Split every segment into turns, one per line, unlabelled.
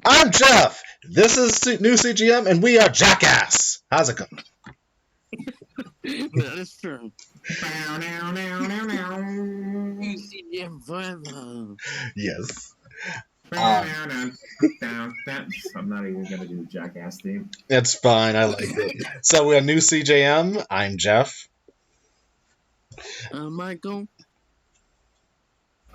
I'm Jeff. This is Nu CJM, and we are Jackass. How's it going?
That is true. Nu CJM forever.
Yes.
I'm not even gonna do the Jackass theme.
It's fine. I like it. So we are Nu CJM. I'm Jeff.
Michael.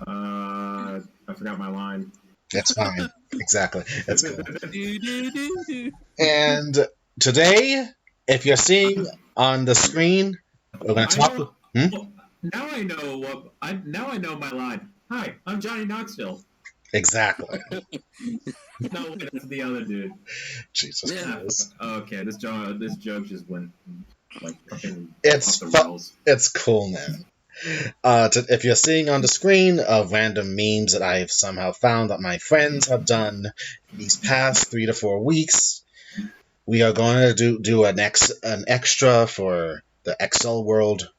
I forgot my line.
It's fine. Exactly. It's cool.
Do.
And today, if you're seeing on the screen, we're going to talk.
Now I know my line. Hi, I'm Johnny Knoxville.
Exactly.
No, wait, that's the other dude.
Jesus Christ.
Okay, this joke just went like fucking
It's
off the rails.
It's cool, man. If you're seeing on the screen of random memes that I've somehow found that my friends have done these past 3 to 4 weeks, we are going to do an extra for the Accel World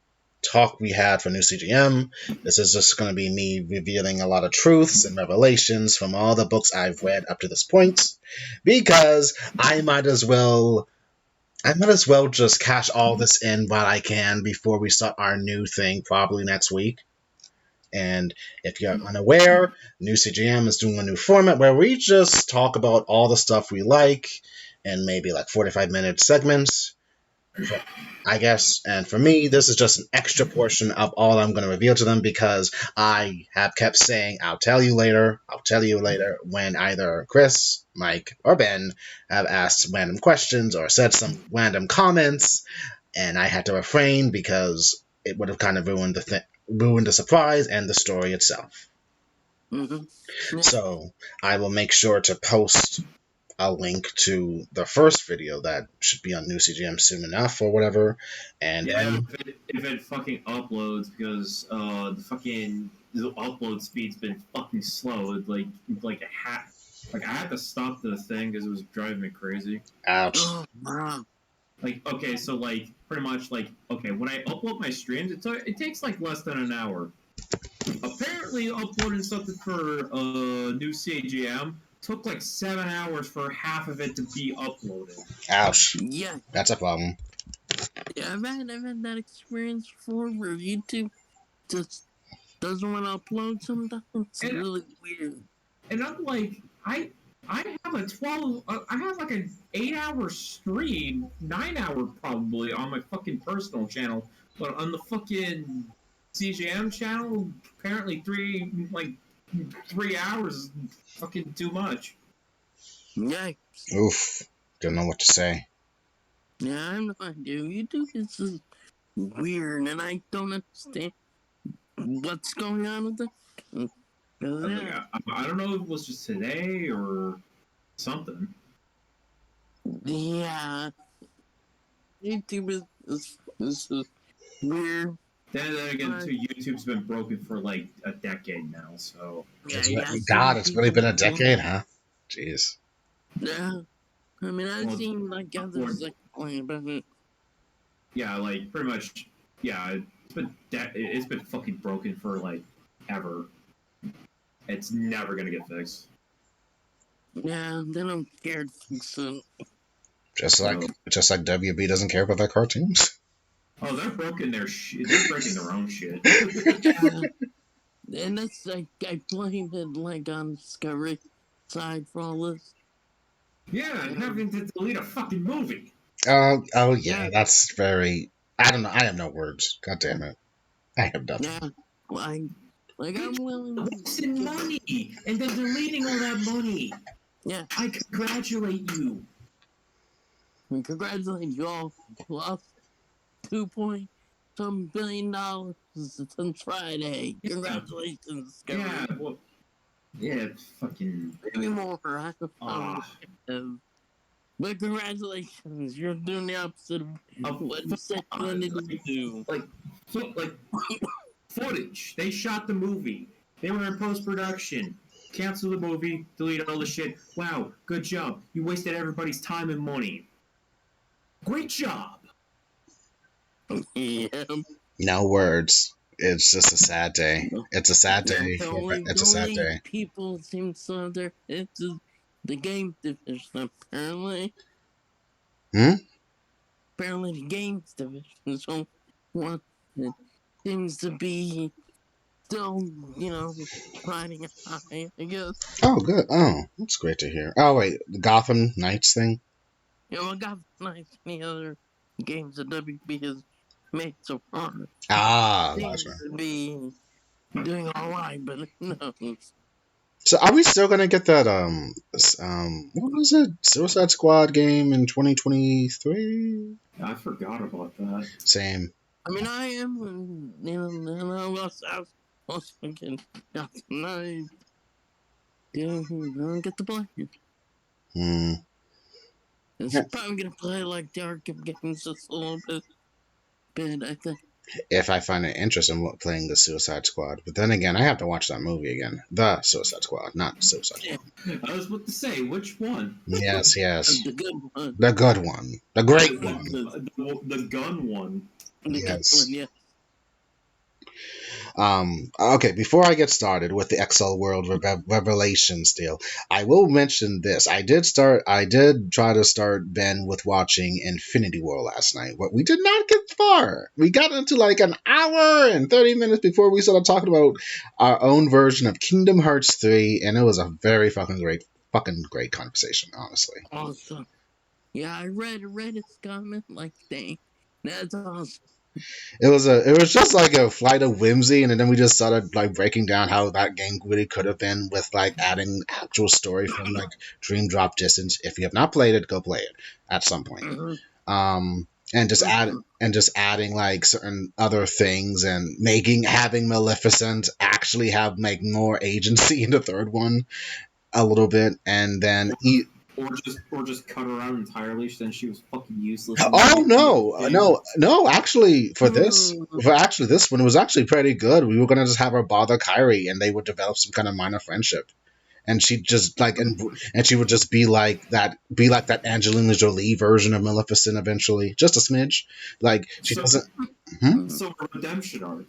talk we had for Nu CJM. This is just going to be me revealing a lot of truths and revelations from all the books I've read up to this point, because I might as well just cash all this in while I can before we start our new thing probably next week. And if you're unaware, Nu CJM is doing a new format where we just talk about all the stuff we like in maybe like 45-minute segments, I guess. And for me, this is just an extra portion of all I'm going to reveal to them, because I have kept saying, I'll tell you later, when either Chris, Mike, or Ben have asked random questions or said some random comments, and I had to refrain because it would have kind of ruined the surprise and the story itself.
Mm-hmm.
So I will make sure to post a link to the first video that should be on Nu CJM soon enough or whatever. And
yeah, if it fucking uploads, because the upload speed's been fucking slow. It's like I had to stop the thing because it was driving me crazy.
Ouch.
Oh, wow.
Like, okay, so like pretty much like, okay, when I upload my streams, it takes like less than an hour. Apparently, uploading something for Nu CJM took like 7 hours for half of it to be uploaded.
Ouch.
Yeah.
That's a problem.
Yeah, I've had that experience before where YouTube just doesn't want to upload sometimes. It's really weird.
And I'm like, I have I have like an 8-hour stream, 9-hour probably on my fucking personal channel, but on the fucking CJM channel, apparently 3 hours is fucking too much.
Yeah.
Oof. Don't know what to say.
Yeah, I have no idea. YouTube is just weird, and I don't understand what's going on with it.
Yeah. I don't know if it was just today or something.
Yeah. YouTube is weird.
Then again, too, YouTube's been broken for like a decade now, so...
Yeah,
God, it's really been a decade, huh? Jeez.
Yeah. I mean, I've seen like others like complain about it.
Yeah, like pretty much. Yeah, it's been fucking broken for like ever. It's never gonna get fixed.
Yeah, they don't care to fix it.
Just like WB doesn't care about their cartoons.
Oh, they're broken their shit. They're breaking their own shit.
And that's like I blame it like on Discovery side for all this.
Yeah, having to delete a fucking movie.
Oh yeah, that's very... I don't know. I have no words. God damn it. I have nothing.
Yeah, like I'm willing to
wasting money and then deleting all that money.
Yeah,
I congratulate you.
and congratulate you all. Lost $2.some billion since Friday. Congratulations, Discovery.
Yeah, well, yeah, fucking...
Maybe more. I don't But congratulations, you're doing the opposite of what you said you wanted to do.
Like footage. They shot the movie. They were in post-production. Cancel the movie. Delete all the shit. Wow, good job. You wasted everybody's time and money. Great job.
Yeah.
No words. It's just a sad day. It's a sad day. It's a sad day.
People seem so there. It's just the game division apparently.
Hmm?
Apparently the games division is one that seems to be still, riding high, I guess.
Oh, good. Oh, that's great to hear. Oh, wait, the Gotham Knights thing?
I got nice any other games that WB has made so far.
Ah, gotcha.
Seems to be doing alright, but who knows?
So are we still gonna get that what was it? Suicide Squad game in 2023?
I forgot about that.
Same.
I mean, I am, and I was thinking, got some nice, get to play.
Hmm.
It's probably gonna play like the Arkham games just a little bit, I think.
If I find an interest in playing the Suicide Squad, but then again, I have to watch that movie again. The Suicide Squad, not Suicide
Yeah,
Squad.
I was about to say, which one?
Yes, yes,
the good one.
the good one, the great
The,
one.
the gun one.
The good
Yes.
one, yeah.
Okay, before I get started with the Accel World Revelations deal, I will mention this. I did try to start Ben with watching Infinity War last night, but we did not get far. We got into like an hour and 30 minutes before we started talking about our own version of Kingdom Hearts 3, and it was a very fucking great conversation, honestly.
Awesome. Yeah, I read his comment, like, dang, that's awesome.
It was just like a flight of whimsy, and then we just started like breaking down how that game really could have been with like adding actual story from like Dream Drop Distance. If you have not played it, go play it at some point. And just adding like certain other things and having Maleficent actually have like more agency in the third one a little bit, and then
Or just cut her out entirely, since she was fucking useless.
oh no! Actually, for this one, it was actually pretty good. We were gonna just have her bother Kyrie, and they would develop some kind of minor friendship. And she'd just like, and she would just be like that Angelina Jolie version of Maleficent eventually, just a smidge. Like she doesn't. Hmm?
So a redemption arc.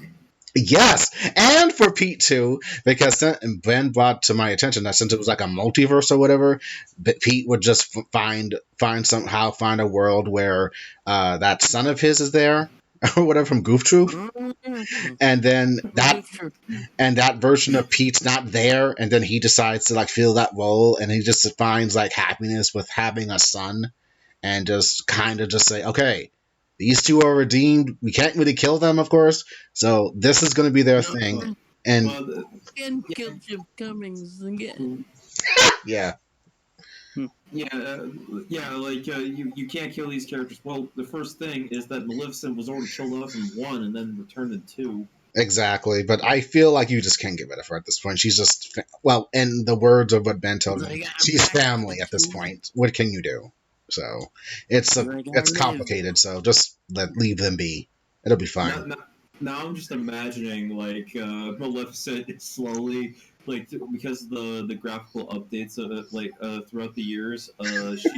Yes, and for Pete too, because Ben brought to my attention that since it was like a multiverse or whatever, Pete would just find a world where that son of his is there or whatever from Goof Troop, and then that version of Pete's not there, and then he decides to like fill that role, and he just finds like happiness with having a son, and just kind of just say, okay, these two are redeemed. We can't really kill them, of course. So this is going to be their thing. And
again, kill Jim Cummings again.
Yeah.
Yeah, like you can't kill these characters. Well, the first thing is that Maleficent was already killed off in 1 and then returned in 2.
Exactly, but I feel like you just can't get rid of her at this point. She's just well, in the words of what Ben told me, she's family at this point. What can you do? So it's complicated. So just leave them be. It'll be fine.
Now I'm just imagining like Maleficent slowly, like because the graphical updates of it, like throughout the years,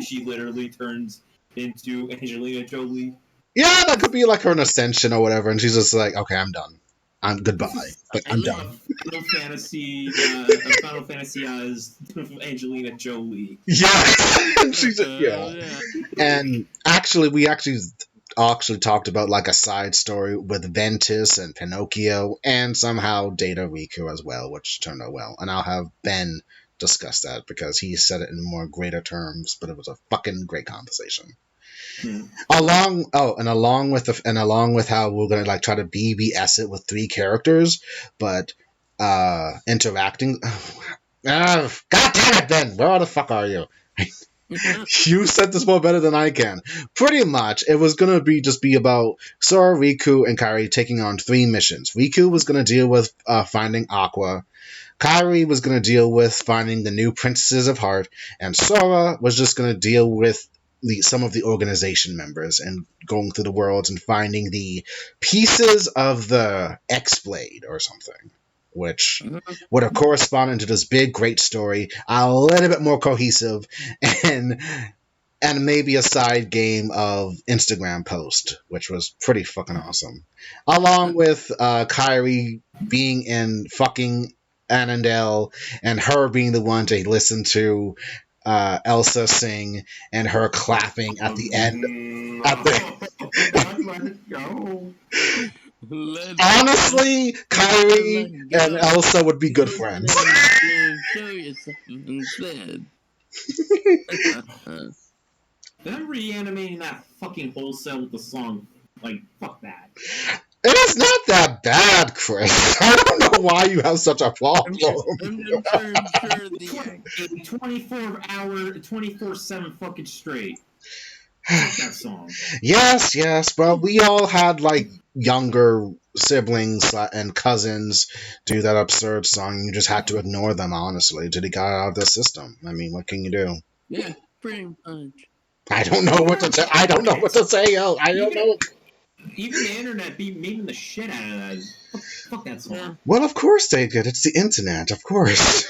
she literally turns into Angelina Jolie.
Yeah, that could be like her an ascension or whatever, and she's just like, okay, I'm done. I'm goodbye, but I'm done.
Final Fantasy as Angelina Jolie.
Yeah, yeah. And actually, we actually talked about like a side story with Ventus and Pinocchio, and somehow Data Riku as well, which turned out well. And I'll have Ben discuss that because he said it in more greater terms, but it was a fucking great conversation. Along with how we're gonna like try to BBS it with 3 characters, but interacting. God damn it, Ben! Where the fuck are you? You said this more better than I can. Pretty much, it was gonna be about Sora, Riku, and Kairi taking on 3 missions. Riku was gonna deal with finding Aqua. Kairi was gonna deal with finding the new Princesses of Heart, and Sora was just gonna deal with some of the organization members and going through the worlds and finding the pieces of the X-Blade or something, which would have corresponded to this big, great story, a little bit more cohesive, and maybe a side game of Instagram post, which was pretty fucking awesome. Along with Kairi being in fucking Annandale and her being the one to listen to Elsa sing and her clapping at the end. At the
God, let it go.
Let
honestly, Kyrie
let
and
go.
Elsa would be good friends.
Show yourself instead.
Them reanimating that fucking wholesale with the song, like, fuck that.
It is not that bad, Chris. I don't know why you have such a problem.
I'm sure the
24-hour, 24/7 fucking straight. Fuck that song.
Yes, but we all had like younger siblings and cousins do that absurd song. You just had to ignore them, honestly, till they got out of the system. I mean, what can you do?
yeah, pretty much.
I don't know what to say. I don't know what to say. I don't know.
Even the internet be making the shit out of that. Fuck that song.
Yeah,
Well, of course they did. It's the internet, of course.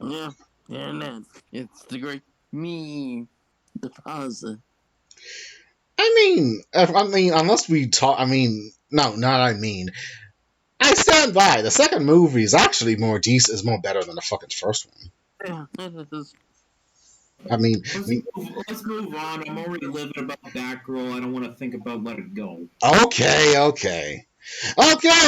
yeah, and it's the great me deposit.
I mean, unless we talk. I mean, no, not I mean. I stand by. The second movie is actually more decent. Is more better than the fucking first one.
Yeah, it is.
I mean,
Let's move on. I'm already living about Batgirl. I don't want to think about Let It Go.
okay,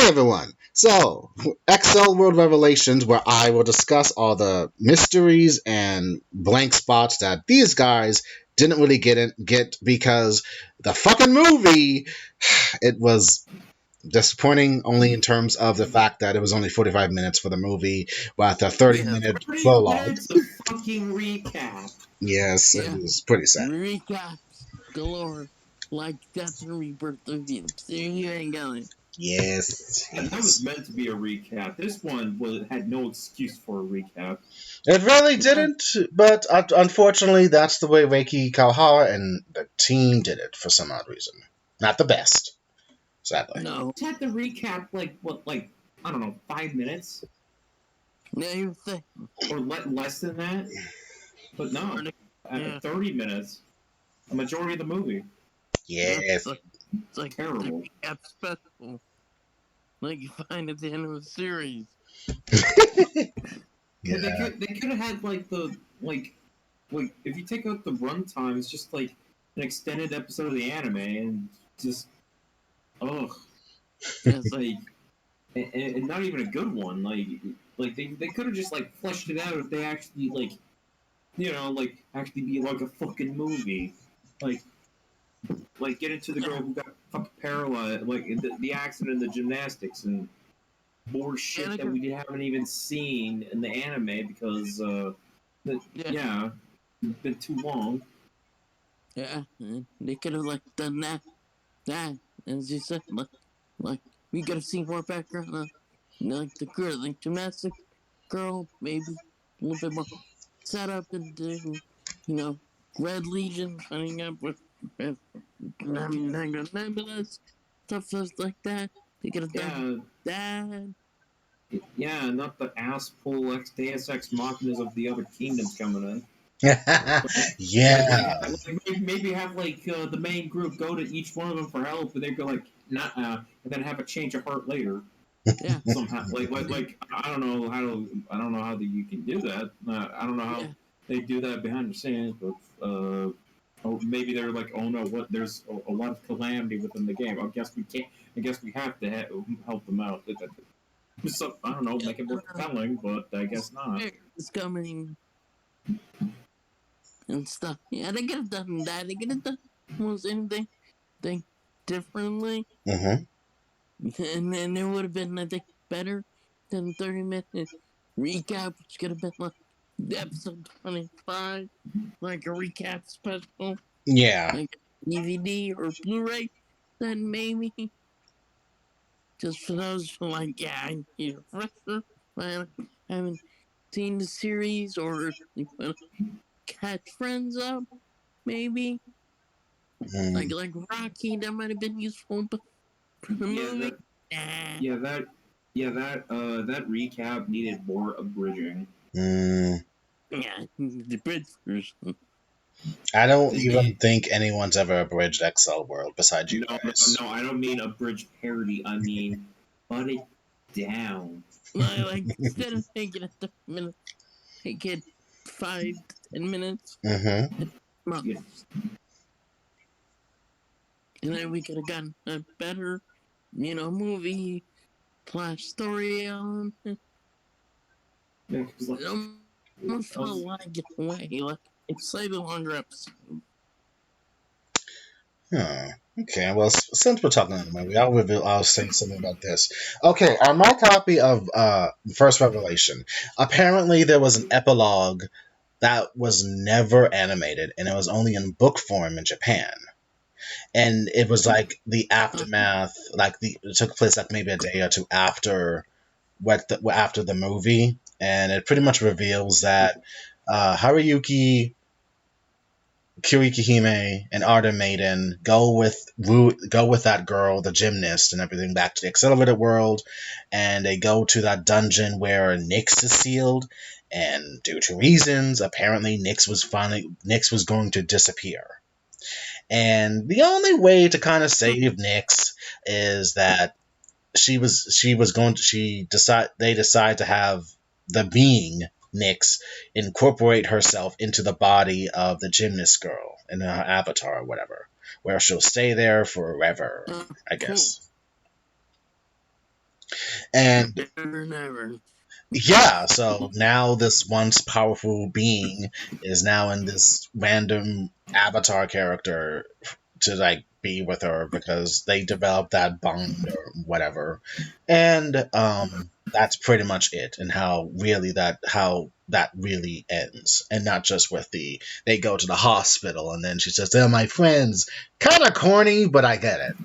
everyone. So, Accel World Revelations, where I will discuss all the mysteries and blank spots that these guys didn't really get because the fucking movie, it was disappointing only in terms of the fact that it was only 45 minutes for the movie with a 30-minute
30
prologue.
minutes of fucking recap.
Yes, it
Yeah,
was pretty sad.
recaps galore, like Death and Rebirth of the you ain't going.
Yes,
And that was meant to be a recap. This one had no excuse for a recap.
it really didn't, but unfortunately, that's the way Reiki Kawahara and the team did it for some odd reason. Not the best, sadly.
No,
Just had to recap I don't know, 5 minutes
now you think.
or less than that. But no,
Yeah.
30 minutes, a majority of the movie.
Yes.
It's like
Terrible.
the recap special, like you find at the end of a series.
Yeah. They could have had like if you take out the runtime, it's just like an extended episode of the anime and just ugh.
It's
Like and not even a good one. Like they could have just like fleshed it out if they actually actually be like a fucking movie. Like get into the girl who got fucking paralyzed, like the accident in the gymnastics and more shit that we haven't even seen in the anime because it's been too long.
yeah, they could have like done that, as you said, like we gotta see more background on like the girl, the gymnastic girl, maybe a little bit more set up into, Red Legion coming up with nebulous stuff like that. They could have done that.
Yeah, not the asshole Deus Ex Machinas of the other kingdoms coming in.
Yeah.
Maybe have the main group go to each one of them for help, and they go like, nah, and then have a change of heart later.
Yeah.
Somehow, I don't know how you can do that. I don't know how they do that behind the scenes, but or maybe they're like, oh no, what? There's a lot of calamity within the game. I guess we can't. I guess we have to help them out. So I don't know, make it more compelling, but I guess not.
It's coming and stuff. Yeah, they could have done that. They could have done almost anything differently. And then it would have been, I think, better than 30-minute recap, which could have been like episode 25, like a recap special.
Yeah.
Like DVD or Blu-ray, then maybe. Just for those who like, I need a refresher. I haven't seen the series or catch friends up, maybe. Like Rocky, that might have been useful, but for the movie,
that recap needed more abridging.
Yeah, the bridge version.
I don't even think anyone's ever abridged Accel World besides you guys.
No, I don't mean abridged parody. I mean, put it down.
Like instead of making it 30 minutes, make it 5 10 minutes.
Mm-hmm.
Month.
Yeah.
And then we could have gotten a better, movie slash story on.
Yeah, 'cause, like,
It almost felt like it away. Like it's slightly longer episode.
Huh. Okay, well, since we're talking about the movie, I'll say something about this. Okay, on my copy of First Revelation, apparently there was an epilogue that was never animated, and it was only in book form in Japan. And it was like the aftermath, it took place like maybe a day or two after after the movie, and it pretty much reveals that Haruyuki, Kirikihime, and Arda Maiden go with that girl, the gymnast, and everything back to the accelerated world, and they go to that dungeon where Nyx is sealed. And due to reasons, apparently Nyx was going to disappear. And the only way to kind of save Nyx is that they decide to have the being Nyx incorporate herself into the body of the gymnast girl in her avatar or whatever, where she'll stay there forever, I
Cool.
guess. And
Never.
yeah, so now this once powerful being is now in this random avatar character to like be with her because they developed that bond or whatever. And that's pretty much it, and how that really ends. And not just with they go to the hospital and then she says, "They're my friends." Kind of corny, but I get it.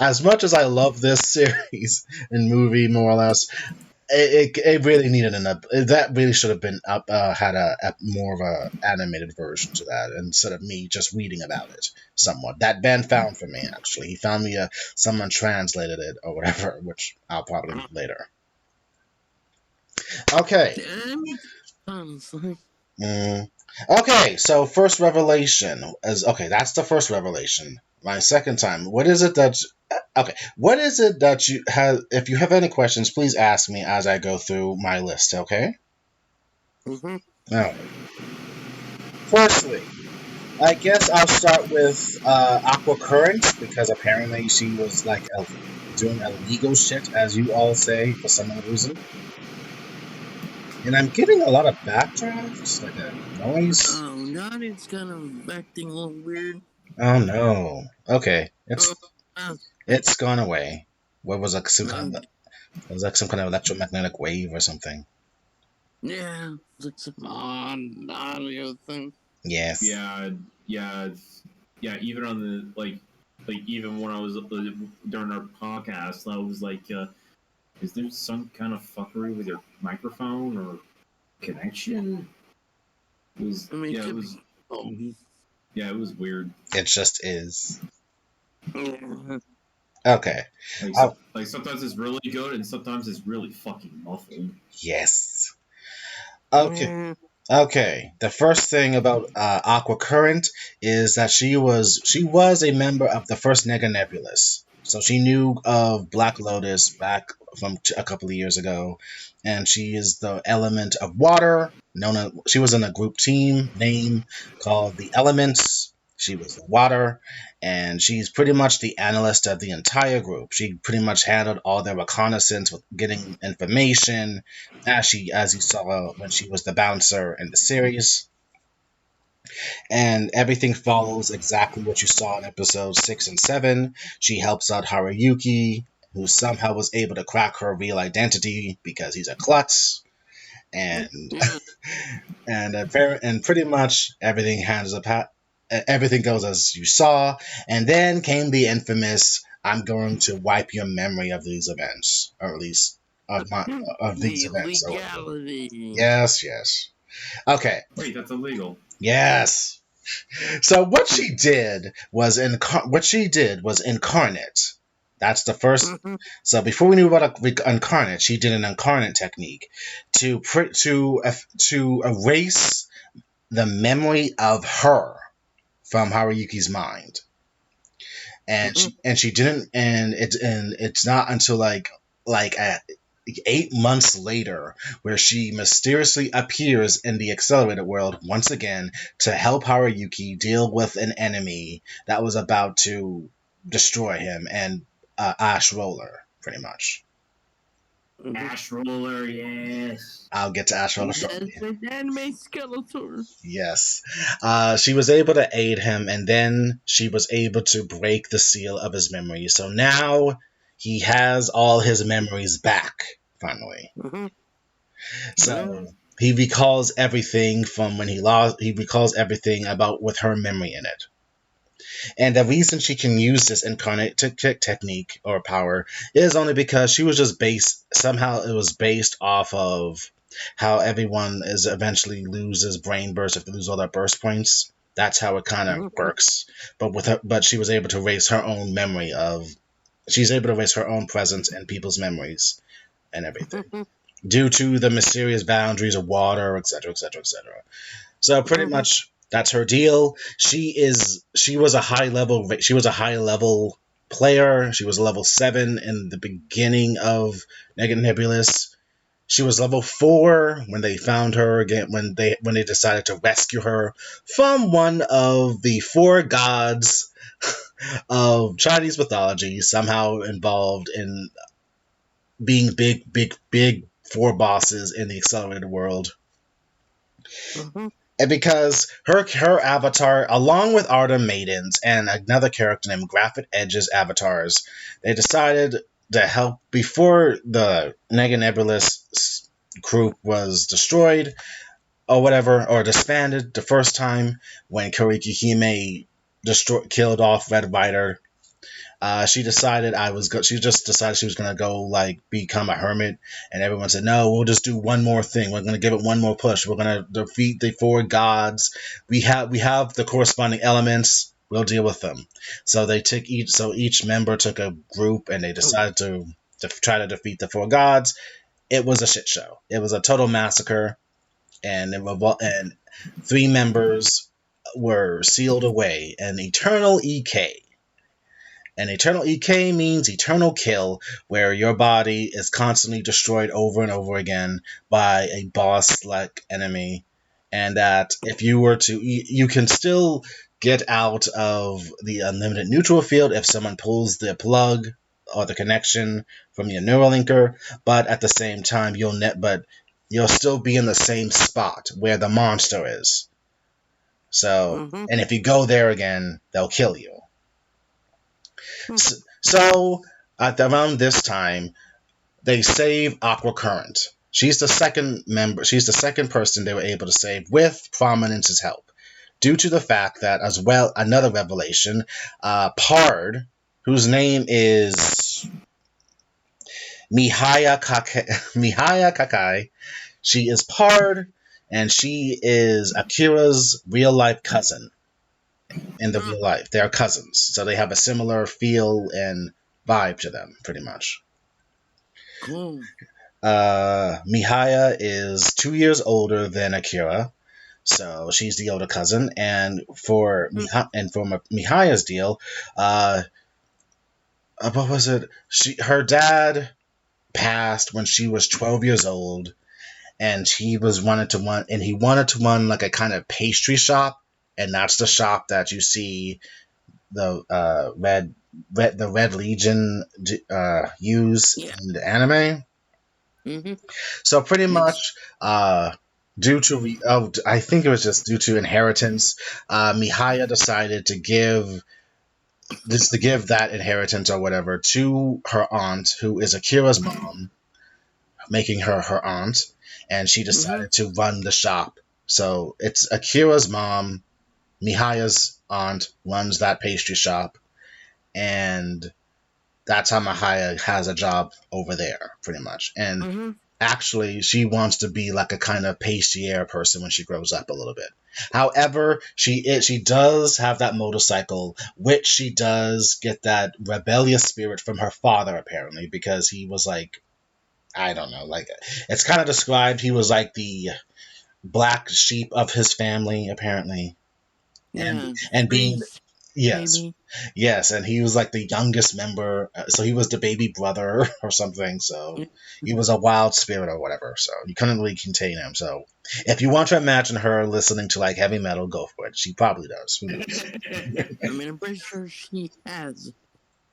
As much as I love this series and movie, more or less, it really needed that really should have been had a more of a animated version to that instead of me just reading about it somewhat. That Ben found for me, actually. He found me someone translated it or whatever, which I'll probably read later. Okay. Okay, so first revelation is okay. That's the first revelation. My second time. What is it that? Okay, what is it that you have? If you have any questions, please ask me as I go through my list. Okay.
Mm-hmm.
All right. Firstly, I guess I'll start with Aqua Current because apparently she was like doing illegal shit, as you all say, for some reason. And I'm getting a lot of backdrafts, like a noise.
Oh God, it's kind of acting a little weird.
Oh no. Okay, it's gone away. What was like it was like some kind of electromagnetic wave or something.
Yeah, it's like some odd audio thing.
Yes.
Yeah. Even on the even when I was during our podcast, I was like, is there some kind of fuckery with your microphone or connection? It was it was it was weird.
It just is.
Yeah.
Okay.
Like sometimes it's really good and sometimes it's really fucking muffled.
Yes. Okay. Okay. The first thing about Aqua Current is that she was a member of the first Nega Nebulous. So she knew of Black Lotus back from a couple of years ago, and she is the element of water. She was in a group team name called the Elements. She was the water, and she's pretty much the analyst of the entire group. She pretty much handled all their reconnaissance with getting information, as you saw when she was the bouncer in the series. And everything follows exactly what you saw in episodes 6 and 7. She helps out Haruyuki, who somehow was able to crack her real identity because he's a klutz. And and pretty much everything everything goes as you saw. And then came the infamous, "I'm going to wipe your memory of these events," or at least of these events.
Legality.
Yes. Okay.
Wait, that's illegal.
Yes. So what she did was incarnate. That's the first. So before we knew about incarnate, she did an incarnate technique to erase the memory of her from Haruyuki's mind. And she didn't, and it's not until 8 months later, where she mysteriously appears in the accelerated world once again to help Haruyuki deal with an enemy that was about to destroy him, and Ash Roller, pretty much.
Ash Roller, yes.
I'll get to Ash Roller
Yes,
shortly.
an anime Skeletor.
Yes. She was able to aid him, and then she was able to break the seal of his memory. So now he has all his memories back, finally. So he recalls everything from when he lost. He recalls everything about with her memory in it. And the reason she can use this incarnate technique or power is only because she was just based. Somehow it was based off of how everyone is eventually loses brain bursts if they lose all their burst points. That's how it kind of works. But with her, but she was able to erase her own memory of. She's able to erase her own presence in people's memories and everything due to the mysterious boundaries of water, etc., etc., etc. So pretty much that's her deal. She was a high level player. She was level 7 in the beginning of Negative Nebulous. She was level 4 when they found her again, when they decided to rescue her from one of the 4 gods of Chinese mythology, somehow involved in being big 4 bosses in the accelerated world. And because her avatar, along with Artem Maiden's and another character named Graphite Edge's avatars, they decided to help before the Nega Nebulous group was destroyed or whatever, or disbanded the first time when Kuriki Hime killed off Red Rider. She decided she just decided she was gonna go like become a hermit, and everyone said no. We'll just do one more thing. We're gonna give it one more push. We're gonna defeat the 4 gods. We have the corresponding elements. We'll deal with them. So they took each member took a group and they decided to try to defeat the 4 gods. It was a shit show. It was a total massacre, and 3 members were sealed away. An eternal EK. An eternal EK means eternal kill, where your body is constantly destroyed over and over again by a boss-like enemy, and that if you were to, you can still get out of the unlimited neutral field if someone pulls the plug or the connection from your Neuralinker, but at the same time you'll still be in the same spot where the monster is. So, and if you go there again, they'll kill you. So at around this time, they save Aqua Current. She's the second member. She's the second person they were able to save with Prominence's help, due to the fact that, as well, another revelation, Pard, whose name is Mihaya Kakai. She is Pard, and she is Akira's real life cousin. In the real life, they are cousins, so they have a similar feel and vibe to them, pretty much.
Cool.
Mihaya is 2 years older than Akira, so she's the older cousin. And for Mihaya's deal, what was it? Her dad passed when she was 12 years old, and he wanted to run like a kind of pastry shop, and that's the shop that you see the Red Legion use in the anime. So pretty much, due to I think it was just due to inheritance, Mihaya decided to give that inheritance or whatever to her aunt, who is Akira's mom, making her her aunt, and she decided to run the shop. So it's Akira's mom, Mihaya's aunt runs that pastry shop, and that's how Mihaya has a job over there, pretty much. And actually, she wants to be like a kind of pastier person when she grows up a little bit. However, she does have that motorcycle, which she does get that rebellious spirit from her father, apparently, because he was like, I don't know, like, it's kind of described he was like the black sheep of his family, apparently. And being Yes.
maybe.
Yes, and he was like the youngest member, so he was the baby brother or something. So
Yeah.
he was a wild spirit or whatever. So you couldn't really contain him. So if you want to imagine her listening to like heavy metal, go for it. She probably does. Who knows?
I mean, I'm pretty sure she has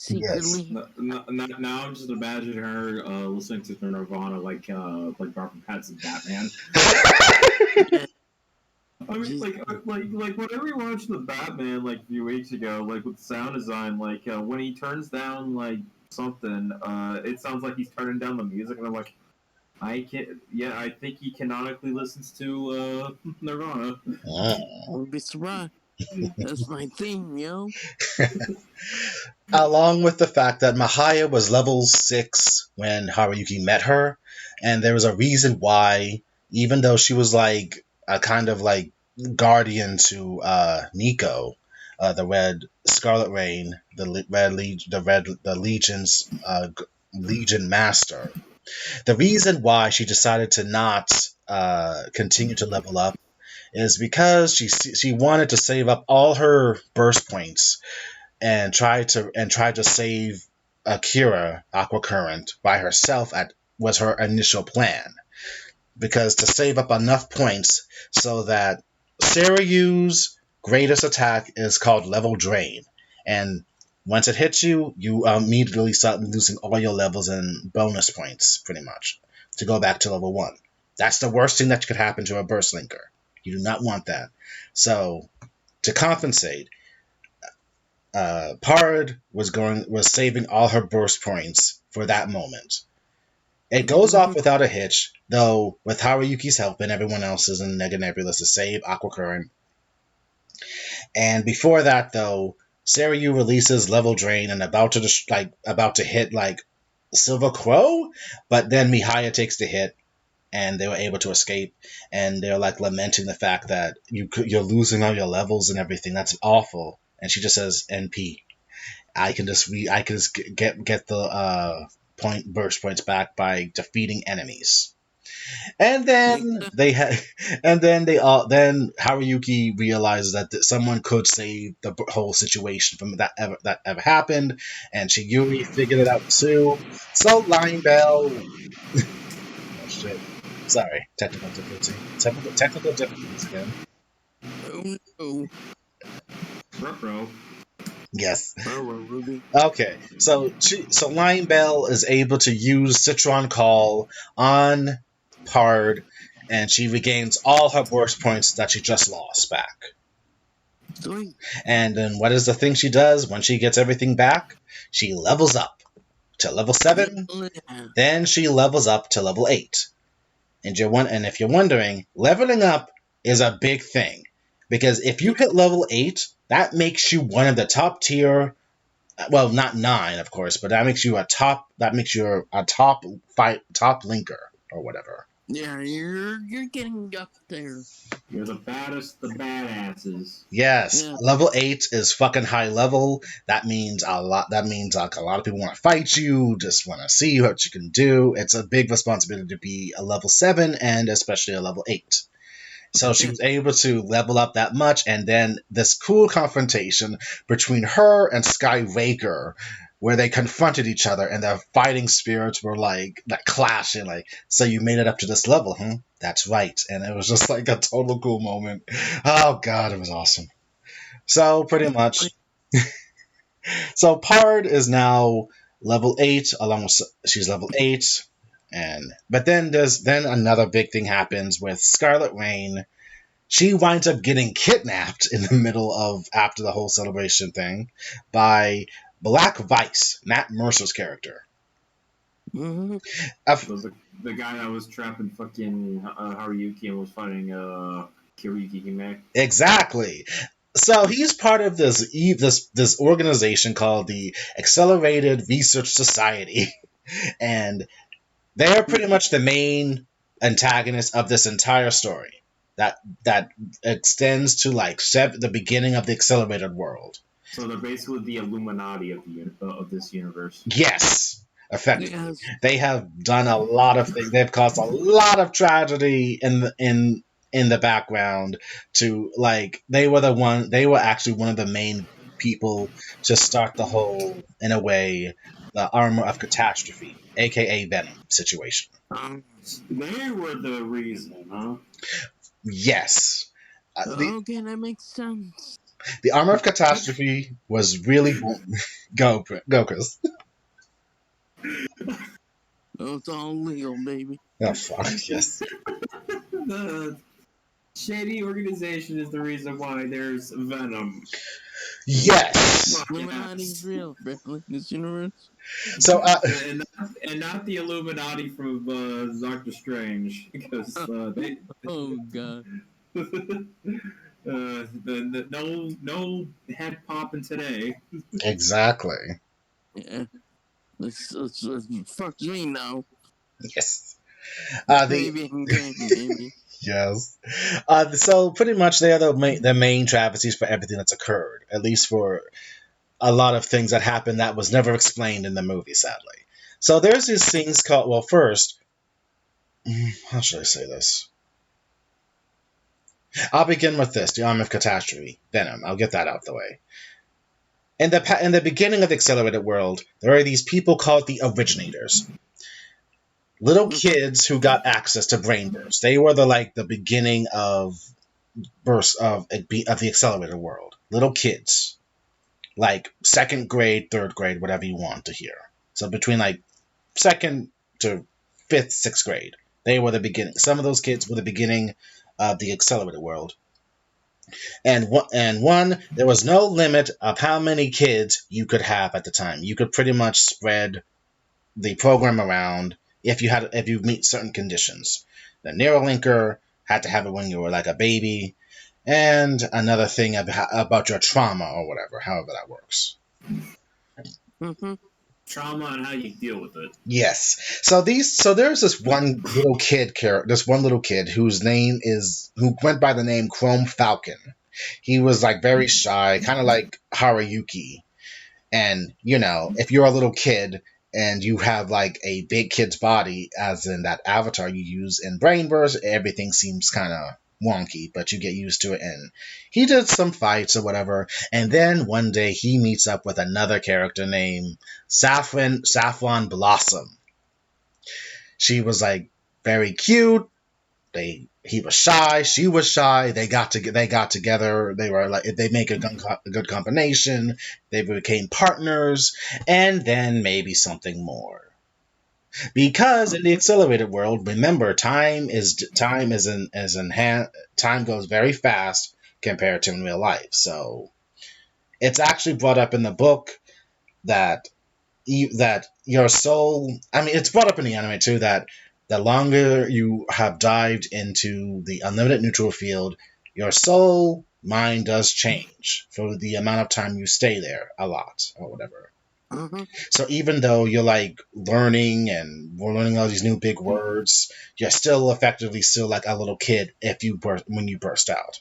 Yes.
secretly.
Now I'm just imagining her listening to Nirvana like Robert Pattinson Batman.
Yeah,
I mean,
she's,
like whenever we watched the Batman like a few weeks ago, like with sound design, like when he turns down like something, it sounds like he's turning down the music, and I'm like, I can't. Yeah, I think he canonically listens to Nirvana.
Mm.
won't be surprised. That's my theme, yo.
Along with the fact that Mahaya was level 6 when Haruyuki met her, and there was a reason why, even though she was like a kind of like guardian to Nico, the Red Scarlet Rain, the Legion's Legion Master. The reason why she decided to not continue to level up is because she wanted to save up all her burst points and try to save Akira Aqua Current by herself at was her initial plan. Because to save up enough points so that Saryu's greatest attack is called Level Drain. And once it hits you, you immediately start losing all your levels and bonus points, pretty much, to go back to level 1. That's the worst thing that could happen to a Burst Linker. You do not want that. So, to compensate, Pard was saving all her burst points for that moment. It goes off
Mhm.
without a hitch, though with Haruyuki's help and everyone else's in Nega Nebulous to save Aqua Current. And before that, though, Saryu releases Level Drain and about to hit like Silver Crow, but then Mihaya takes the hit and they were able to escape. And they're like lamenting the fact that you're losing all your levels and everything. That's awful. And she just says NP. I can just get the point burst points back by defeating enemies. And
Makes
then
sense.
they had, and then Haruyuki realizes that someone could save the whole situation from that ever happened, and Shiguri figured it out too. So Line Bell, oh shit, sorry, technical difficulties again.
Oh no.
Ruh-roh.
Yes.
Ruby.
Okay, so Lion Bell is able to use Citron Call on Pard, and she regains all her burst points that she just lost back.
Sweet.
And then what is the thing she does when she gets everything back? She levels up to level 7,
Yeah.
then she levels up to level 8. And if you're wondering, leveling up is a big thing because if you hit level 8, that makes you one of the top tier, well, not 9 of course, but that makes you a top linker or whatever.
Yeah, you're getting up there.
You're the baddest, the badasses.
Yes,
Yeah.
level 8 is fucking high level. That means a lot. That means like a lot of people want to fight you, just want to see what you can do. It's a big responsibility to be a level 7 and especially a level 8. So she
Yeah.
was able to level up that much, and then this cool confrontation between her and Skyraker, where they confronted each other, and their fighting spirits were like that clashing. Like, so you made it up to this level, huh? That's right, and it was just like a total cool moment. Oh god, it was awesome. So pretty much, so Pard is now level 8, along with she's level 8. But then another big thing happens with Scarlet Rain. She winds up getting kidnapped in the middle of after the whole celebration thing by Black Vice, Matt Mercer's character.
Mm-hmm.
The guy that was trapping fucking Haruyuki and was fighting Kiriki Hime.
Exactly. So he's part of this organization called the Accelerated Research Society, and they're pretty much the main antagonist of this entire story. That extends to like the beginning of the accelerated world.
So they're basically the Illuminati of this universe.
Yes, effectively,
Yes.
they have done a lot of things. They've caused a lot of tragedy in the background. To like, they were actually one of the main people to start the whole, in a way, the armor of catastrophe, aka Venom situation.
They were the reason, huh?
Yes.
Okay, that makes sense.
The armor of catastrophe was really go Chris.
Oh, it's all legal, baby.
Oh fuck yes.
The shady organization is the reason why there's Venom.
Yes.
Illuminati's real, apparently, in this universe.
So
And not the Illuminati from Doctor Strange, because they.
Oh, God.
No head popping today.
exactly.
Yeah. Let's fuck me now.
Yes. The
Baby and gang, baby.
yes. So pretty much they are the main travesties for everything that's occurred, at least for a lot of things that happened that was never explained in the movie, sadly. So there's these things called. Well, first, how should I say this? I'll begin with this: the arm of catastrophe, Venom. I'll get that out the way. In the beginning of the accelerated world, there are these people called the originators. Little kids who got access to brain bursts. They were the beginning of bursts of the accelerated world. Little kids, like second grade, third grade, whatever you want to hear. So between like second to fifth, sixth grade, they were the beginning. Some of those kids were the beginning of the accelerated world. And one, there was no limit of how many kids you could have at the time. You could pretty much spread the program around if you meet certain conditions. The Neuralinker had to have it when you were like a baby, and another thing about your trauma or whatever, however that works.
Mm-hmm.
Trauma and how you deal with it.
Yes. So there's this one little kid who went by the name Chrome Falcon. He was like very shy, kind of like Haruyuki. And if you're a little kid and you have like a big kid's body, as in that avatar you use in Brain Burst, everything seems kind of wonky, but you get used to it. And he did some fights or whatever, and then one day he meets up with another character named Saffron Blossom. She was like very cute. He was shy, she was shy. They got together. They were like, they make a good combination. They became partners, and then maybe something more. Because in the accelerated world, remember, time goes very fast compared to in real life. So it's actually brought up in the book that your soul. I mean, it's brought up in the anime too that the longer you have dived into the unlimited neutral field, your soul mind does change for the amount of time you stay there, a lot or whatever.
Mm-hmm.
So even though you're like learning and we're learning all these new big words, you're still effectively still like a little kid when you burst out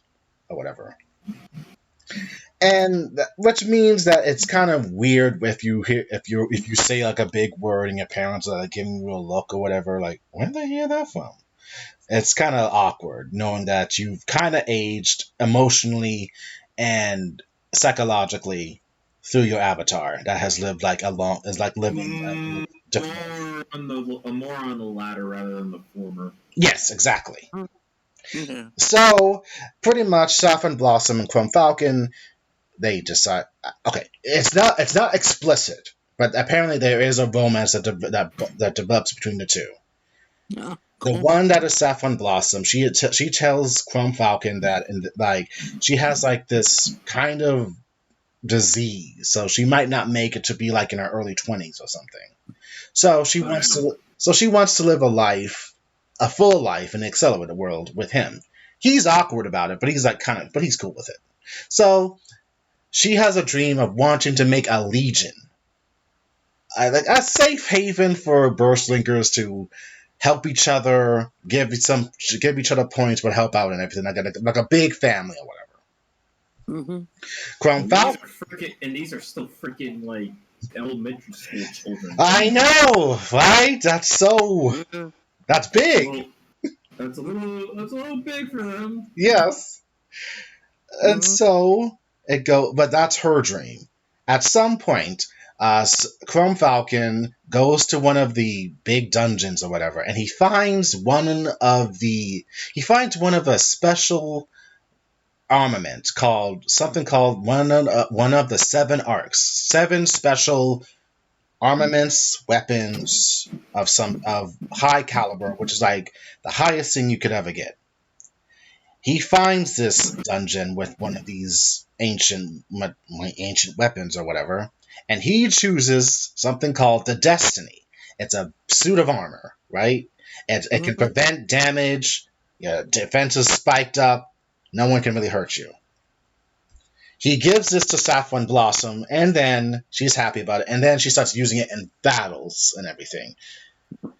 or whatever. And which means that it's kind of weird if you say like a big word and your parents are like giving you a look or whatever, like where did they hear that from? It's kind of awkward knowing that you've kind of aged emotionally and psychologically through your avatar that has lived like living
more on the latter rather than the former.
Yes, exactly.
Yeah.
So pretty much Saffron Blossom and Chrome Falcon, they decide. Okay, it's not explicit, but apparently there is a romance that develops between the two.
Oh,
The
cool.
one that is Saffron Blossom, she tells Chrome Falcon that she has like this kind of disease, so she might not make it to be like in her early 20s or something. So she wants to live a full life in the accelerated world with him. He's awkward about it, but he's cool with it. So she has a dream of wanting to make a legion, like a safe haven for burstlinkers to help each other, give each other points, but help out and everything, like a big family or whatever.
Mm-hmm.
Chrome Falcon.
And these are still freaking like elementary school children.
I know, right? That's big.
That's a little big for them.
Yes. And
Mhm.
so But that's her dream. At some point, Chrome Falcon goes to one of the big dungeons or whatever, and he finds one of a special armament called one of the seven arcs, seven special armaments, weapons of high caliber, which is like the highest thing you could ever get. He finds this dungeon with one of these ancient weapons or whatever, and he chooses something called the Destiny. It's a suit of armor, right? It can prevent damage. Your defense is spiked up. No one can really hurt you. He gives this to Saffron Blossom, and then she's happy about it, and then she starts using it in battles and everything.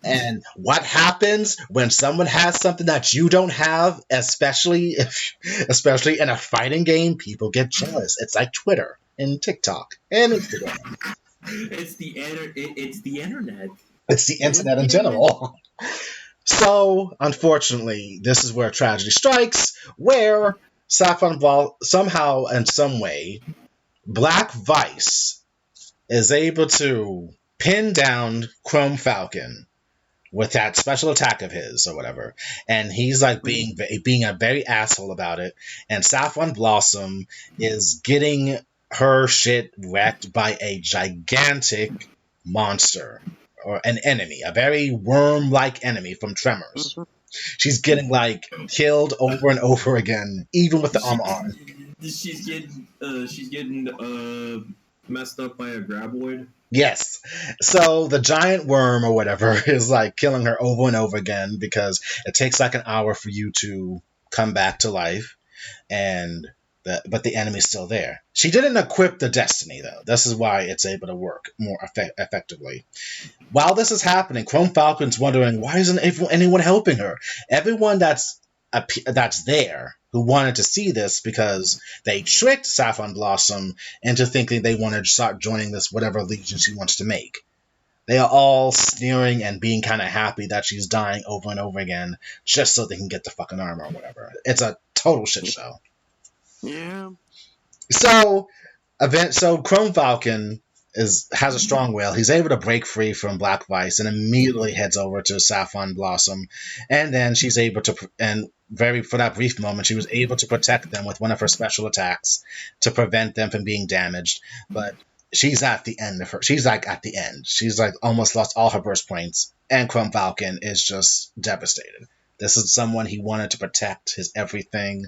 And what happens when someone has something that you don't have, especially in a fighting game? People get jealous. It's like Twitter and TikTok and Instagram.
It's the internet.
It's the internet in general. So, unfortunately, this is where tragedy strikes, where somehow in some way, Black Vice is able to pin down Chrome Falcon with that special attack of his or whatever, and he's like being a very asshole about it, and Saffron Blossom is getting her shit wrecked by a gigantic monster or an enemy, a very worm-like enemy from Tremors. She's getting like killed over and over again, even with the armor on.
She's getting messed up by a graboid.
Yes. So the giant worm or whatever is like killing her over and over again because it takes like an hour for you to come back to life, but the enemy's still there. She didn't equip the Destiny though. This is why it's able to work more effectively. While this is happening, Chrome Falcon's wondering, why isn't anyone helping her? Everyone that's there who wanted to see this, because they tricked Saffron Blossom into thinking they wanted to start joining this whatever legion she wants to make. They are all sneering and being kind of happy that she's dying over and over again just so they can get the fucking armor or whatever. It's a total shit show.
Yeah.
So Chrome Falcon has a strong will. He's able to break free from Black Vice and immediately heads over to Saffron Blossom, and then she's able to for that brief moment, she was able to protect them with one of her special attacks to prevent them from being damaged. But she's at the end. She's like almost lost all her burst points, and Chrome Falcon is just devastated. This is someone he wanted to protect, his everything,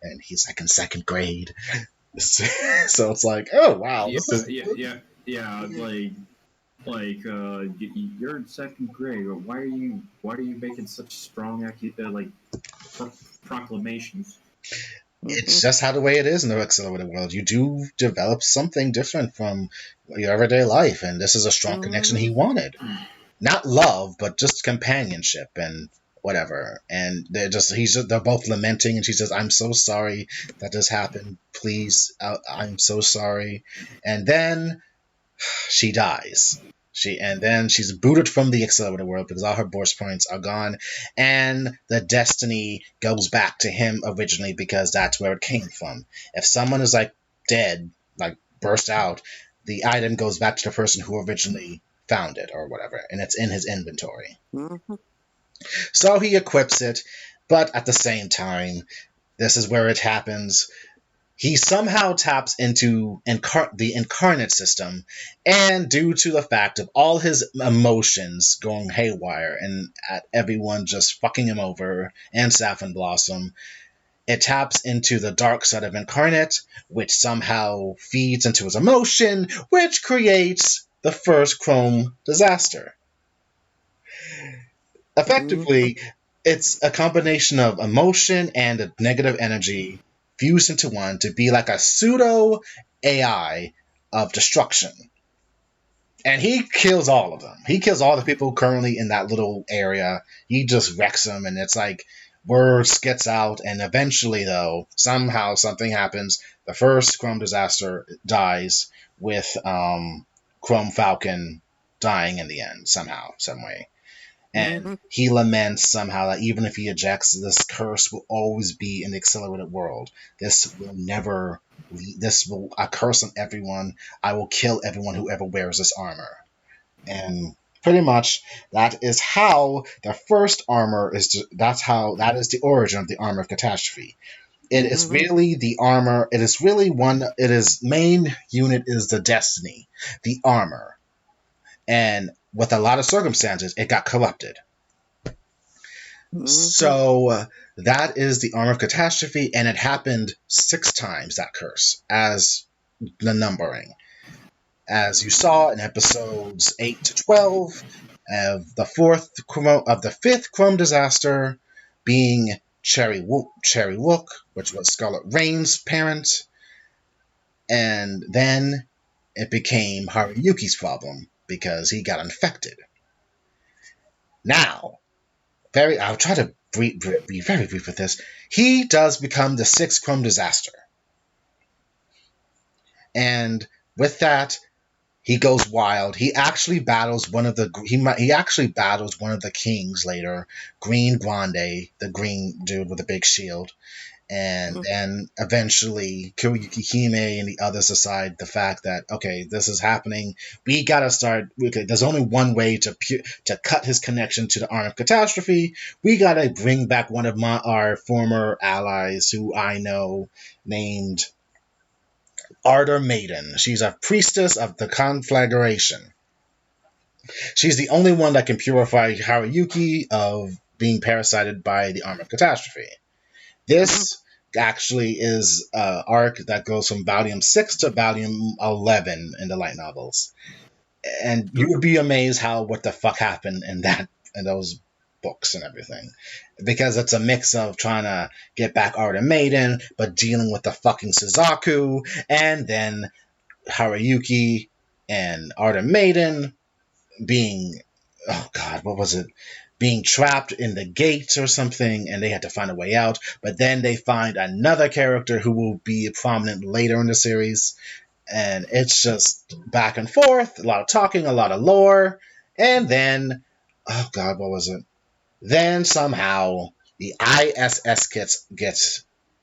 and he's like in second grade. So it's like, oh wow.
Yeah. You're in second grade. Why are you making such strong proclamations?
It's just how the way it is in the Accel World. You do develop something different from your everyday life, and this is a strong connection he wanted. Not love, but just companionship and whatever. And they're both lamenting, and she says, "I'm so sorry that this happened. Please, I'm so sorry." And then she dies. She's booted from the Accel World because all her burst points are gone, and the Destiny goes back to him originally because that's where it came from. If someone is like dead, like burst out, the item goes back to the person who originally found it or whatever, and it's in his inventory. So he equips it, but at the same time, this is where it happens. He somehow taps into the incarnate system, and due to the fact of all his emotions going haywire and at everyone just fucking him over and Saffron Blossom, it taps into the dark side of incarnate, which somehow feeds into his emotion, which creates the first Chrome disaster. Effectively, it's a combination of emotion and a negative energy fused into one to be like a pseudo AI of destruction. And he kills all of them. He kills all the people currently in that little area. He just wrecks them, and it's like words gets out, and eventually, though, somehow something happens. The first Chrome disaster dies with Chrome Falcon dying in the end, somehow, some way. And he laments somehow that even if he ejects, this curse will always be in the accelerated world. This will never. This will a curse on everyone. I will kill everyone who ever wears this armor. And pretty much that is how the first armor is. That is the origin of the armor of catastrophe. It is really the armor. It is really one. It is main unit is the destiny, the armor, and with a lot of circumstances, it got corrupted. So that is the armor of catastrophe, and it happened 6 times. That curse as the numbering, as you saw in episodes 8 to 12 of the fifth Chrome disaster, being Cherry Wook, which was Scarlet Rain's parent, and then it became Haruyuki's problem because he got infected. Now, I'll try to be very brief with this. He does become the sixth Chrome disaster, and with that, he goes wild. He actually battles one of the kings later, Green Grande, the green dude with a big shield. And then eventually Kuroyuki Hime and the others decide the fact that, okay, this is happening. We gotta start. Okay, there's only one way to cut his connection to the Arm of Catastrophe. We gotta bring back one of our former allies who I know, named Ardor Maiden. She's a priestess of the Conflagration. She's the only one that can purify Haruyuki of being parasited by the Arm of Catastrophe. This actually is an arc that goes from volume 6 to volume 11 in the light novels. And you would be amazed what the fuck happened in those books and everything. Because it's a mix of trying to get back Ardor Maiden, but dealing with the fucking Suzaku, and then Haruyuki and Ardor Maiden being, oh god, what was it? Being trapped in the gates or something, and they had to find a way out. But then they find another character who will be prominent later in the series, and it's just back and forth, a lot of talking, a lot of lore, and then, oh god, what was it? Then somehow the ISS gets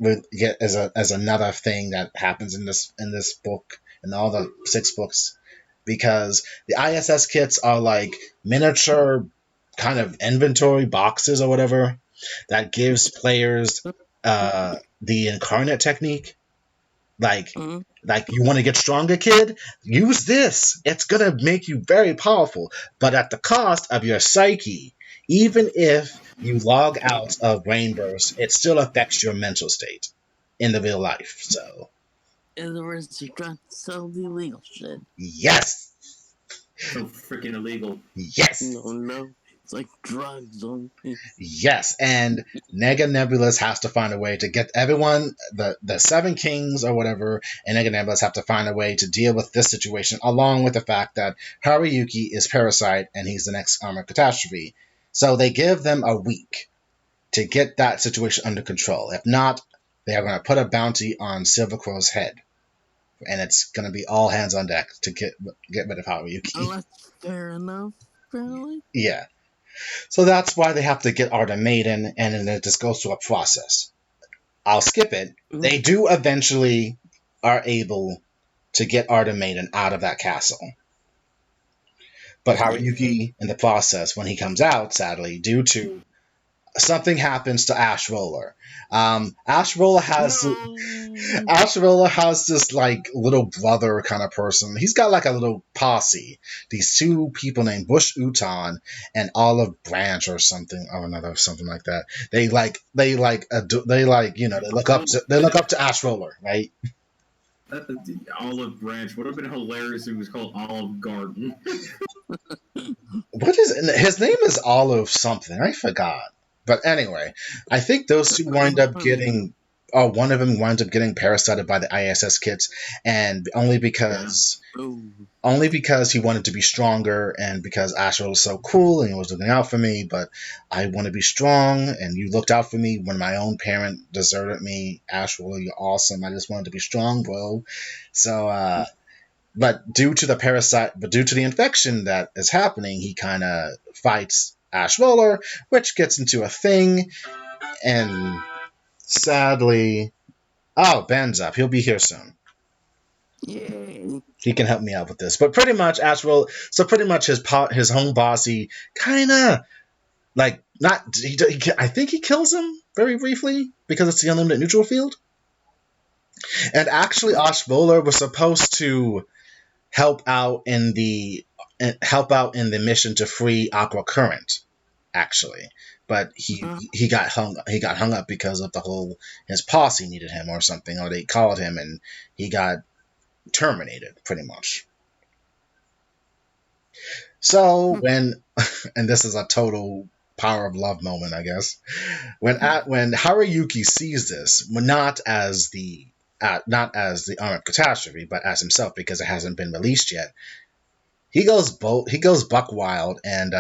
as another thing that happens in this book and all the 6 books, because the ISS kits are like miniature kind of inventory boxes or whatever that gives players the incarnate technique. Like you want to get stronger, kid? Use this. It's gonna make you very powerful, but at the cost of your psyche. Even if you log out of Brain Burst, it still affects your mental state in the real life. So,
in other words, you're trying to sell the illegal shit.
Yes.
So freaking illegal.
Yes.
No. It's like drugs.
Yes, and Nega Nebulous has to find a way to get everyone, the 7 kings or whatever, and Nega Nebulous have to find a way to deal with this situation, along with the fact that Haruyuki is Parasite and he's the next Armor Catastrophe. So they give them a week to get that situation under control. If not, they are going to put a bounty on Silver Crow's head. And it's going to be all hands on deck to get rid of Haruyuki.
Oh, that's fair enough, apparently.
Yeah. So that's why they have to get Ardor Maiden, and then it just goes through a process. I'll skip it. They do eventually are able to get Ardor Maiden out of that castle. But Haruyuki, in the process, when he comes out, sadly, due to something happens to Ash Roller. Ash Roller has this like little brother kind of person. He's got like a little posse. These 2 people named Bush Uton and Olive Branch or something or another, something like that. They look up to Ash Roller, right?
Olive Branch would have been hilarious if it was called Olive Garden.
What is his name? Is Olive something? I forgot. But anyway, I think those 2 wind up getting. One of them winds up getting parasited by the ISS kits, and only because he wanted to be stronger, and because Astro was so cool and he was looking out for me. But I want to be strong, and you looked out for me when my own parent deserted me. Astro, you're awesome. I just wanted to be strong, bro. So, but due to the infection that is happening, he kind of fights Ash Roller, which gets into a thing, and sadly, oh, Ben's up. He'll be here soon.
Yay.
He can help me out with this. But pretty much, Ash Roller, so pretty much his home boss, he kind of like not. I think he kills him very briefly because it's the unlimited neutral field. And actually, Ash Roller was supposed to help out in the mission to free Aqua Current, actually, but he got hung up because of the whole his posse needed him or something, or they called him and he got terminated pretty much. So when and this is a total power of love moment, I guess, when Haruyuki sees this, not as the armored catastrophe, but as himself because it hasn't been released yet. He goes buck wild and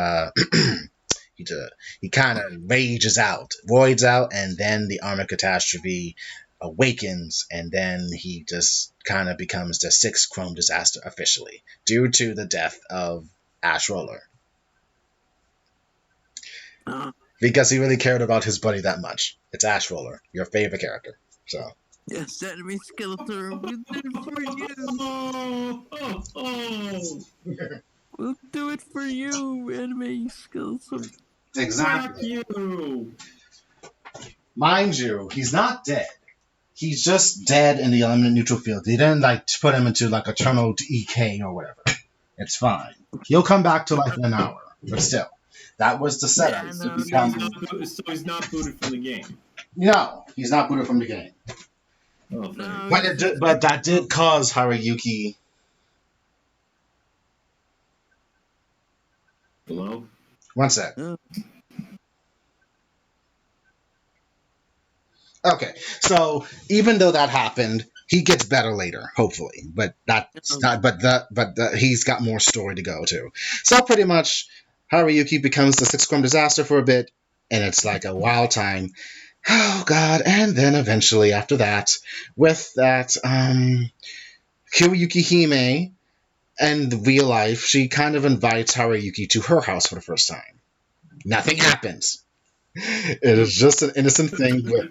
he kind of voids out, and then the armored catastrophe awakens, and then he just kind of becomes the sixth Chrome disaster officially due to the death of Ash Roller. Because he really cared about his buddy that much. It's Ash Roller, your favorite character. So.
Yes, enemy Skeletor, we'll do it for you. We'll do it for you, enemy Skeletor.
Exactly.
Fuck you.
Mind you, he's not dead. He's just dead in the unlimited neutral field. They didn't put him into eternal EK or whatever. It's fine. He'll come back to life in an hour, but still, that was the setup.
Yeah,
So he's not booted from the game.
No, he's not booted from the game.
Oh,
No,
but that did cause Haruyuki.
Hello?
One sec. Okay, so even though that happened, he gets better later, hopefully. But that's not. But he's got more story to go too. So pretty much, Haruyuki becomes the sixth Chrome disaster for a bit, and it's like a wild time. Oh God! And then eventually, after that, with that, Kiriyuki Hime, in real life, she kind of invites Haruyuki to her house for the first time. Nothing happens. It is just an innocent thing, but.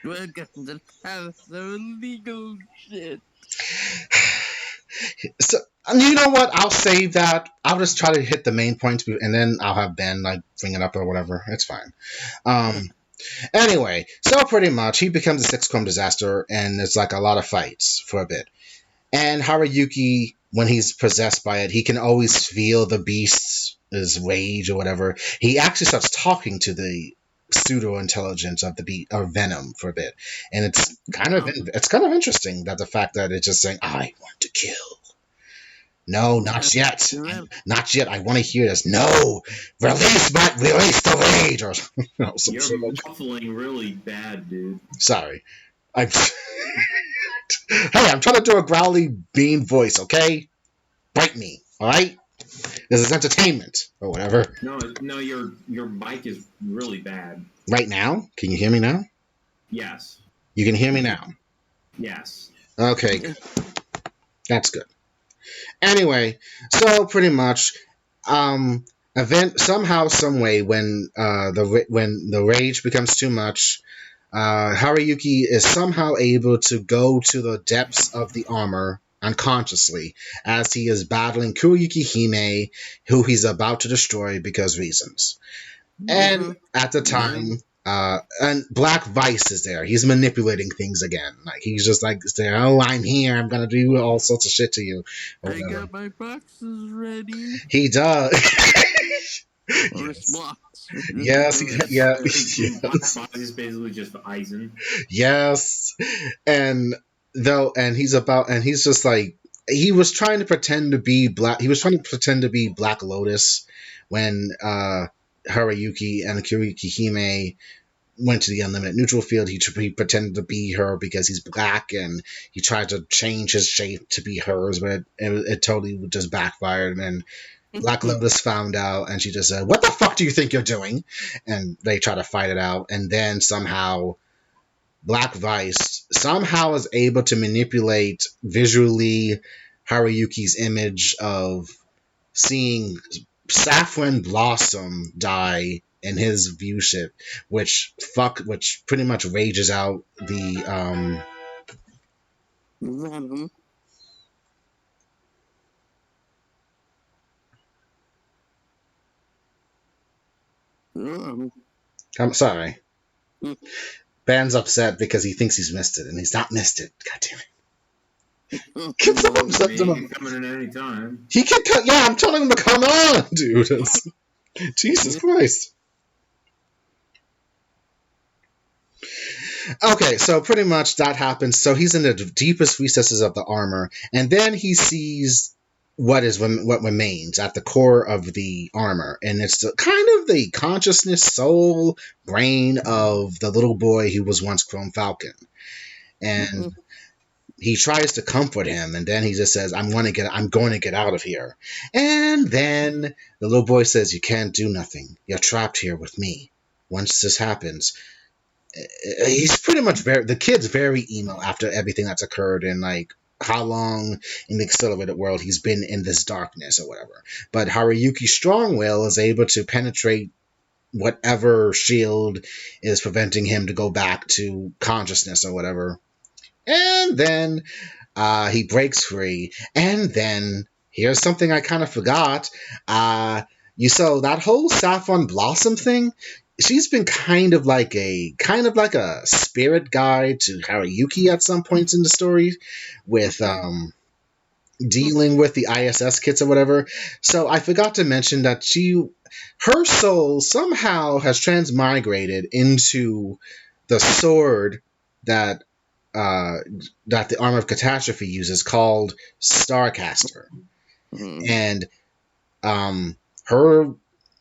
Welcome to the house of illegal shit.
So you know what? I'll save that. I'll just try to hit the main points, and then I'll have Ben bring it up or whatever. It's fine. Anyway, so pretty much he becomes a sixth Chrome disaster, and it's like a lot of fights for a bit. And Haruyuki, when he's possessed by it, he can always feel the beast's rage or whatever. He actually starts talking to the pseudo intelligence of the beast or Venom for a bit, and it's kind of interesting that the fact that it's just saying, "I want to kill." No, not yet. Not yet. I want to hear this. No, release the rage, or
You're muffling really bad, dude.
Sorry, Hey, I'm trying to do a growly bean voice. Okay, bite me. All right. This is entertainment or whatever.
No, your mic is really bad.
Right now? Can you hear me now?
Yes.
You can hear me now?
Yes.
Okay, good. That's good. Anyway, so pretty much, somehow, some way, when the rage becomes too much, Haruyuki is somehow able to go to the depths of the armor unconsciously as he is battling Kiriyuki Hime, who he's about to destroy because reasons. And at the time, and Black Vice is there. He's manipulating things again. Like he's just like saying, "Oh, I'm here. I'm gonna do all sorts of shit to you."
I got my boxes ready.
He does.
Yes. Blocks.
Yes. Yeah.
Black Vice is basically just Eisen.
Yes. And he's just like, he was trying to pretend to be Black. He was trying to pretend to be Black Lotus when Haruyuki and Kiriyuki Hime went to the unlimited neutral field. He pretended to be her because he's black, and he tried to change his shape to be hers, but it totally just backfired. And Black Lotus found out, and she just said, "What the fuck do you think you're doing?" And they try to fight it out, and then somehow Black Vice somehow is able to manipulate visually Haruyuki's image of seeing Saffron Blossom die in his view ship, which pretty much rages out the
Venom. Oh.
I'm sorry.
Hmm.
Ben's upset because he thinks he's missed it, and he's not missed it. God damn it.
Oh,
Can
no.
someone
I
send
mean,
him
he
a...
can come in at any time.
He can tell... Yeah, I'm telling him to come on, dude. Jesus Christ. Okay, so pretty much that happens. So he's in the deepest recesses of the armor, and then he sees what remains at the core of the armor, and it's kind of the consciousness, soul, brain of the little boy who was once Chrome Falcon. And he tries to comfort him, and then he just says, I'm going to get out of here." And then the little boy says, "You can't do nothing. You're trapped here with me. Once this happens..." He's pretty much the kid's very emo after everything that's occurred, and like how long in the accelerated world he's been in this darkness or whatever. But Haruyuki Strongwill is able to penetrate whatever shield is preventing him to go back to consciousness or whatever. And then he breaks free. And then here's something I kind of forgot. You saw that whole Saffron Blossom thing. She's been kind of like a spirit guide to Haruyuki at some points in the story, with dealing with the ISS kits or whatever. So I forgot to mention that her soul somehow has transmigrated into the sword that that the Armor of Catastrophe uses, called Starcaster. And her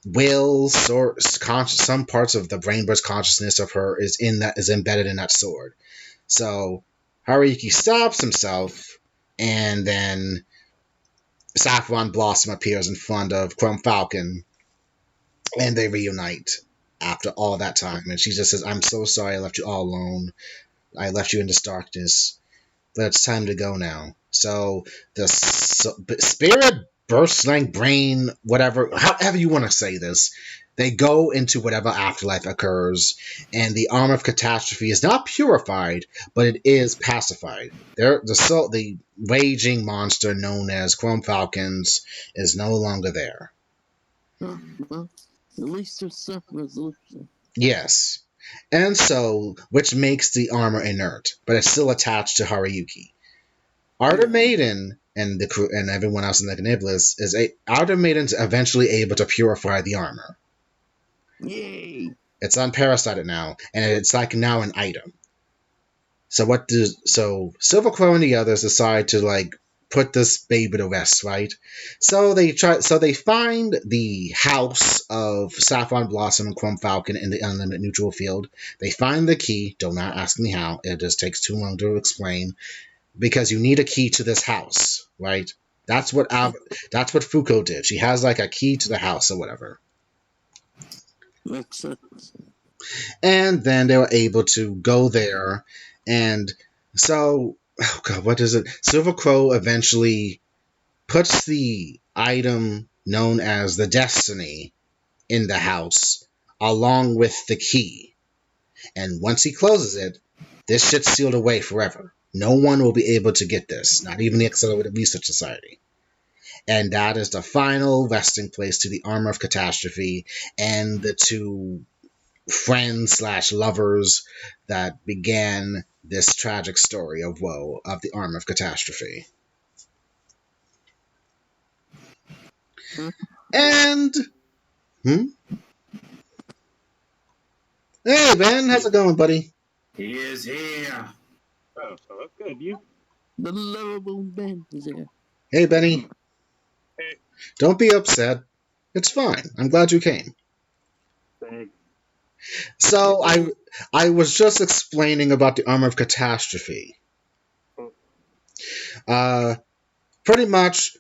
will, some parts of the Brainbird's consciousness of her is embedded in that sword. So Haruyuki stops himself, and then Saffron Blossom appears in front of Chrome Falcon, and they reunite after all that time. And she just says, "I'm so sorry I left you all alone. I left you in this darkness, but it's time to go now." So the spirit, burst brain, whatever, however you want to say this, they go into whatever afterlife occurs, and the Armor of Catastrophe is not purified, but it is pacified. The raging monster known as Chrome Falcons is no longer there.
Well, at least there's some resolution.
Yes. And so, which makes the armor inert, but it's still attached to Haruyuki. Arter Maiden and the crew and everyone else in the Kniblis Arter Maiden's eventually able to purify the armor.
Yay!
It's unparasited now, and it's like now an item. So Silver Crow and the others decide to like put this baby to rest, right? So they find the house of Saffron Blossom and Chrome Falcon in the unlimited neutral field. They find the key. Do not ask me how. It just takes too long to explain. Because you need a key to this house, right? That's what Fuko did. She has like a key to the house or whatever.
Makes sense.
And then they were able to go there, and so, oh god, what is it? Silver Crow eventually puts the item known as the Destiny in the house, along with the key. And once he closes it, this shit's sealed away forever. No one will be able to get this, not even the Accelerated Research Society. And that is the final resting place to the Armor of Catastrophe and the two friends/lovers that began this tragic story of woe of the Armor of Catastrophe. And hey Ben, how's it going, buddy?
He is here.
Oh, so that's good. You?
The lovable Ben is here.
Hey Benny.
Hey.
Don't be upset. It's fine. I'm glad you came.
Thanks.
So I was just explaining about the Armor of Catastrophe. Pretty much,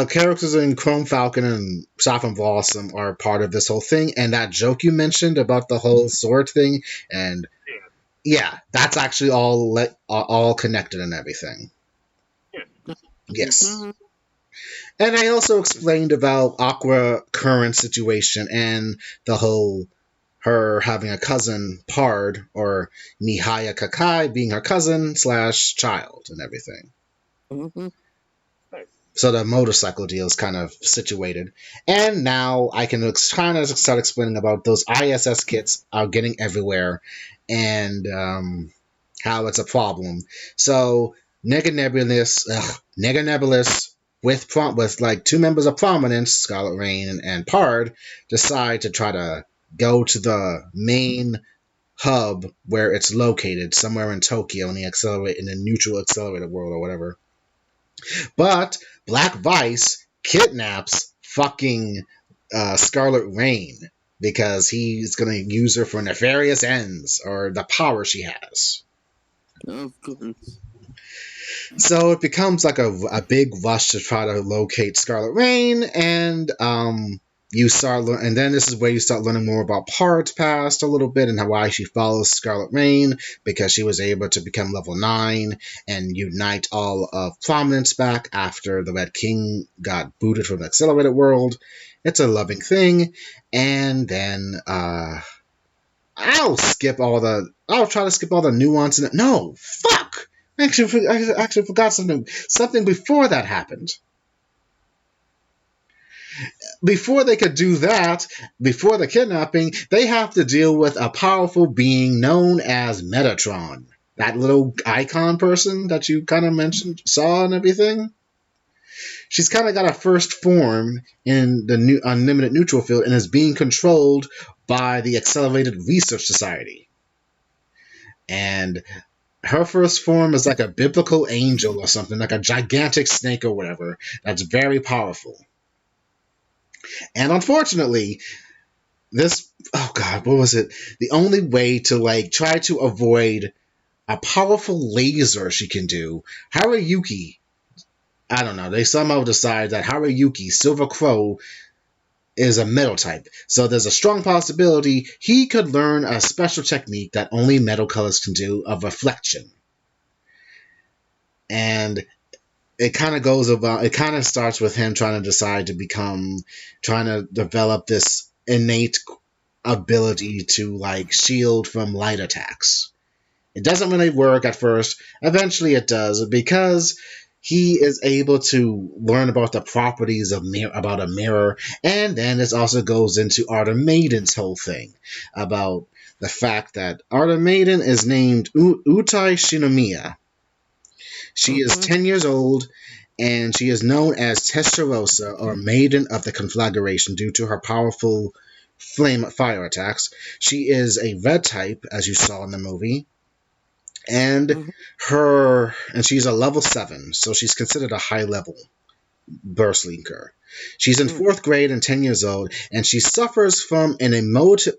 characters in Chrome Falcon and Saffron Blossom are part of this whole thing, and that joke you mentioned about the whole sword thing, and yeah, that's actually all connected and everything.
Yeah.
Yes. And I also explained about Aqua current situation and the whole her having a cousin Pard or Mihaya Kakai being her cousin slash child and everything.
Mm-hmm.
So the motorcycle deal is kind of situated. And now I can kind of start explaining about those ISS kits are getting everywhere and how it's a problem. So Nega Nebulous with like two members of prominence, Scarlet Rain and Pard, decide to try to go to the main hub where it's located, somewhere in Tokyo in the neutral accelerated world or whatever. But Black Vice kidnaps fucking Scarlet Rain because he's going to use her for nefarious ends or the power she has.
Of course.
So it becomes like a big rush to try to locate Scarlet Rain, and and then this is where you start learning more about Pard's past a little bit and why she follows Scarlet Rain, because she was able to become level 9 and unite all of Prominence back after the Red King got booted from the Accelerated World. It's a loving thing, and then I'll try to skip all the nuance in it. No, fuck! I actually forgot something. Something before that happened. Before they could do that, before the kidnapping, they have to deal with a powerful being known as Metatron. That little icon person that you kind of saw and everything. She's kind of got a first form in the new unlimited neutral field and is being controlled by the Accelerated Research Society. And her first form is like a biblical angel or something, like a gigantic snake or whatever, that's very powerful. And unfortunately, what was it? The only way to try to avoid a powerful laser she can do, Haruyuki, I don't know, they somehow decide that Haruyuki, Silver Crow, is a metal type. So there's a strong possibility he could learn a special technique that only metal colors can do of reflection. And it kind of starts with him trying to develop this innate ability to shield from light attacks. It doesn't really work at first. Eventually it does, because he is able to learn about the properties of about a mirror, and then this also goes into Artemaiden's whole thing about the fact that Artemaiden is named Utai Shinomiya. She is 10 years old, and she is known as Testarossa, or Maiden of the Conflagration, due to her powerful fire attacks. She is a red type, as you saw in the movie, and she's a level 7, so she's considered a high level Burstlinker. She's in 4th grade and 10 years old, and she suffers from emotive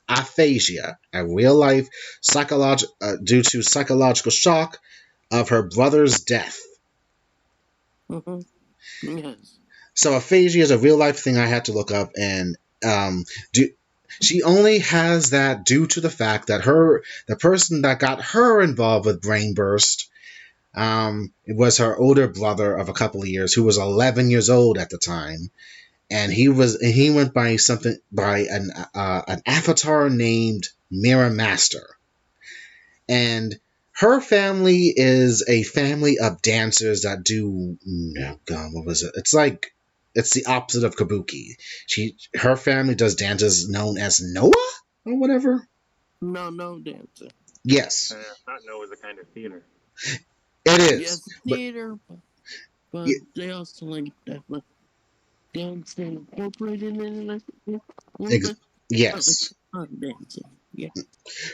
aphasia, a real life due to psychological shock of her brother's death.
Yes.
So aphasia is a real life thing I had to look up, and she only has that due to the fact that the person that got her involved with Brain Burst, it was her older brother of a couple of years, who was 11 years old at the time, and he went by an avatar named Mirror Master, and her family is a family of dancers that do what was it? It's the opposite of kabuki. Her family does dances known as Noah or whatever.
No dancer.
Yes.
Not Noah is a kind of theater.
It is.
Yes, theater, but they also that dance incorporated in it.
Yes.
Dancing. Yeah.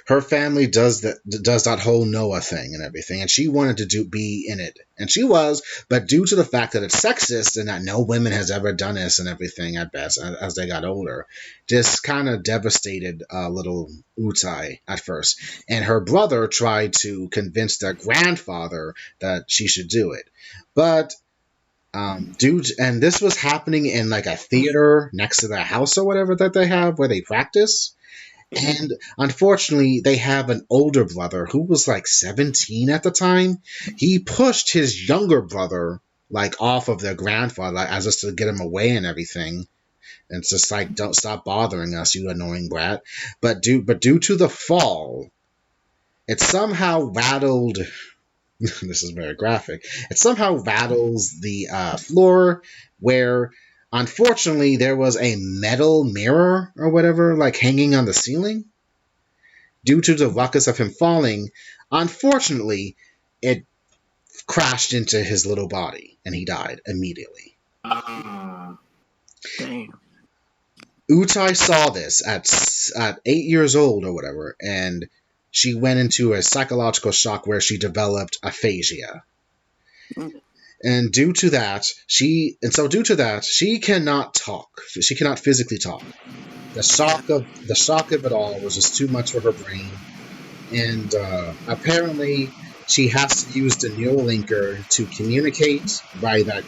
Her family does that whole Noah thing and everything, and she wanted to be in it, and she was, but due to the fact that it's sexist and that no women has ever done this and everything, at best, as they got older, just kind of devastated little Utai at first, and her brother tried to convince their grandfather that she should do it, but and this was happening in a theater next to their house or whatever that they have where they practice. And unfortunately, they have an older brother who was 17 at the time. He pushed his younger brother like off of their grandfather, like, as just to get him away and everything. And it's just like, don't stop bothering us, you annoying brat. But due to the fall, it somehow rattled. This is very graphic. It somehow rattles the floor, where unfortunately there was a metal mirror or whatever, like hanging on the ceiling. Due to the ruckus of him falling, unfortunately, it crashed into his little body and he died immediately.
Damn.
Utai saw this at 8 years old or whatever, and she went into a psychological shock where she developed aphasia. And due to that, she cannot talk. She cannot physically talk. The shock of it all was just too much for her brain, and apparently she has to use the Neuralinker to communicate by that.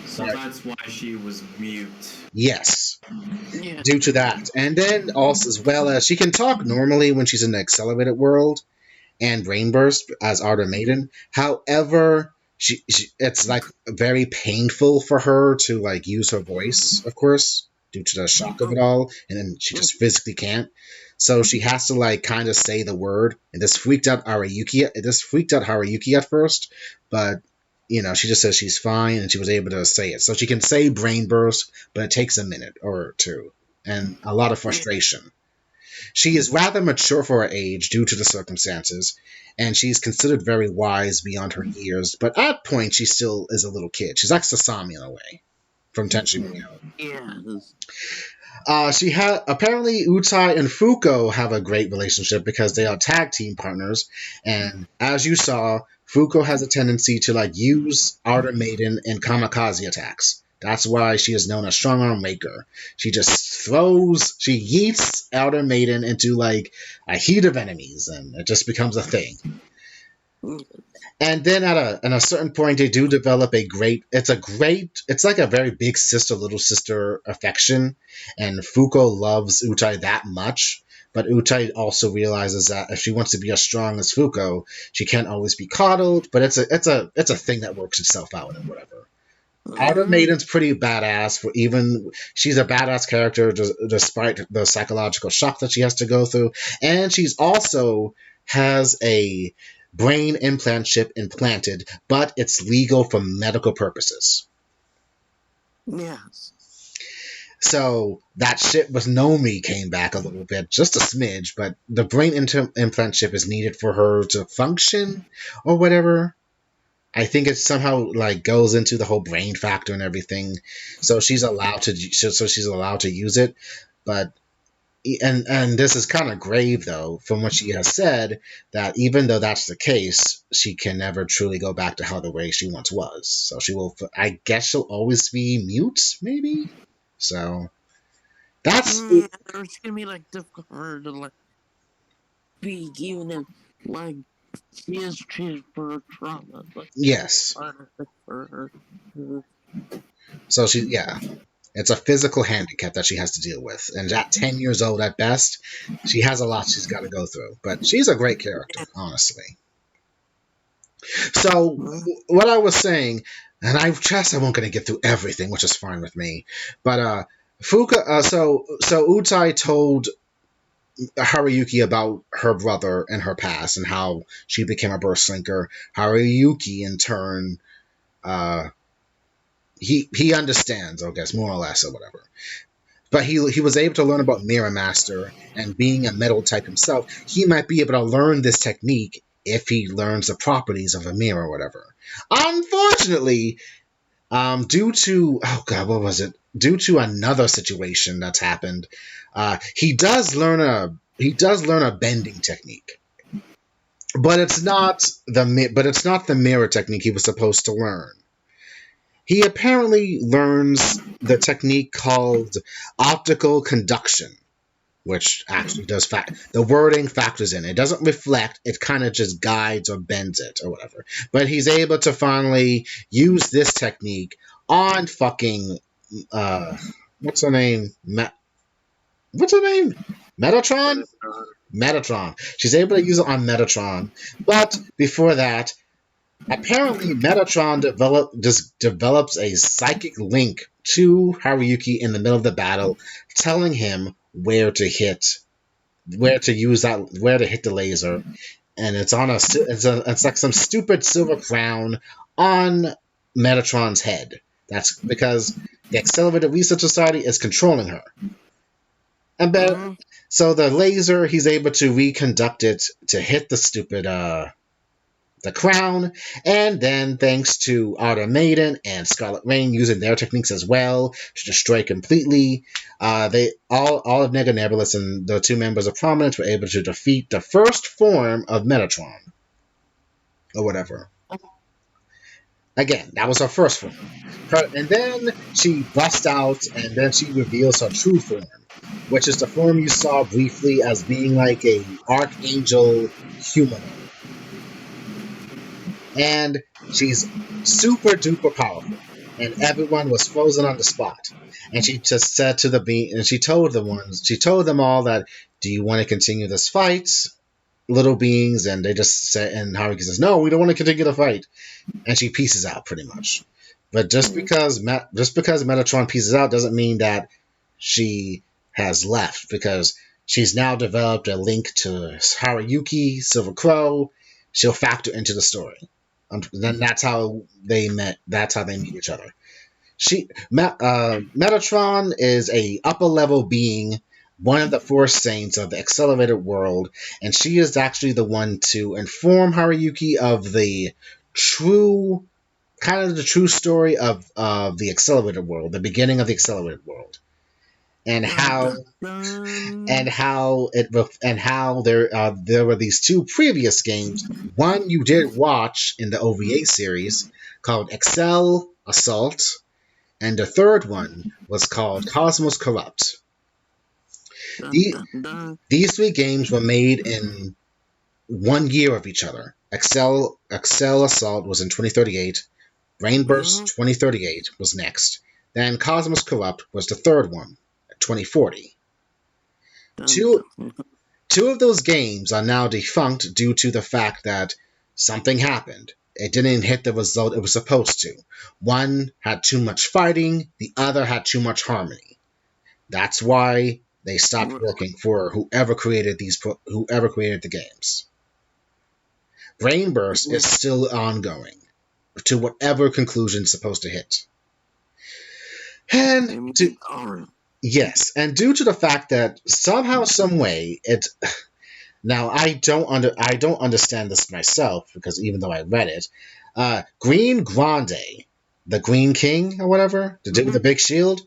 So that's why she was mute.
Yes.
Yeah.
Due to that, and then also as well as she can talk normally when she's in the accelerated world and Rainburst as Ardor Maiden. However, she it's like very painful for her to like use her voice, of course, due to the shock of it all, and then she just physically can't. So she has to like kind of say the word, and this freaked out Haruyuki. This freaked out Haruyuki at first, but she just says she's fine, and she was able to say it. So she can say brain burst, but it takes a minute or two, and a lot of frustration. She is rather mature for her age due to the circumstances, and she's considered very wise beyond her years, but at points she still is a little kid. She's like Sasami in a way from Tenshin Mio. She had apparently Utai and Fuko have a great relationship because they are tag team partners, and as you saw, Fuko has a tendency to like use Ardor Maiden in kamikaze attacks. That's why she is known as Strong Arm Maker. She yeets Ardor Maiden into like a heat of enemies, and it just becomes a thing. And then at a certain point, they do develop it's like a very big sister, little sister affection, and Fuko loves Utai that much. But Utai also realizes that if she wants to be as strong as Fuko, she can't always be coddled. But it's a thing that works itself out and whatever. Ardor Maiden's pretty badass. She's a badass character despite the psychological shock that she has to go through, and she's also has a brain implant chip implanted, but it's legal for medical purposes.
Yes.
So that ship with Nomi came back a little bit, just a smidge, but the brain implant chip is needed for her to function or whatever. I think it somehow like goes into the whole brain factor and everything, so she's allowed to use it. But and this is kind of grave though, from what she has said, that even though that's the case, she can never truly go back to how the way she once was. So I guess she'll always be mute, maybe. So that's
it's gonna be like difficult for her to like speak, even if like she is treated for her trauma. But
yes.
For her.
So it's a physical handicap that she has to deal with, and at 10 years old at best, she has a lot she's got to go through. But she's a great character, honestly. So what I was saying, and I won't going to get through everything, which is fine with me. But Fuka, so Utai told Haruyuki about her brother and her past and how she became a burst linker. Haruyuki, in turn, he understands, I guess, more or less, or whatever. But he was able to learn about Mirror Master, and being a metal type himself, he might be able to learn this technique if he learns the properties of a mirror or whatever. Unfortunately, due to another situation that's happened, he does learn a bending technique, but it's not the mirror technique he was supposed to learn. He apparently learns the technique called optical conduction, which actually does the wording factors in. It doesn't reflect, it kind of just guides or bends it or whatever. But he's able to finally use this technique on fucking what's her name? Metatron? Metatron. She's able to use it on Metatron. But before that, Apparently, Metatron develops a psychic link to Haruyuki in the middle of the battle, telling him where to hit, where to hit the laser, and it's like some stupid silver crown on Metatron's head. That's because the Accelerated Research Society is controlling her. And so the laser, he's able to reconduct it to hit the stupid the crown, and then thanks to Autumn Maiden and Scarlet Rain using their techniques as well to destroy completely, they all of Nega Nebulous and the two members of Prominence were able to defeat the first form of Metatron, or whatever. Again, that was her first form. And then she busts out, and then she reveals her true form, which is the form you saw briefly as being like a archangel humanoid. And she's super duper powerful, and everyone was frozen on the spot. And she just said to the being, and she told them all that, "Do you want to continue this fight, little beings?" And they just said, and Haruki says, "No, we don't want to continue the fight." And she pieces out pretty much. But just because Metatron pieces out doesn't mean that she has left, because she's now developed a link to Haruyuki, Silver Crow. She'll factor into the story. Then that's how they met. That's how they meet each other. Metatron is a upper level being, one of the Force Saints of the Accelerated World, and she is actually the one to inform Haruyuki of the true story of the Accelerated World, the beginning of the Accelerated World, and how there were these two previous games. One you did watch in the OVA series called Accel Assault, and the third one was called Cosmos Corrupt. These three games were made in 1 year of each other. Accel Assault was in 2038. Rainburst 2038 was next. Then Cosmos Corrupt was the third one, 2040. Two of those games are now defunct due to the fact that something happened. It didn't hit the result it was supposed to. One had too much fighting, the other had too much harmony. That's why they stopped working for whoever created the games. Rainburst is still ongoing to whatever conclusion it's supposed to hit. And yes, and due to the fact that somehow, some way, now I don't understand this myself, because even though I read it, Green Grande, the Green King or whatever, the dude with the big shield,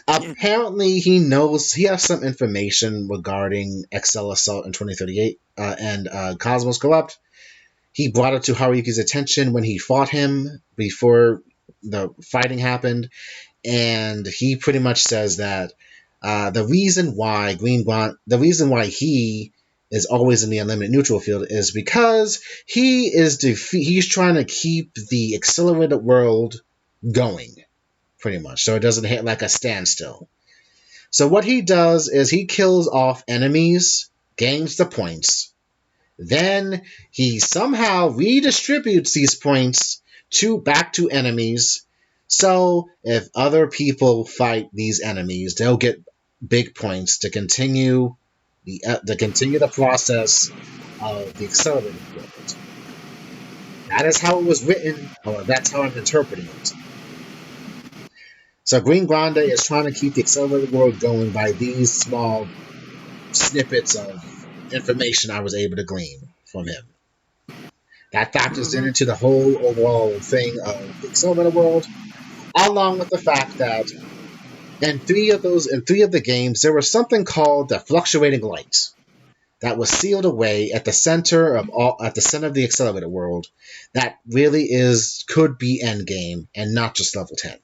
apparently he has some information regarding Accel Assault in 2038 and Cosmos Corrupt. He brought it to Haruyuki's attention when he fought him before the fighting happened, and he pretty much says that the reason why he is always in the unlimited neutral field is because he's trying to keep the Accelerated World going, pretty much, so it doesn't hit like a standstill. So what he does is he kills off enemies, gains the points, then he somehow redistributes these points back to enemies. So if other people fight these enemies, they'll get big points to continue the process of the Accelerated World. That is how it was written, or that's how I'm interpreting it. So Green Grande is trying to keep the Accelerated World going by these small snippets of information I was able to glean from him. That factors into the whole overall thing of the Accelerated World, along with the fact that in three of the games, there was something called the Fluctuating Light that was sealed away at the center of the Accelerated World. That really could be endgame and not just level 10.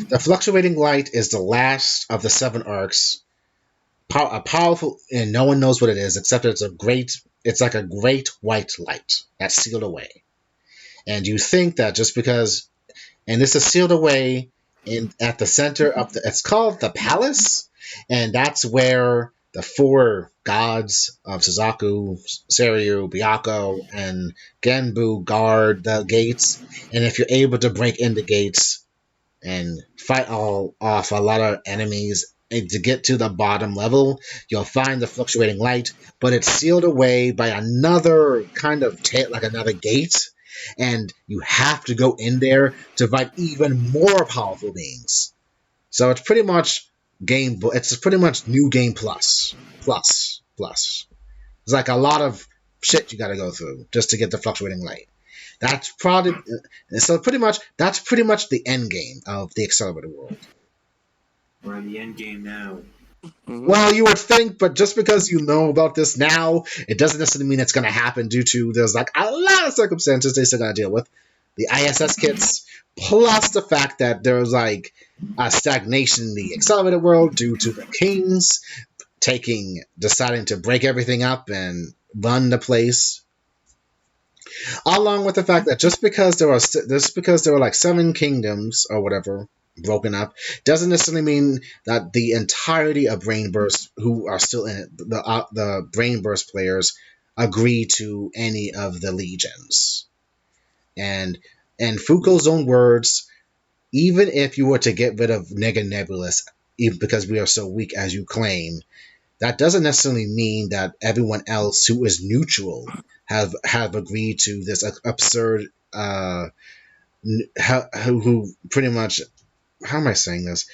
The Fluctuating Light is the last of the 7 arcs. A powerful, and no one knows what it is except it's like a great white light that's sealed away. And you think that just because, and this is sealed away at the center of it's called the Palace, and that's where the four gods of Suzaku, Seiryu, Byakko, and Genbu guard the gates. And if you're able to break in the gates and fight all off a lot of enemies and to get to the bottom level, you'll find the fluctuating light, but it's sealed away by another kind of like another gate, and you have to go in there to fight even more powerful beings. So it's pretty much it's pretty much new game plus. It's like a lot of shit you got to go through just to get the fluctuating light. That's probably that's pretty much the end game of the accelerated world.
We're on the end game now.
Well, you would think, but just because you know about this now, it doesn't necessarily mean it's going to happen due to there's like a lot of circumstances they still got to deal with. The ISS kits, plus the fact that there's like a stagnation in the accelerated world due to the kings deciding to break everything up and run the place. Along with the fact that just because there were like 7 kingdoms or whatever broken up doesn't necessarily mean that the entirety of Brainburst who are still in it, the Brainburst players, agree to any of the legions. And in Foucault's own words, even if you were to get rid of Nega Nebulous, even because we are so weak as you claim, that doesn't necessarily mean that everyone else who is neutral have agreed to this absurd who pretty much, how am I saying this?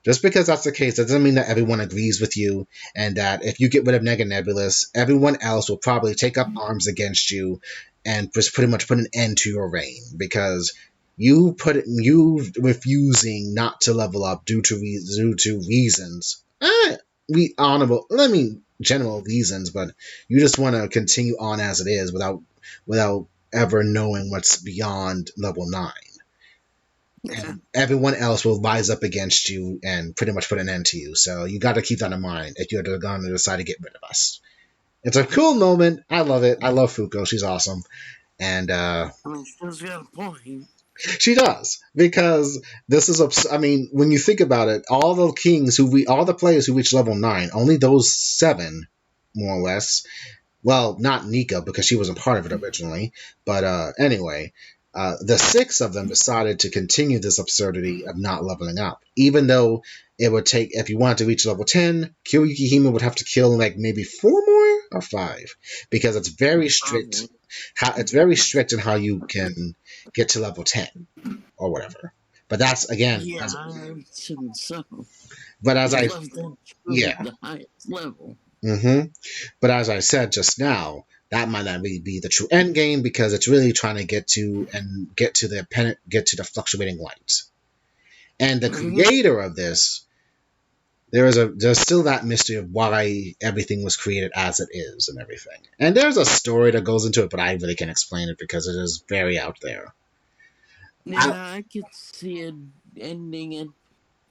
Just because that's the case, that doesn't mean that everyone agrees with you, and that if you get rid of Nega Nebulous, everyone else will probably take up arms against you and just pretty much put an end to your reign, because you refusing not to level up due to reasons, general reasons, but you just want to continue on as it is without ever knowing what's beyond level 9. And everyone else will rise up against you and pretty much put an end to you. So you got to keep that in mind if you're going to decide to get rid of us. It's a cool moment. I love it. I love Foucault. She's awesome. And
she's got a point.
She does, because this is when you think about it, all the players who reach level 9, only those 7, more or less. Well, not Nika, because she wasn't part of it originally. But anyway, the 6 of them decided to continue this absurdity of not leveling up, even though it would take, if you wanted to reach level 10, Kyoyuki Hime would have to kill like maybe 4 more or 5, because it's very strict. It's very strict in how you can get to level 10 or whatever. But that's again.
Yeah, I assume so.
But as I
the highest level.
But as I said just now, that might not really be the true end game, because it's really trying to get to the fluctuating light. And the creator of this, there's still that mystery of why everything was created as it is and everything. And there's a story that goes into it, but I really can't explain it because it is very out there.
Yeah, I could see it ending in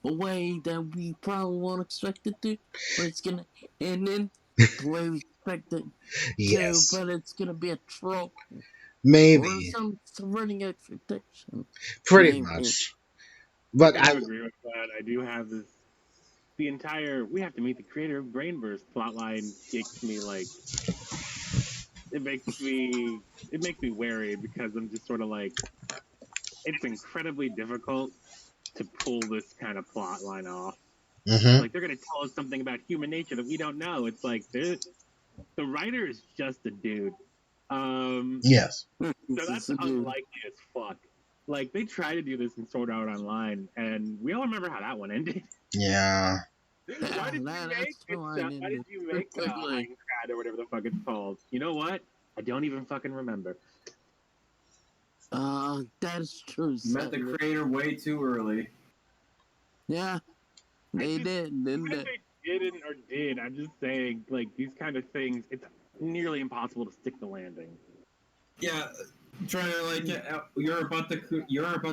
a way that we probably won't expect it to, where it's gonna end in the way we expect it
Yes.
to, but it's gonna be a troll.
Maybe.
Or some subverting expectations.
Pretty much. But
I agree with that. I do have this. We have to meet the creator of Brainburst plotline makes me like. It makes me wary, because I'm just sort of like, it's incredibly difficult to pull this kind of plot line off. Like, they're going to tell us something about human nature that we don't know. It's like, the writer is just a dude.
Yes.
So that's unlikely as fuck. Like, they try to do this in Sword Art Online, and we all remember how that one ended.
Yeah.
Why did you make Ironclad or whatever the fuck it's called? You know what? I don't even fucking remember.
That's true.
Met the creator way too early.
Yeah, they did, didn't they?
They didn't or did. I'm just saying, like, these kind of things, it's nearly impossible to stick the landing.
Yeah, trying to like, you're about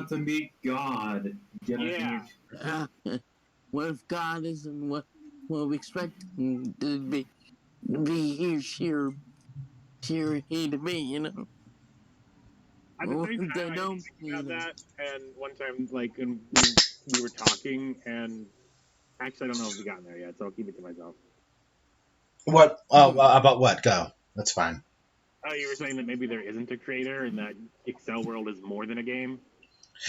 to meet God.
Yeah.
What if God isn't what we expect him to be he, she, or he to be, you know?
At the same time, I think about that, and one time, like, we were talking, and Actually, I don't know if we've gotten there yet, so I'll keep it to myself.
What? About what? Go. That's fine.
Oh, you were saying that maybe there isn't a creator and that Accel World is more than a game?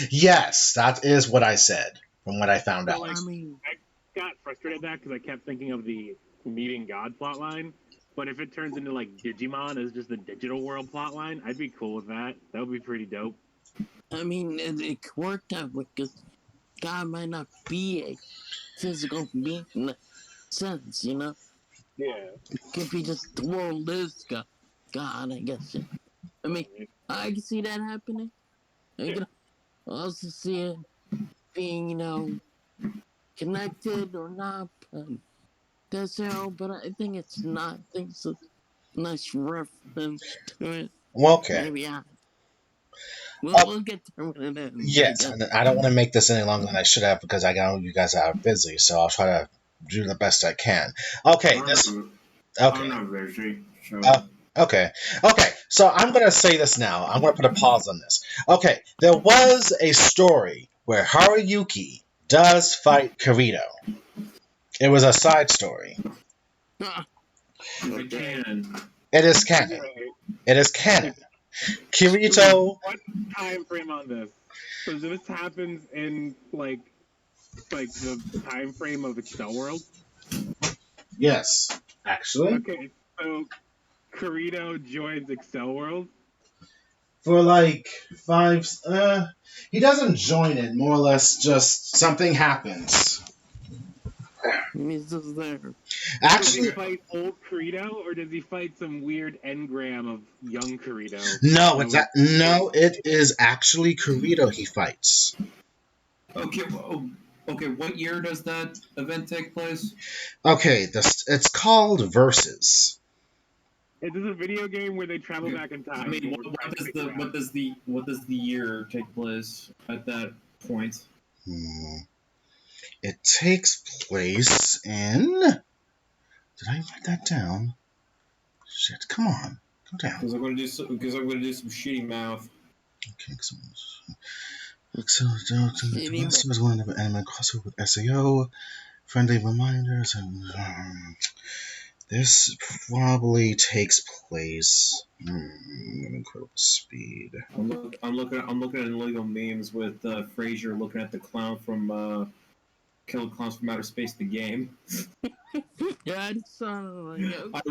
Yes, that is what I said from what I found
So,
out.
like,
I mean,
I got frustrated at that because I kept thinking of the meeting God plotline. But if it turns into, like, Digimon as just the digital world plotline, I'd be cool with that. That would be pretty dope.
it worked out because God might not be a physical being in that sense, you know?
Yeah.
It could be just the world is God, I guess. I mean, I can see that happening. I can also see it being, connected or not. But that's how, but I think it's not. I think it's a nice reference to it.
Okay.
Maybe
Uh,
we'll get there when it ends, I
yes,
guess.
and I don't want to make this any longer than I should have because I know you guys are busy, so I'll try to do the best I can. Okay, this.
I'm
Okay.
not very sure.
Uh, okay. Okay. So I'm gonna say this now. I'm gonna put a pause on this. Okay. There was a story where Haruyuki does fight Kirito. It was a side story.
The canon.
It is canon.
Okay.
It is canon.
True.
Kirito.
What time frame on this? So this happens in, like the time frame of Accel World?
Yes. Actually.
Okay, so Kirito joins Accel World?
For like five. He doesn't join it. More or less, just something happens.
He's just there.
Does
Actually,
he fight old Kirito, or does he fight some weird engram of young Kirito?
no. No. It is actually Kirito he fights.
Okay, okay. What year does that event take place?
Okay. It's called Versus.
Is this a video game where they travel
Okay.
back in time?
I mean,
Or
what does the year take place at that point?
Hmm. It takes place in. Did I write that down? Shit! Come on, go down.
Because I'm going to do some shitty math.
Okay. Was one of anime crossover with SAO. Friendly reminders and. This probably takes place incredible speed.
I'm looking at illegal memes with Frasier looking at the clown from Killer Clowns from Outer Space, the game.
Yeah, I saw like,
I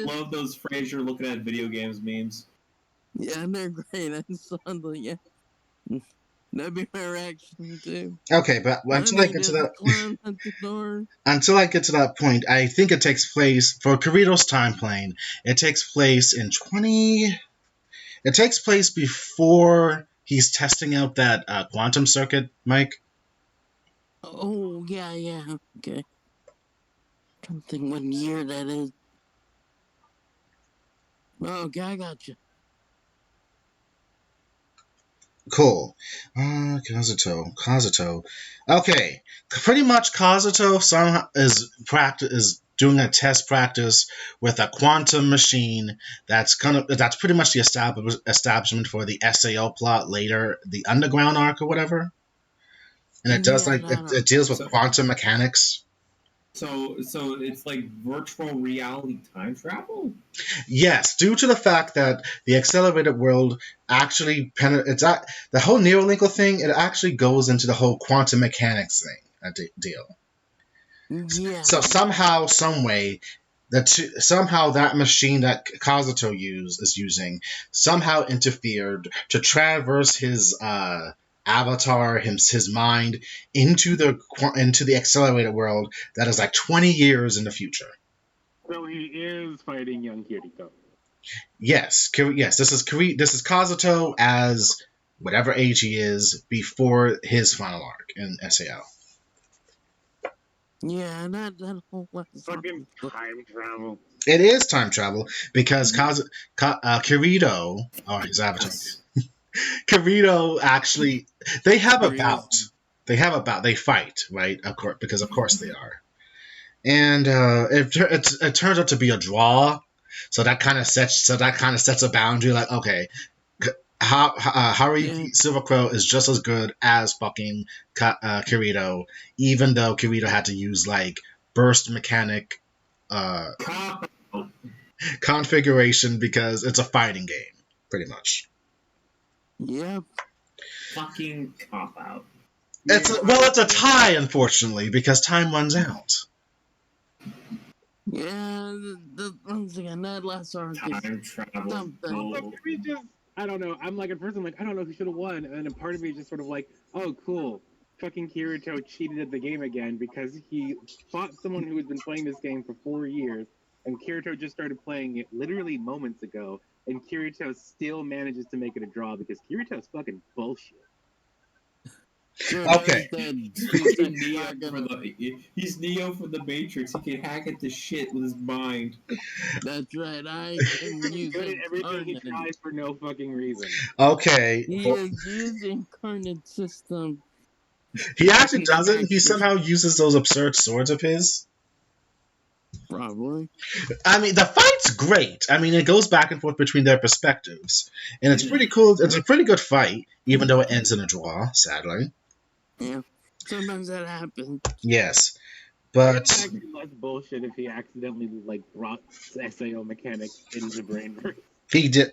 love those Frasier looking at video games memes.
yeah, they're great. I saw the that'd be my reaction too.
Okay, but until I get to
There's a
that,
clown at the door.
until I get to that point, I think it takes place for Kirito's time plane. It takes place in 20. It takes place before he's testing out that quantum circuit, Mike.
Oh yeah, okay. Trying to think what year that is. Oh, okay, I got you.
Cool. Kazuto. Okay, pretty much Kazuto somehow is doing a test practice with a quantum machine that's pretty much the establishment for the SAO plot later, the underground arc or whatever. And it does
Yeah,
it deals with quantum mechanics.
So it's like virtual reality time travel.
Yes, due to the fact that the accelerated world actually the whole Neuralink thing, it actually goes into the whole quantum mechanics thing deal.
Yeah.
So somehow, some way, somehow that machine that Kazuto is using somehow interfered to traverse his avatar, his mind into the accelerated world that is like 20 years in the future.
So he is fighting young Kirito.
Yes, This is Kazuto as whatever age he is before his final arc in SAO.
Yeah, that whole
Fucking time travel.
It is time travel because Kirito, or his avatar,
Yes.
Kirito actually they have a bout. They fight, right? Of course, because of course they are, and it turns out to be a draw. So that kind of sets a boundary. Like, okay, Haruki Silver Quill is just as good as fucking Kirito, even though Kirito had to use like burst mechanic
Cop out.
configuration because it's a fighting game, pretty much.
Yep.
Fucking cop out.
It's a tie, unfortunately, because time runs out.
Yeah, once again, that last arc is
Time travel.
something.
Also, can we just, I don't know. I'm like a person, like, I don't know who should have won. And then a part of me is just sort of like, oh, cool. Fucking Kirito cheated at the game again because he fought someone who has been playing this game for 4 years. And Kirito just started playing it literally moments ago. And Kirito still manages to make it a draw because Kirito's fucking bullshit.
Okay.
He's Neo from the Matrix. He can hack at the shit with his mind.
That's right. I can use
Good at everything he
incarnate.
tries for no fucking reason.
Okay.
He is using incarnate system.
He actually doesn't. He somehow uses those absurd swords of his.
Probably.
I mean, the fight's great. I mean, it goes back and forth between their perspectives. And it's pretty cool. It's a pretty good fight, even though it ends in a draw, sadly.
Yeah. Sometimes that happens.
Yes.
But
But,
actually less bullshit if he accidentally like brought SAO mechanics into Brainverse.
he did.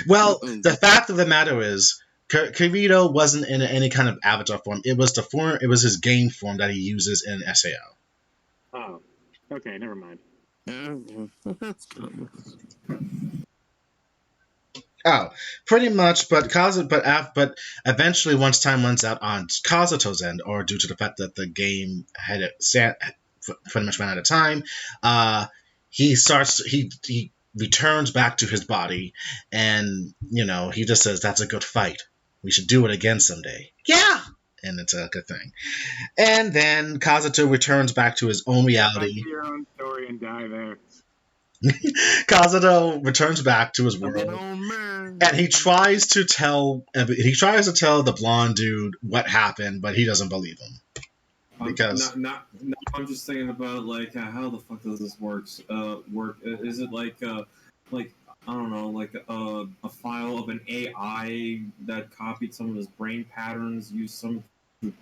Well, the fact of the matter is, Kirito wasn't in any kind of avatar form. It was the form. It was his game form that he uses in SAO.
Oh, okay, never mind.
Oh, pretty much. But eventually, once time runs out on Kazuto's end, or due to the fact that the game had pretty much ran out of time, he returns back to his body, and he just says, "That's a good fight. We should do it again someday." Yeah, and it's a good thing. And then Kazuto returns back to his own reality.
Write your own story and die there.
Kazuto returns back to his world, and he tries to tell the blonde dude what happened, but he doesn't believe him. Because
I'm just thinking about like how the fuck does this work? Is it like I don't know, like a file of an AI that copied some of his brain patterns, used some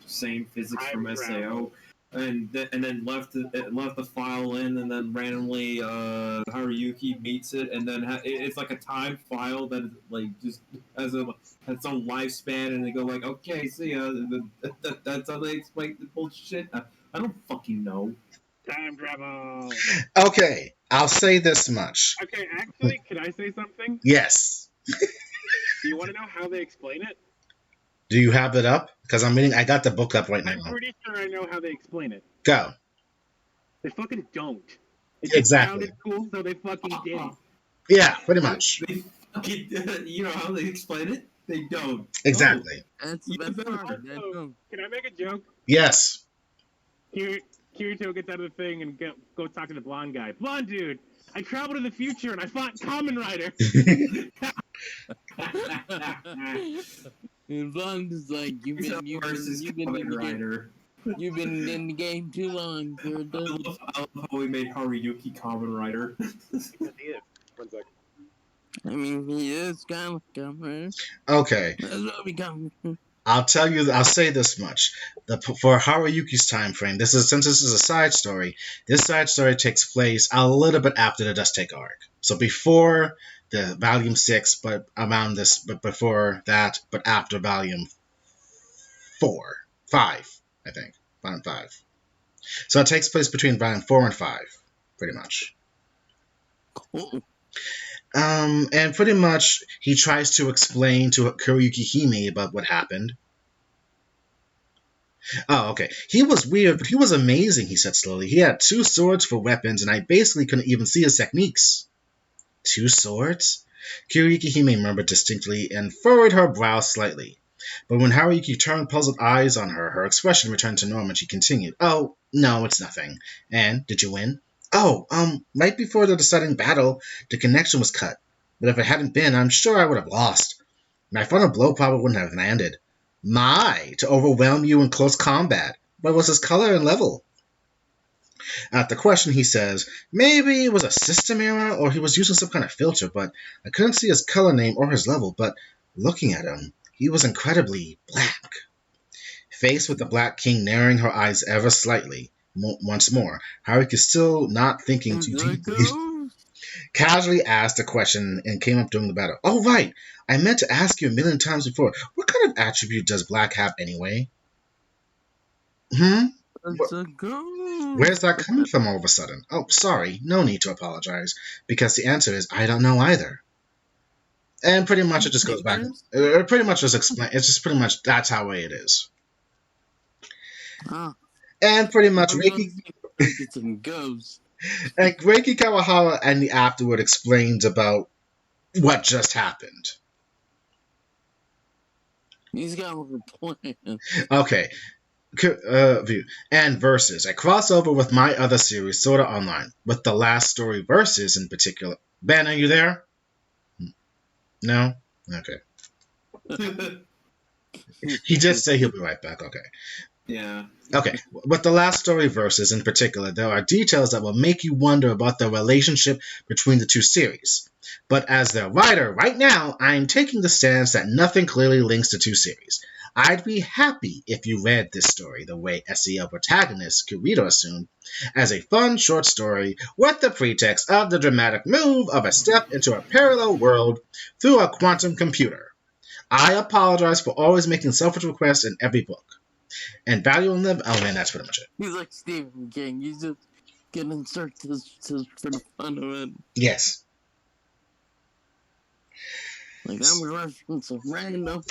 same physics from SAO, and then left the file in, and then randomly Haruki meets it, and then it's like a time file that like just has its own lifespan, and they go like, okay, see, that's how they explain the bullshit. I don't fucking know.
Time travel.
Okay, I'll say this much.
Okay, actually, can I say something?
Yes.
Do you want to know how they explain it?
Do you have it up? Because I got the book up right now.
I'm pretty sure I know how they explain it.
Go.
They fucking don't. It just
Exactly.
sounded cool, so they fucking did it.
Yeah, pretty much.
They fucking, you know how they explain it? They don't.
Exactly.
That's the best part.
Also, can I make a joke?
Yes.
Kirito gets out of the thing and go talk to the blonde guy. Blonde dude, I traveled to the future and I fought Kamen Rider.
As long as like you've been in the game too long.
I love how we made Haruki Kamen Rider.
One sec.
I mean, he is kind of Kamen Rider.
Okay.
That's what we come.
I'll say this much. For Haruyuki's time frame, since this is a side story, this side story takes place a little bit after the Dust Take arc. So before the volume 6, but before that, but after volume 5, I think. Volume 5. So it takes place between volume 4 and 5, pretty much.
Cool.
And pretty much he tries to explain to Kuruyuki Hime about what happened. Oh, okay. He was weird, but he was amazing, he said slowly. He had 2 swords for weapons, and I basically couldn't even see his techniques. 2 swords? Kuruyuki Hime murmured distinctly and furrowed her brow slightly. But when Haruki turned puzzled eyes on her, her expression returned to normal and she continued, "Oh, no, it's nothing. And, did you win?" "Oh, right before the deciding battle, the connection was cut. But if it hadn't been, I'm sure I would have lost. My final blow probably wouldn't have landed. My, to overwhelm you in close combat. What was his color and level?" At the question, he says, maybe it was a system error or he was using some kind of filter, but I couldn't see his color name or his level. But looking at him, he was incredibly black. Faced with the Black King narrowing her eyes ever slightly, once more, Haruka, still not thinking too deeply, casually asked a question and came up during the battle. Oh, right. I meant to ask you a million times before. What kind of attribute does black have anyway?
It's a ghost.
Where's that coming from all of a sudden? Oh, sorry. No need to apologize. Because the answer is, I don't know either. And pretty much it just goes back. It pretty much just explain. It's just pretty much that's how it is. And pretty much Reiki.
It's a ghost.
And Reiki Kawahara and the afterward explains about what just happened.
He's got a plan.
Okay. View and verses. I crossover with my other series, Sword Art Online, with the last story verses in particular. Ben, are you there? No? Okay. He just said he'll be right back. Okay.
Yeah.
Okay. With the last story verses in particular, there are details that will make you wonder about the relationship between the two series. But as the writer, right now, I'm taking the stance that nothing clearly links the two series. I'd be happy if you read this story the way SEO protagonist Kirito assumed, as a fun short story with the pretext of the dramatic move of a step into a parallel world through a quantum computer. I apologize for always making selfish requests in every book. And value in them, oh man, that's pretty much it.
He's like Stephen King. He's just gonna insert this for the fun of it.
Yes.
Like, I'm a reference of random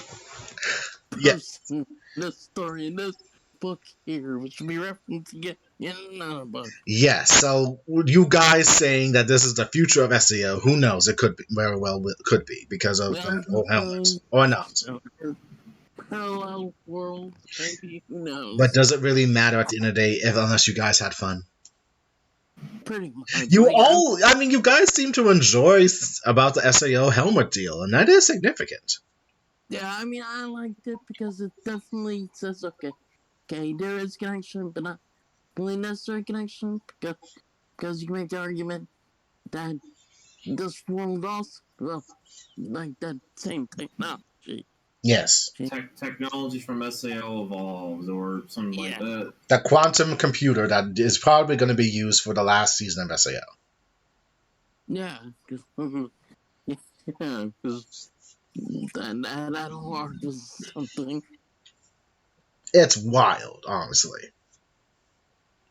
Yes.
person, this story in this book here, which will be referenced again in another book.
Yes, so you guys saying that this is the future of SEO, who knows? It could be, very well could be, because of that whole helmet. Or not.
Parallel world, maybe, who knows?
But does it really matter at the end of the day unless you guys had fun?
Pretty much.
You guys seem to enjoy about the SAO helmet deal, and that is significant.
Yeah, I mean, I liked it because it definitely says, okay, there is connection, but not really necessary connection, because you can make the argument that this world also, well, like that same technology.
Yes.
Technology from SAO evolves or something like that.
The quantum computer that is probably going to be used for the last season of SAO.
Yeah, because that whole arc is something.
It's wild, honestly.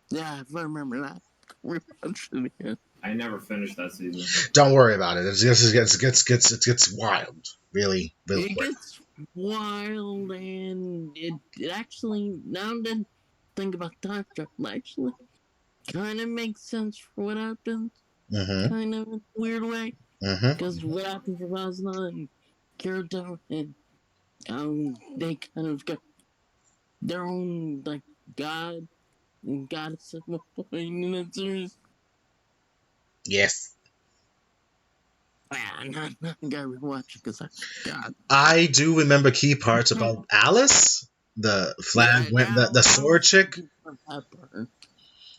Yeah, if I remember that. Rewatch it again.
I never finished that season.
Don't worry about it. It gets wild. Really, really
it
quick.
Gets wild, and it actually, now that I think about time travel, actually kind of makes sense for what happens. Kind of in a weird way. Because what happened to Rosna and Kirito, and they kind of got their own, like, god and goddess at one point in that series.
Yes.
Yeah, I gotta rewatch it because I forgot.
I do remember key parts about Alice, the flag, the sword chick.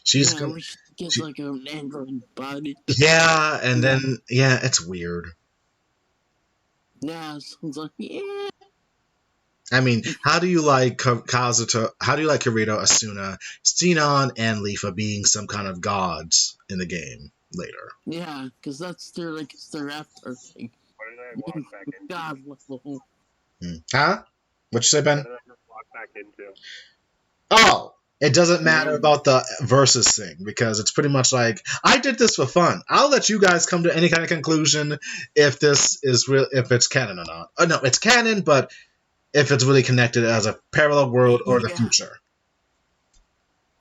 She's
good. She gets like an android body.
Yeah, and then it's weird.
Yeah, sounds like
I mean, how do you like Kazuto? How do you like Kirito, Asuna, Sinon, and Lee for being some kind of gods in the game later?
Yeah, because that's their after thing.
What did I walk back into?
God level.
Huh? What you say, Ben?
What did I walk back into?
Oh, it doesn't matter about the versus thing because it's pretty much like I did this for fun. I'll let you guys come to any kind of conclusion if this is real, if it's canon or not. Oh, no, it's canon, but if it's really connected as a parallel world or the future.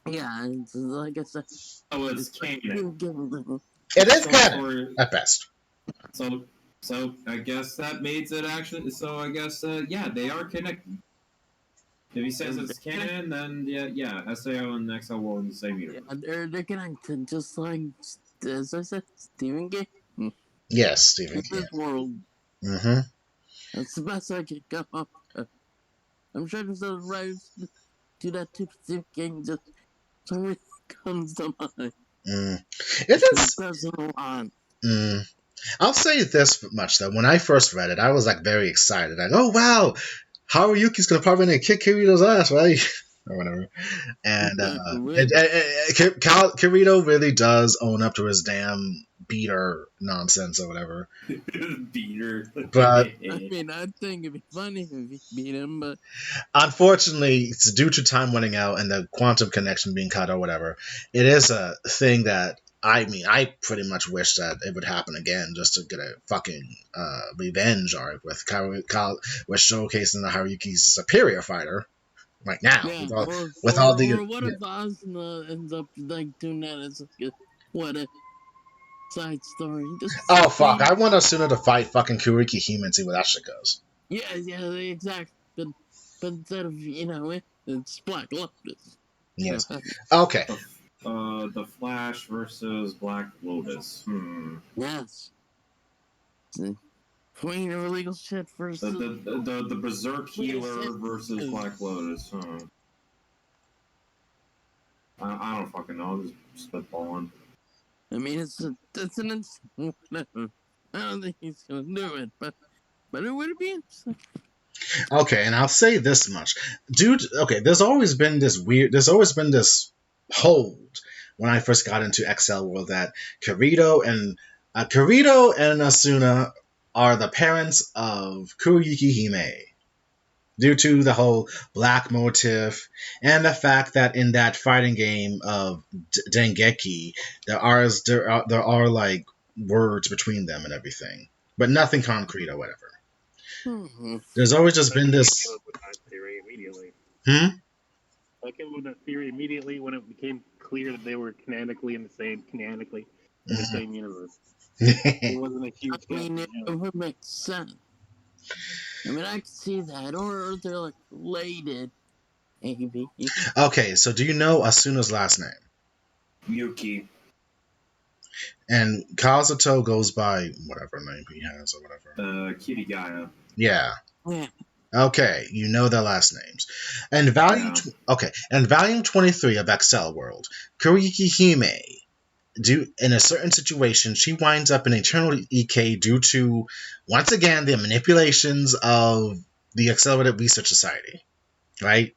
Yeah, it's like I said.
Oh, it's canon.
It is canon at best.
So I guess that makes it actually. So I guess they are connected. If he says it's canon, then yeah, SAO and Accel World in the same universe.
Yeah, they're connected, just like as I said, Stephen King.
Yes, Stephen King.
This world. That's the best I could come up with. I'm sure there's other writers do that too, Stephen King just comes to mind.
Mm. It is.
Personal line.
Mm. I'll say this much though. When I first read it, I was like very excited. Like, oh wow, Haruyuki's gonna probably kick Kirito's ass, right? Or whatever. And Kirito really does own up to his damn beater nonsense or whatever.
Beater.
But
I mean, I think it'd be funny if he beat him, but
unfortunately, it's due to time running out and the quantum connection being cut or whatever. It is a thing that I pretty much wish that it would happen again, just to get a fucking revenge arc with with showcasing the Haruki's superior fighter right now.
yeah.
With all
Or
the
what if Asuna ends up like doing that as like what a side story? Just
oh fuck! I want Asuna to fight fucking Kuriki Hime and see where that shit goes.
Yeah, exactly. But instead of it's Black Lotus.
Yes. Okay.
The Flash versus Black Lotus.
Yes. Queen of illegal shit versus
The Berserk Healer versus Black Lotus. I don't fucking know. I'm just spitballing.
I mean, it's an whatever. I don't think he's gonna do it, but it would be interesting.
Okay, and I'll say this much, dude. Okay, there's always been this hold when I first got into Accel World that Kirito and Asuna are the parents of Kuriki Hime, due to the whole black motif and the fact that in that fighting game of Dengeki, there are like words between them and everything, but nothing concrete or whatever. There's always just been this.
Theory immediately.
I
came up with that theory immediately when it became clear that they were canonically in the same universe. It wasn't a huge.
I mean, it would make sense. I mean, I can see that, or they're like related, maybe.
Okay, so do you know Asuna's last name?
Yuki.
And Kazuto goes by whatever name he has or whatever.
Kirigaya.
Yeah.
Yeah.
Okay, you know their last names. And volume volume 23 of Accel World, Kuriki Hime, in a certain situation, she winds up in eternal EK due to, once again, the manipulations of the Accelerated Research Society. Right?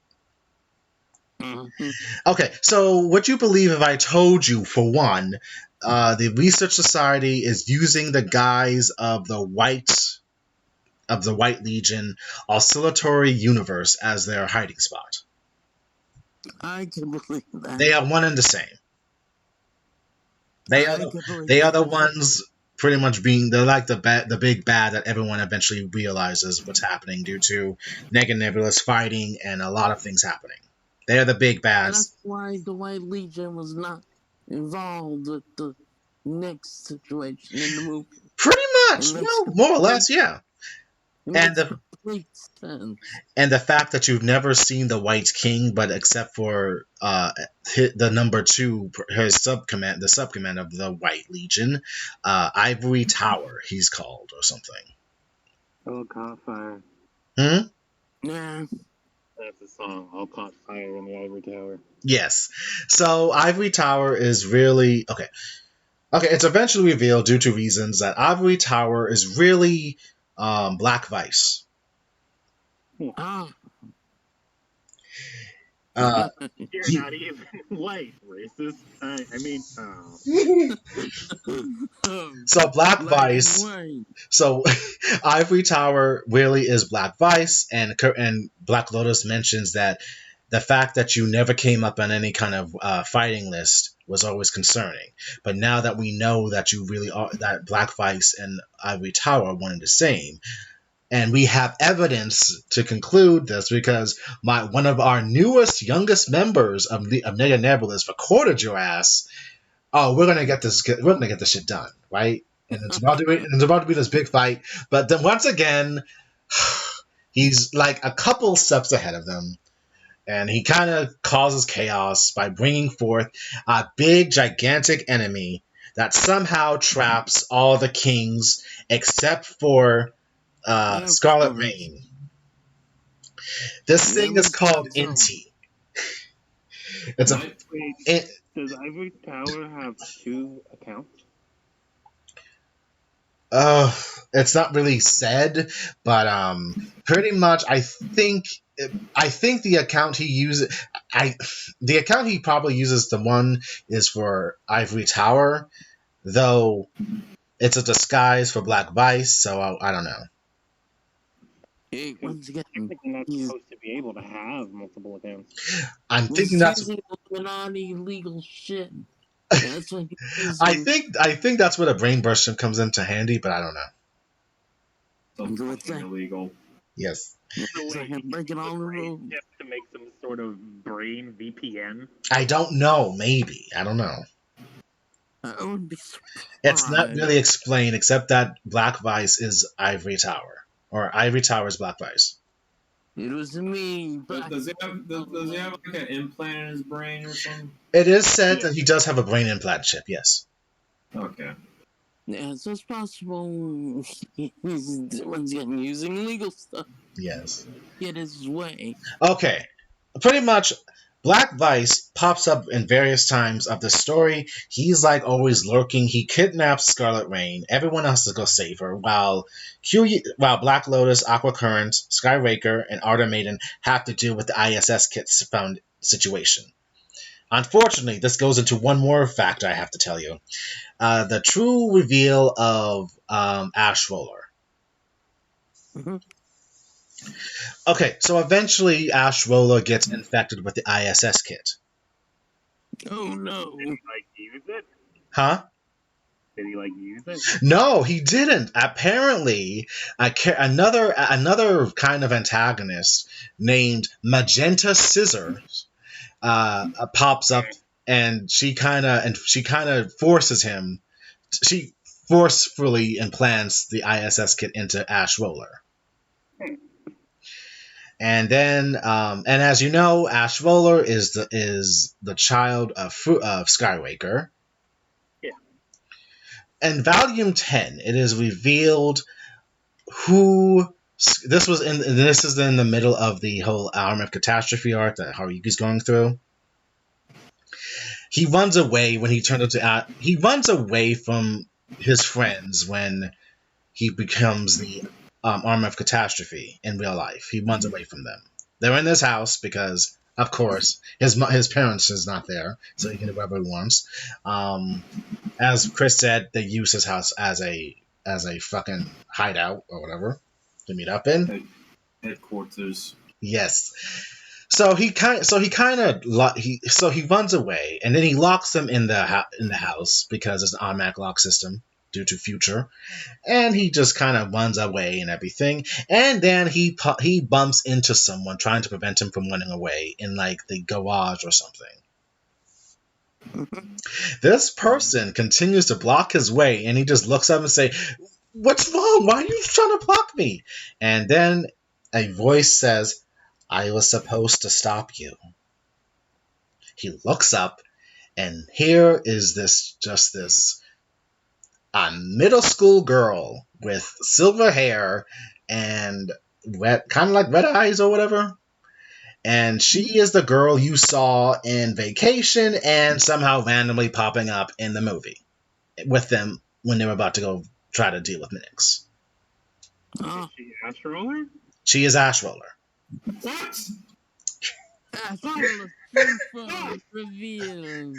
Okay, so would you believe if I told you, for one, the Research Society is using the guise of the White Legion oscillatory universe as their hiding spot?
I can believe that.
They are one and the same. They are the ones pretty much they're like the big bad that everyone eventually realizes what's happening due to Nega Nebula's fighting and a lot of things happening. They are the big bads.
And that's why the White Legion was not involved with the next situation in the movie.
Pretty much, more or less, yeah.
And
the fact that you've never seen the White King, but except for the number 2, the subcommand of the White Legion, Ivory Tower, he's called, or something.
All caught fire.
Yeah.
That's the song, All Caught Fire in the Ivory Tower.
Yes. So Ivory Tower is really okay. It's eventually revealed due to reasons that Ivory Tower is really Black Vice.
You're not even white, racist.
So Black Vice. So Ivory Tower really is Black Vice, and Black Lotus mentions that the fact that you never came up on any kind of fighting list was always concerning. But now that we know that you really are, that Black Vice and Ivory Tower are one and the same, and we have evidence to conclude this because one of our youngest members of Nega Nebulous recorded your ass. Oh, we're gonna get this shit done, right? And it's about to be this big fight. But then once again, he's like a couple steps ahead of them, and he kind of causes chaos by bringing forth a big, gigantic enemy that somehow traps all the kings except for Scarlet Rain. This thing is called Inti.
Does Ivory Tower have 2 accounts?
It's not really said, but pretty much I think the account he uses, the account he probably uses, the one is for Ivory Tower, though it's a disguise for Black Vice, so I don't know.
Hey, once again,
Technically not supposed to be able to have multiple accounts.
I'm thinking
he's
that's
using Illuminati legal shit. That's what he's using.
I think that's where the brain burst comes into handy, but I don't know.
So
What's
fucking
that?
illegal.
Yes.
It's like I'm breaking all the rules.
To make some sort of brain VPN.
I don't know, maybe. I don't know.
I would be surprised.
It's not really explained except that Black Vice is Ivory Tower. Or Ivory Tower is Black Vice.
It was me.
Does he have like an implant in his brain or something?
It is said that he does have a brain implant chip, yes.
Okay.
Yeah, so it's possible he's once again using legal stuff
Yes.
to get his way.
Okay. Pretty much, Black Vice pops up in various times of the story. He's like always lurking. He kidnaps Scarlet Rain. Everyone else has to go save her, while Black Lotus, Aqua Current, Skyraker, and Ardor Maiden have to deal with the ISS kits found situation. Unfortunately, this goes into one more fact I have to tell you. The true reveal of Ash Roller.
Mm-hmm.
Okay, so eventually Ash Roller gets infected with the ISS kit.
Oh no!
Did he use it?
Huh?
Did he use it?
No, he didn't. Apparently, another kind of antagonist named Magenta Scissors pops up, and she kind of forces him. She forcefully implants the ISS kit into Ash Roller. And then, and as you know, Ash Roller is the child of Skyraker.
Yeah.
In Volume 10, it is revealed who this is in the middle of the whole Arm of Catastrophe arc that Haruki's going through. He runs away when he runs away from his friends when he becomes the Arm of Catastrophe in real life. He runs away from them. They're in his house because, of course, his parents is not there, so he can do whatever he wants. As Chris said, they use his house as a fucking hideout or whatever to meet up in.
Headquarters.
Yes. So he runs away, and then he locks them in the house because it's an automatic lock system due to future, and he just kind of runs away and everything, and then he bumps into someone trying to prevent him from running away in like the garage or something. This person continues to block his way, and he just looks up and say, "What's wrong? Why are you trying to block me?" And then a voice says, "I was supposed to stop you." He looks up, and here is this a middle school girl with silver hair and kind of like red eyes or whatever. And she is the girl you saw in Vacation and somehow randomly popping up in the movie with them when they were about to go try to deal with Minix.
Is she Ash Roller?
She is Ash Roller.
What?
Ash Roller super revealed.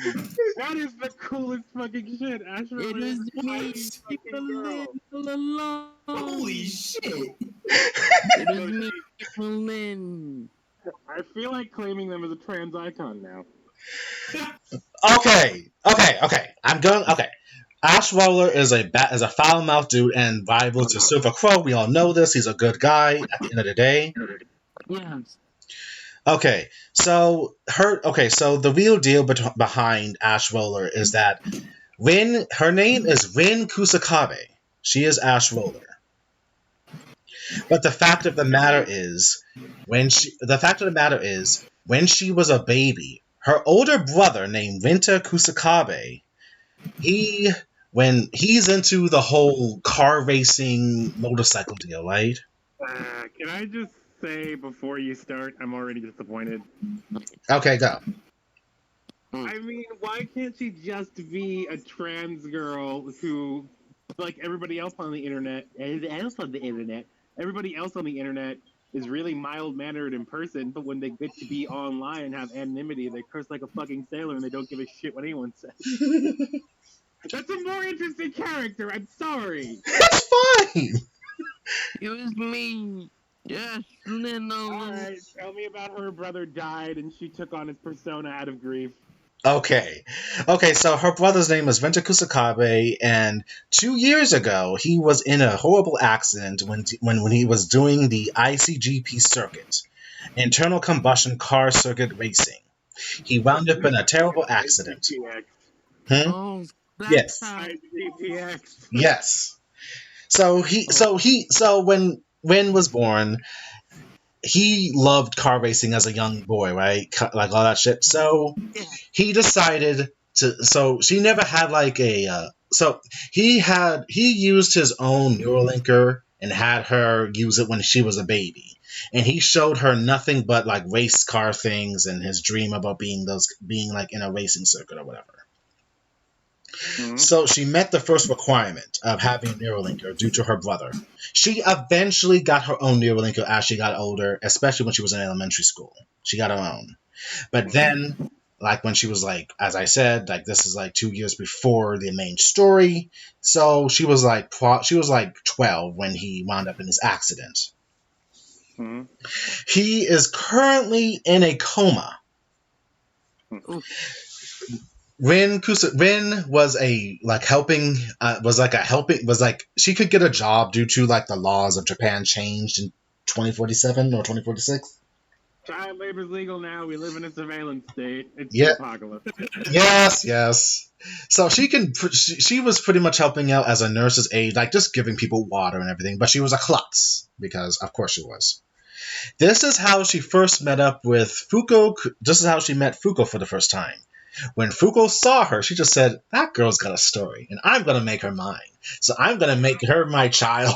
That is the coolest fucking shit. Ash Roller
It is me,
girl.
alone.
Holy shit!
It is me, Lynn.
I feel like claiming them as a trans icon now.
Okay. Ash Roller is a foul-mouthed dude and rival to Silver Crow. We all know this. He's a good guy at the end of the day.
Yes.
Okay, so the real deal behind Ash Roller is that her name is Rin Kusakabe. She is Ash Roller. But the fact of the matter is, when she was a baby, her older brother named Rinta Kusakabe, when he's into the whole car racing motorcycle deal, right?
Can I just say before you start, I'm already disappointed.
Okay, go.
I mean, why can't she just be a trans girl who, like everybody else on the internet, everybody else on the internet is really mild mannered in person, but when they get to be online and have anonymity, they curse like a fucking sailor and they don't give a shit what anyone says. That's a more interesting character. I'm sorry.
It's fine.
It was me. Yes, Lino.
All right, tell me about her brother died and she took on his persona out of grief.
Okay. So her brother's name is Renta Kusakabe, and 2 years ago he was in a horrible accident when he was doing the ICGP circuit, internal combustion car circuit racing. He wound up in a terrible accident.
IGPX.
Oh, that's
Yes.
IGPX.
Yes. So when Rin was born, he loved car racing as a young boy, right? Like all that shit. So
Yeah.
he decided to. So she never had like a. So he used his own Neuralinker and had her use it when she was a baby, and he showed her nothing but like race car things and his dream about being like in a racing circuit or whatever.
Mhm.
So she met the first requirement of having a Neuralinker due to her brother. She eventually got her own Neuralinker as she got older, especially when she was in elementary school. She got her own. But then, like when she was like, as I said, like this is like 2 years before the main story. So she was like 12 when he wound up in his accident.
Mhm.
He is currently in a coma. Rin was she could get a job due to like the laws of Japan changed in 2047 or 2046.
Child labor is legal now. We live in a surveillance state. It's
Yeah.
the apocalypse.
Yes. So she was pretty much helping out as a nurse's aide, like just giving people water and everything. But she was a klutz because, of course, she was. This is how she first met up with Fuko. This is how she met Fuko for the first time. When Fuko saw her, she just said, "That girl's got a story, and I'm gonna make her mine. So I'm gonna make her my child."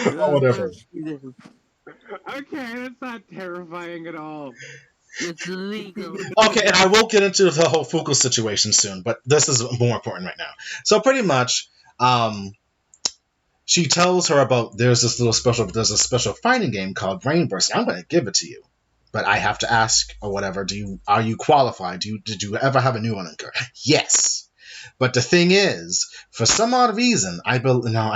Or whatever.
Okay, that's not terrifying at all.
It's illegal.
Okay, and I will get into the whole Fuko situation soon, but this is more important right now. So pretty much, she tells her about there's a special fighting game called Brain Burst. I'm going to give it to you, but I have to ask or whatever. Are you qualified? Did you ever have a Neuralinker? Yes, but the thing is, for some odd reason, I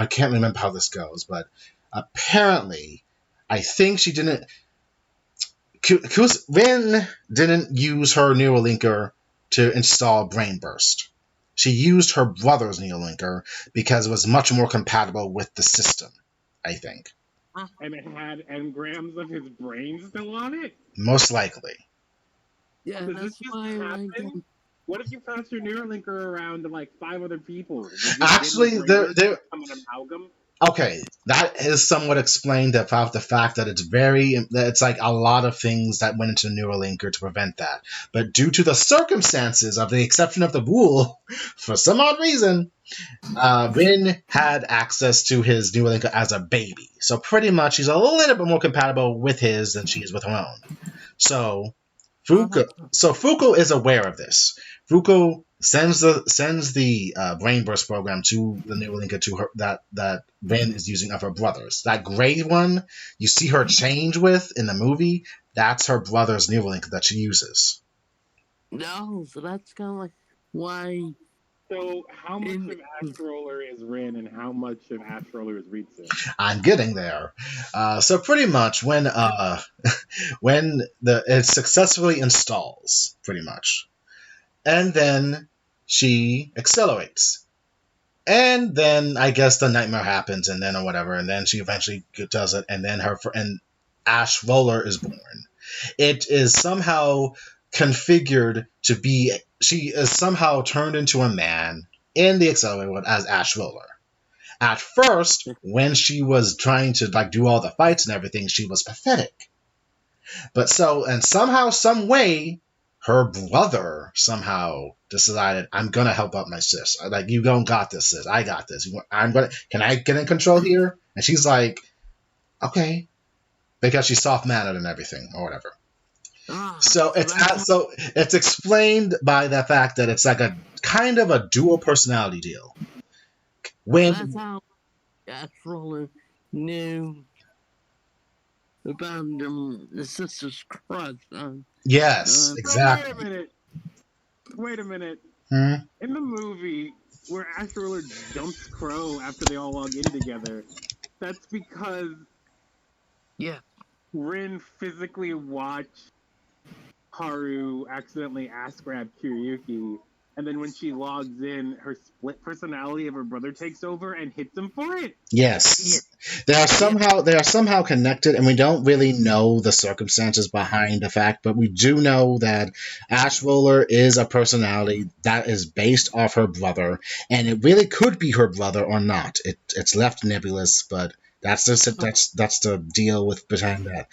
can't remember how this goes, but apparently, I think she didn't. Rin didn't use her Neuralinker to install Brain Burst. She used her brother's Neuralinker because it was much more compatible with the system, I think.
And it had engrams of his brain still on it?
Most likely.
Yeah,
Does this
that's
just
why I like
happen?
them.
What if you pass your Neuralinker around to like 5 other people? Would you
Actually,
get
there-
brain
there-
burst from an amalgam?
Okay, that is somewhat explained about the fact that it's like a lot of things that went into Neuralinker to prevent that. But due to the circumstances of the exception of the rule, for some odd reason, Rin had access to his Neuralinker as a baby. So pretty much he's a little bit more compatible with his than she is with her own. So Fuko is aware of this. Fuko sends the brain burst program to the Neuralinker to her that Rin is using of her brother's. That gray one you see her change with in the movie, that's her brother's Neuralinker that she uses.
No, so that's kind of like why.
So how much of Ash Roller is Rin and how much of Ash Roller is Ritsu?
I'm getting there. So pretty much when it successfully installs, pretty much, and then she accelerates, and then I guess the nightmare happens, and then or whatever, and then she eventually does it, and then and Ash Roller is born. It is somehow configured to be. She is somehow turned into a man in the accelerator as Ash Roller. At first, when she was trying to like do all the fights and everything, she was pathetic. But somehow, some way, her brother somehow decided, I'm gonna help out my sis. Like, you don't got this, sis. I got this. Can I get in control here? And she's like, okay, because she's soft mannered and everything or whatever. So
that's
it's explained by the fact that it's like a kind of a dual personality deal.
that's
When
how Astroller knew about the sister's crush on.
yes,
So wait a
exactly.
minute. Wait a minute.
Hmm?
In the movie where Ash Roller dumps Crow after they all log in together, that's because
Yeah,
Rin physically watched Haru accidentally ass grab Kiryuki, and then when she logs in, her split personality of her brother takes over and hits him for it.
yeah,
Yes, they are somehow connected, and we don't really know the circumstances behind the fact, but we do know that Ash Roller is a personality that is based off her brother, and it really could be her brother or not. It's left nebulous, but that's the deal with behind that.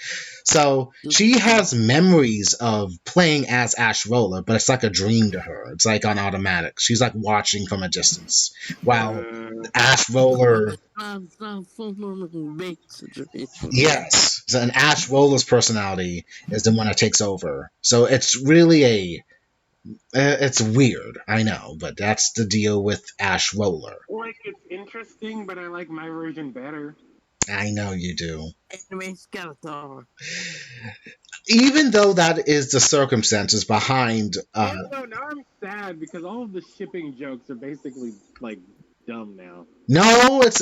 So
just,
she has memories of playing as Ash Roller, but it's like a dream to her. It's like on automatic. She's like watching from a distance, while Ash Roller.
it's not full normal bait situation here.
Yes. So an Ash Roller's personality is the one that takes over. So it's really it's weird, I know, but that's the deal with Ash Roller.
Like, it's interesting, but I like my version better.
I know you do.
Anime Skeletor.
Even though that is the circumstances behind,
No, now I'm sad because all of the shipping jokes are basically, like, dumb now.
no, it's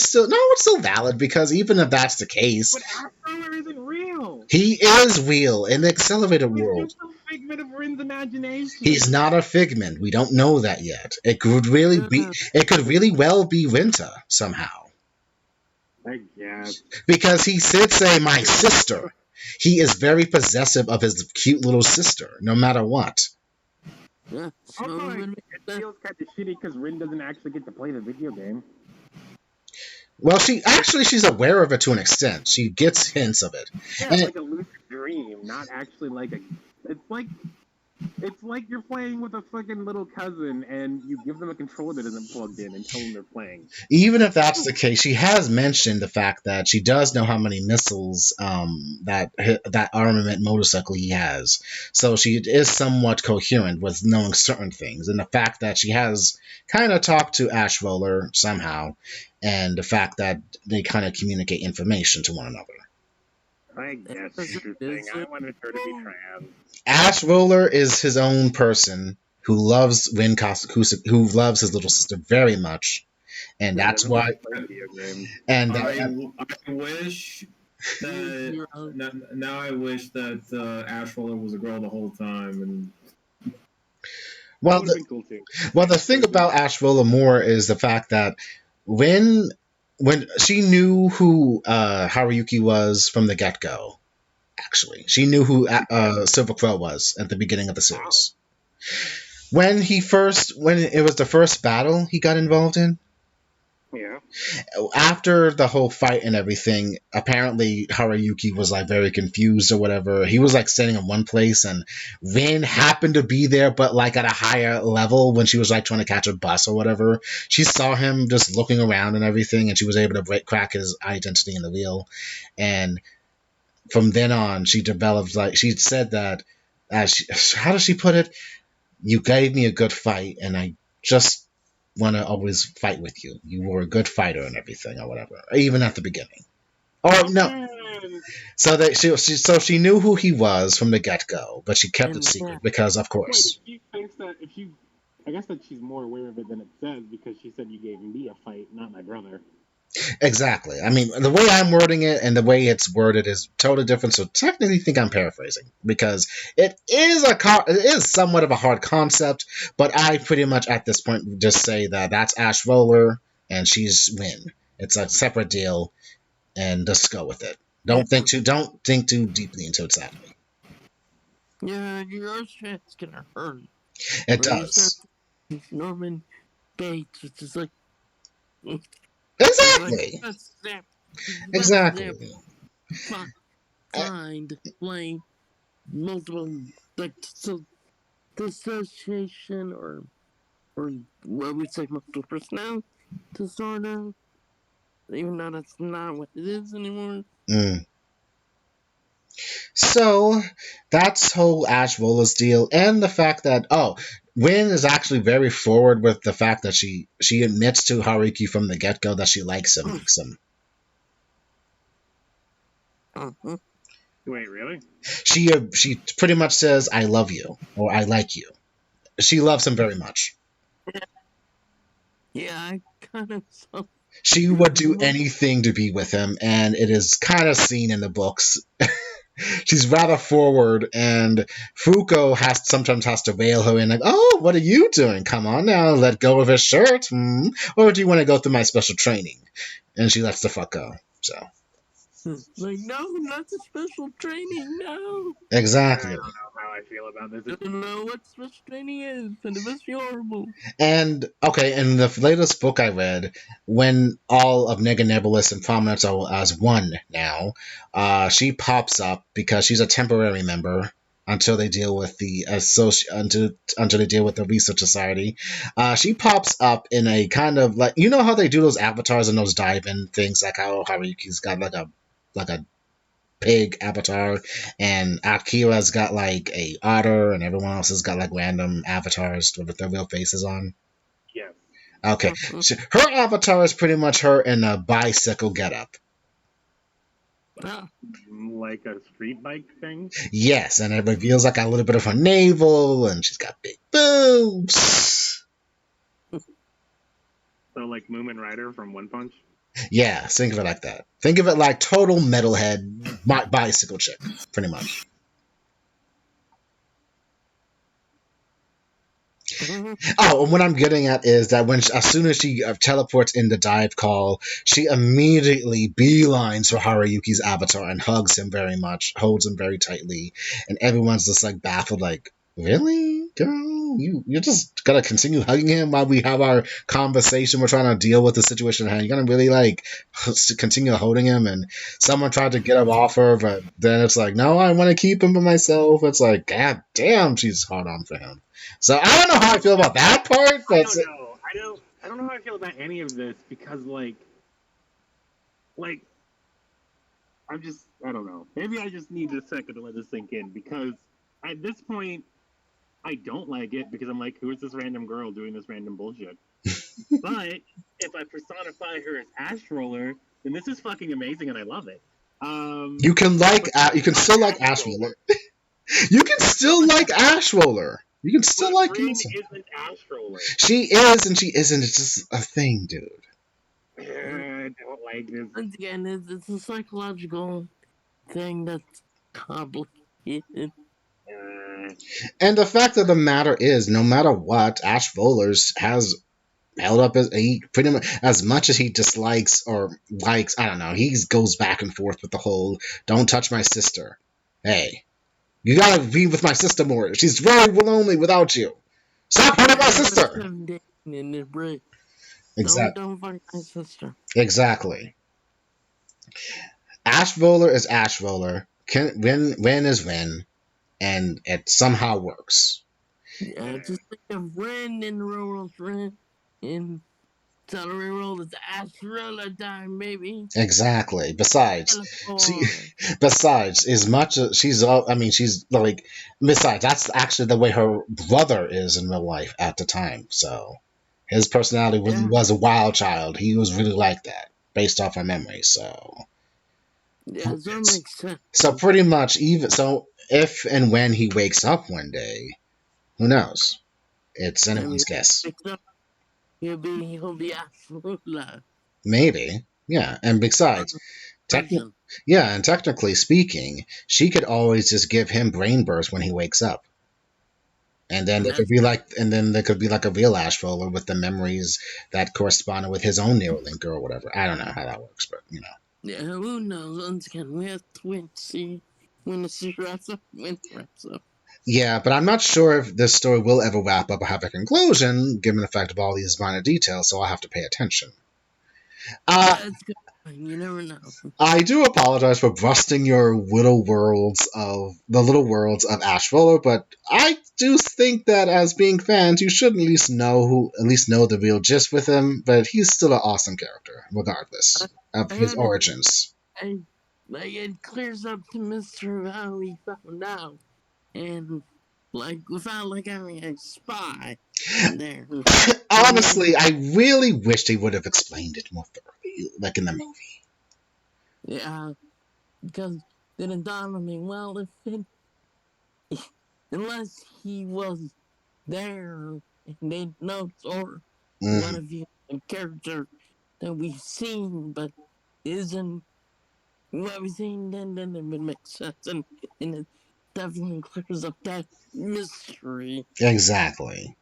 still valid because even if that's the case,
But Ash Roller isn't real!
he is real in the accelerated
He's
world.
just a figment of Rin's imagination.
He's not a figment. We don't know that yet. It could really well be Rinta somehow.
I guess.
Because he did say my sister. He is very possessive of his cute little sister, no matter what.
Yeah, so
Also,
when
it feels kind of shitty because Rin doesn't actually get to play the video game.
Well, she's aware of it to an extent. She gets hints of it.
Yeah,
And
like a lucid dream, not actually like a. It's like you're playing with a fucking little cousin and you give them a controller that isn't plugged in and tell them they're playing.
even if that's the case, she has mentioned the fact that she does know how many missiles that armament motorcycle he has. So she is somewhat coherent with knowing certain things, and the fact that she has kind of talked to Ash Roller somehow, and the fact that they kind of communicate information to one another.
I guess interesting. I wanted her to be trans.
Ash Roller is his own person who loves who loves his little sister very much, and that's
Doesn't want
why.
to play video games.
And
I wish that now I wish that Ash Roller was a girl the whole time, and
That
well,
would have been cool too.
the thing about Ash Roller more is the fact that when when she knew who Haruyuki was from the get go. Actually, she knew who Silver Crow was at the beginning of the series. When it was the first battle he got involved in,
Yeah.
after the whole fight and everything, apparently Haruyuki was like very confused or whatever. He was like standing in one place, and Rin happened to be there, but like at a higher level when she was like trying to catch a bus or whatever. She saw him just looking around and everything, and she was able to crack his identity in the wheel. And from then on, she developed she said that how does she put it? You gave me a good fight, and I just want to always fight with you. You were a good fighter and everything, or whatever. Even at the beginning. Oh no!
Man.
So that she knew who he was from the get go, but she kept it secret because, of
Wait,
course.
she thinks that I guess that she's more aware of it than it says because she said you gave me a fight, not my brother.
Exactly. I mean, the way I'm wording it and the way it's worded is totally different. So technically, I think I'm paraphrasing because it is somewhat of a hard concept. But I pretty much at this point just say that that's Ash Roller and she's Win. It's a separate deal, and just go with it. Don't think too deeply into it. Sadly,
Yeah, your shit's gonna hurt.
it
When you start
does.
Norman Bates, which is like
Exactly.
let's
Exactly.
find blame multiple like so dissociation or what we say multiple personality disorder. Even though that's not what it is anymore.
Mm. So that's whole Ash Vola's deal, and the fact that Win is actually very forward with the fact that she admits to Haruki from the get go that she likes him.
Uh-huh.
Wait, really?
She pretty much says I love you or I like you. She loves him very much.
Yeah, I kind of saw.
She would do anything to be with him, and it is kind of seen in the books. She's rather forward, and Fuko sometimes has to rail her in, like, "Oh, what are you doing? Come on now, let go of his shirt, or do you want to go through my special training?" And she lets the fuck go. So
Like, no, not the special training, no.
I
exactly.
don't know how I feel about this.
I don't know what special training is, and it must be horrible.
And okay, in the latest book I read, when all of Nega Nebulous and Prominence are as one now, she pops up because she's a temporary member until they deal with the until they deal with the research society. She pops up in a kind of like, you know how they do those avatars and those dive-in things, like how Haruki's got like a pig avatar, and Akira's got like a otter, and everyone else has got like random avatars with their real faces on.
Yes.
Okay, so her avatar is pretty much her in a bicycle getup.
Ah,
Like a street bike thing?
Yes, and it reveals like a little bit of her navel, and she's got big boobs.
So like Moomin Rider from One Punch?
Yeah, think of it like that. Think of it like total metalhead bicycle chick, pretty much. Oh, and what I'm getting at is that as soon as she teleports in the dive call, she immediately beelines for Haruyuki's avatar and hugs him very much, holds him very tightly, and everyone's just like baffled, like, really, girl, you're just gonna continue hugging him while we have our conversation? We're trying to deal with the situation at hand. You're gonna really like continue holding him? And someone tried to get him off her, but then it's like, no, I want to keep him for myself. It's like, god damn, she's hard on for him. So I don't know how I feel about that part, but
I don't know. I don't know how I feel about any of this because like I don't know. Maybe I just need a second to let this sink in because at this point I don't like it because I'm like, who is this random girl doing this random bullshit? But if I personify her as Ash Roller, then this is fucking amazing and I love it.
you can still like Ash Roller. You can still like Ash Roller. You can still like
Rin isn't Ash Roller.
She is and she isn't. It's just a thing, dude.
I don't like this.
once again, it's a psychological thing that's complicated.
And the fact of the matter is, no matter what, Ash Rollers has held up he pretty much as he dislikes or likes. I don't know. He goes back and forth with the whole "don't touch my sister." Hey, you gotta be with my sister more. She's very lonely without you. Stop hurting my sister. Exactly.
Don't fuck my sister.
Exactly. Ash Roller is Ash Roller. Win is Win, and it somehow works.
Yeah, just think of Ren in Roll's Ren in Celery Roll. It's Ash Roller time, baby.
Exactly. Besides,
Teleport.
besides, as much as she's like, besides, that's actually the way her brother is in real life at the time. So his personality was a wild child. He was really like that, based off our memory. So
yeah, so that makes sense.
So pretty much, even so, if and when he wakes up one day, who knows? It's anyone's guess.
He'll be Ash Roller.
Maybe, yeah. And besides, and technically speaking, she could always just give him brain burst when he wakes up. And then there could be like a real Ash Roller with the memories that corresponded with his own Neuralink or whatever. I don't know how that works, but you know.
Yeah, who knows? Once again, we have to wait to see when the wraps up.
Yeah, but I'm not sure if this story will ever wrap up or have a conclusion, given the fact of all these minor details. So I'll have to pay attention.
It's good. You never know.
I do apologize for busting your little worlds of Ash Roller, but I do think that as being fans, you should at least know the real gist with him. But he's still an awesome character, regardless of his origins.
like it clears up the mystery of how he found out, and like without like having a spy there.
Honestly, I really wish they would have explained it more thoroughly, like in the movie.
Yeah, because then it dawned on me, well, if it, unless he was there and made notes, or what
Mm,
have you, a character that we've seen but isn't what we've seen, then it would make sense, and it definitely clears up that mystery.
exactly.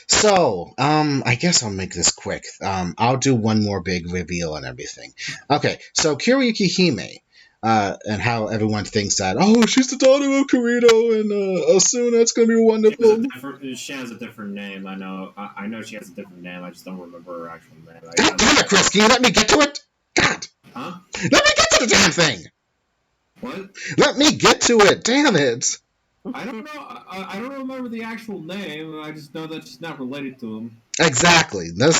So, I guess I'll make this quick. I'll do one more big reveal and everything. Okay, so Kiriyuki Hime, and how everyone thinks that, oh, she's the daughter of Kirito, and Asuna, it's gonna be wonderful.
She has a different name. I know. I know she has a different name. I just don't remember her actual name.
God damn it, Chris, can you let me get to it? God!
Huh?
Let me get to the damn thing!
What?
Let me get to it, damn it!
I don't know. I don't remember the actual name. I just know that she's not related to him.
Exactly. Let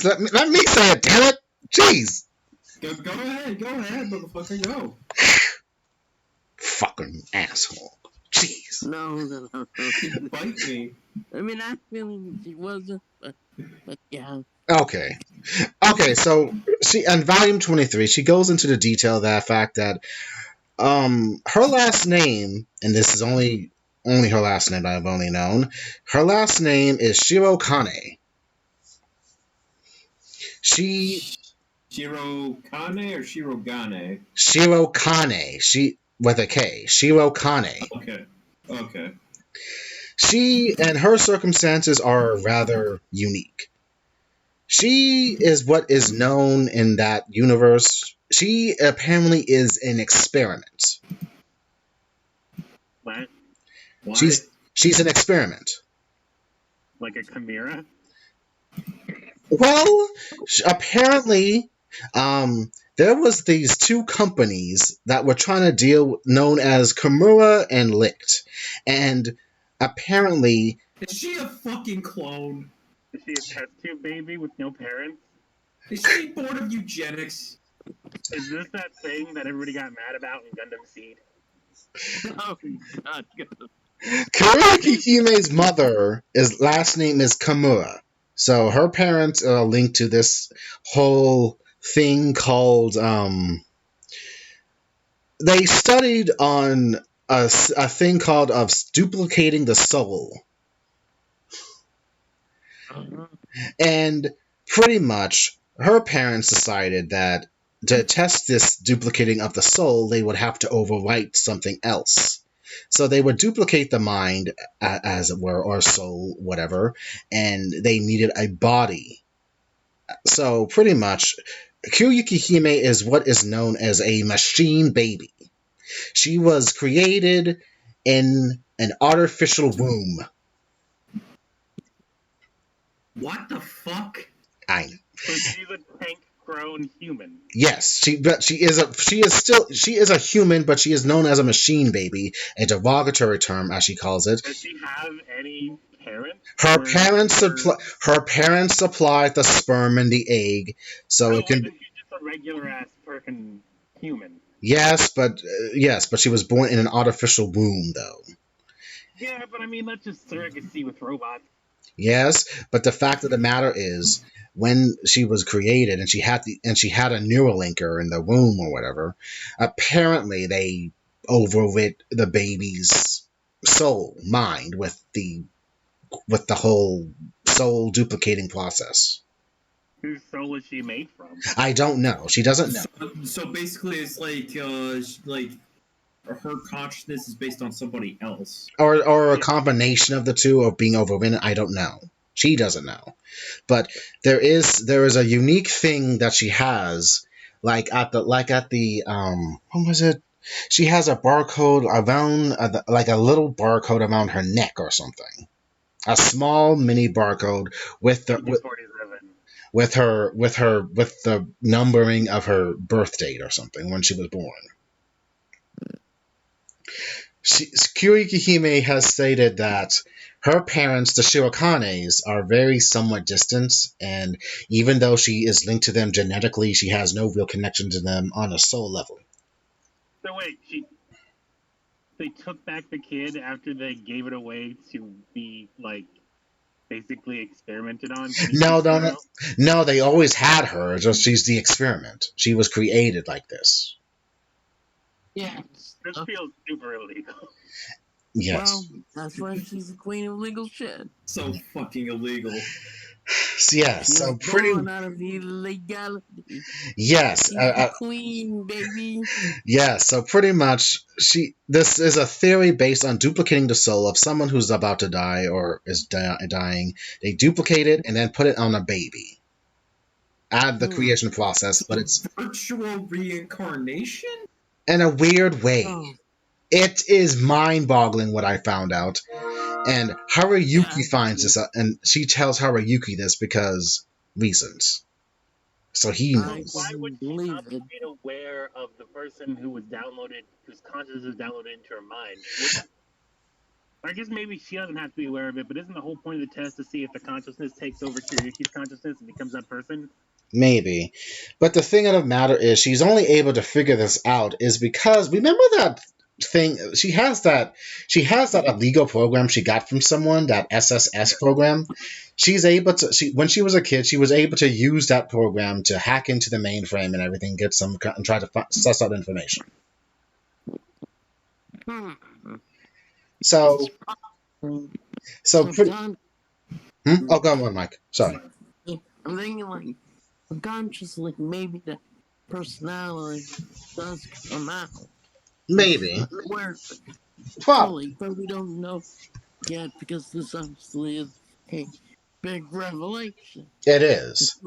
me say it, damn it! Jeez!
Go ahead, motherfucker, go.
Fucking asshole. Jeez.
No.
Bite me.
I mean, I feeling she wasn't, but yeah.
Okay. Okay, so she on volume 23, she goes into the detail of that fact that her last name, and this is only her last name I've only known, her last name is Shiro Kane.
Shiro Kane or Shiro Gane?
Shiro Kane. She with a K. Shiro Kane.
Okay.
She and her circumstances are rather unique. She is what is known in that universe. She apparently is an experiment.
What?
What?
She's an experiment.
Like a chimera?
Well, apparently, there was these two companies that were trying to deal, known as Kimura and Licht, and apparently,
Is she a fucking clone?
Is she a test tube baby with no parents?
Is she bored of eugenics?
Is this that thing that everybody got mad about in Gundam Seed?
Oh God.
Kuraki Hime's last name is Kimura. So her parents are linked to this whole thing called they studied on a thing called of duplicating the soul. And pretty much her parents decided that to test this duplicating of the soul, they would have to overwrite something else. So they would duplicate the mind, as it were, or soul, whatever, and they needed a body. So pretty much, Kyuyuki Hime is what is known as a machine baby. She was created in an artificial womb.
What the fuck?
I
So she's a tank-grown human.
Yes, she is a human, but she is known as a machine baby, a derogatory term as she calls it.
Does she have any parents?
Her parents supplied the sperm and the egg, so it can.
She's just a regular ass freaking human.
Yes, but she was born in an artificial womb, though.
Yeah, but I mean that's just surrogacy with robots.
Yes, but the fact of the matter is, when she was created and she had a Neuralinker in the womb or whatever, apparently they overwrit the baby's mind with the whole soul duplicating process.
Whose soul is she made from?
I don't know. She doesn't know.
So basically, it's like her consciousness is based on somebody else.
Or a combination of the two, or being overridden. I don't know. She doesn't know. But there is a unique thing that she has, like at the what was it? She has a barcode around, like a little barcode around her neck or something. A small mini barcode with the with the numbering of her birth date or something when she was born. Kyuyuki Hime has stated that her parents, the Shirokanes, are very somewhat distant, and even though she is linked to them genetically, she has no real connection to them on a soul level.
So wait, they took back the kid after they gave it away to be like basically experimented on. Guinea
No,
pig
no, no,
style.
no. They always had her. Just she's the experiment. She was created like this.
Yes.
This feels super illegal.
Well,
Yes.
that's why she's the queen of legal shit.
So fucking illegal.
Yes.
She
So
was
pretty.
born out of illegality.
Yes.
She's the queen, baby.
Yes. So pretty much, This is a theory based on duplicating the soul of someone who's about to die or is dying. They duplicate it and then put it on a baby. Add the creation process, but
So
it's
virtual reincarnation?
in a weird way.
Oh,
It is mind-boggling what I found out. And Haruyuki
yeah.
finds this out, and she tells Haruyuki this because reasons. So he
I
knows.
Why would
can
she
believe
not be
it.
made aware of the person whose consciousness was downloaded into her mind? I guess maybe she doesn't have to be aware of it, but isn't the whole point of the test to see if the consciousness takes over Kiryuki's consciousness and becomes that person?
Maybe. But the thing of the matter is, she's only able to figure this out is because remember that thing she has that illegal program she got from someone, that SSS program. She's able to when she was a kid, she was able to use that program to hack into the mainframe and everything, get some and try to suss out information.
Hmm.
So so pretty.
Subcon-
Oh, go on, Mike. Sorry.
I'm thinking like subconsciously maybe the personality does come out.
Maybe.
Where
Well,
fully, but we don't know yet because this obviously is a big revelation.
it is.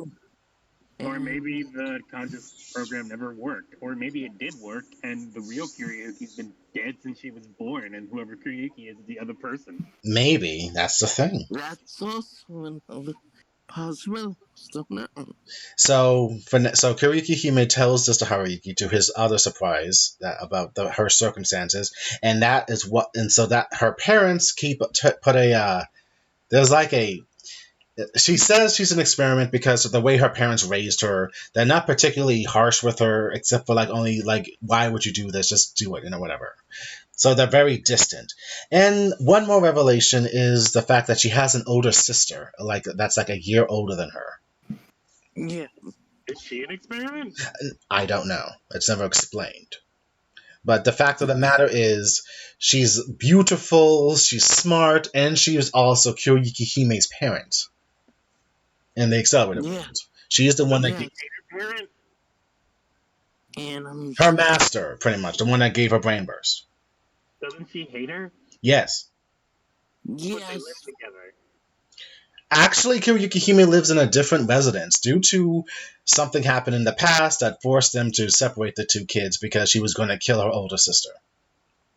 Or maybe the conscious program never worked. Or maybe it did work, and the real Kiryuki's been dead since she was born, and whoever Kiryuki is the other person.
Maybe that's the thing.
That's also another possibility. Don't know.
So Kiryuki Hime tells this to Haruyuki to his other surprise that about her circumstances, and that is what and so that her parents put a there's like a she says she's an experiment because of the way her parents raised her. They're not particularly harsh with her, except for like only like why would you do this? Just do it, whatever. So they're very distant. And one more revelation is the fact that she has an older sister, like that's like a year older than her.
Yeah.
Is she an experiment?
I don't know. It's never explained. But the fact of the matter is, she's beautiful, she's smart, and she is also Kyoyuki Hime's parent in the Accelerator World. She is the one that
Yeah.
gave
Her parent?
And
her master, pretty much, the one that gave her brain burst.
Doesn't she hate her?
Yes.
But they
yes,
live together.
Actually, Kyoyuki Hime lives in a different residence due to something happened in the past that forced them to separate the two kids because she was going to kill her older sister.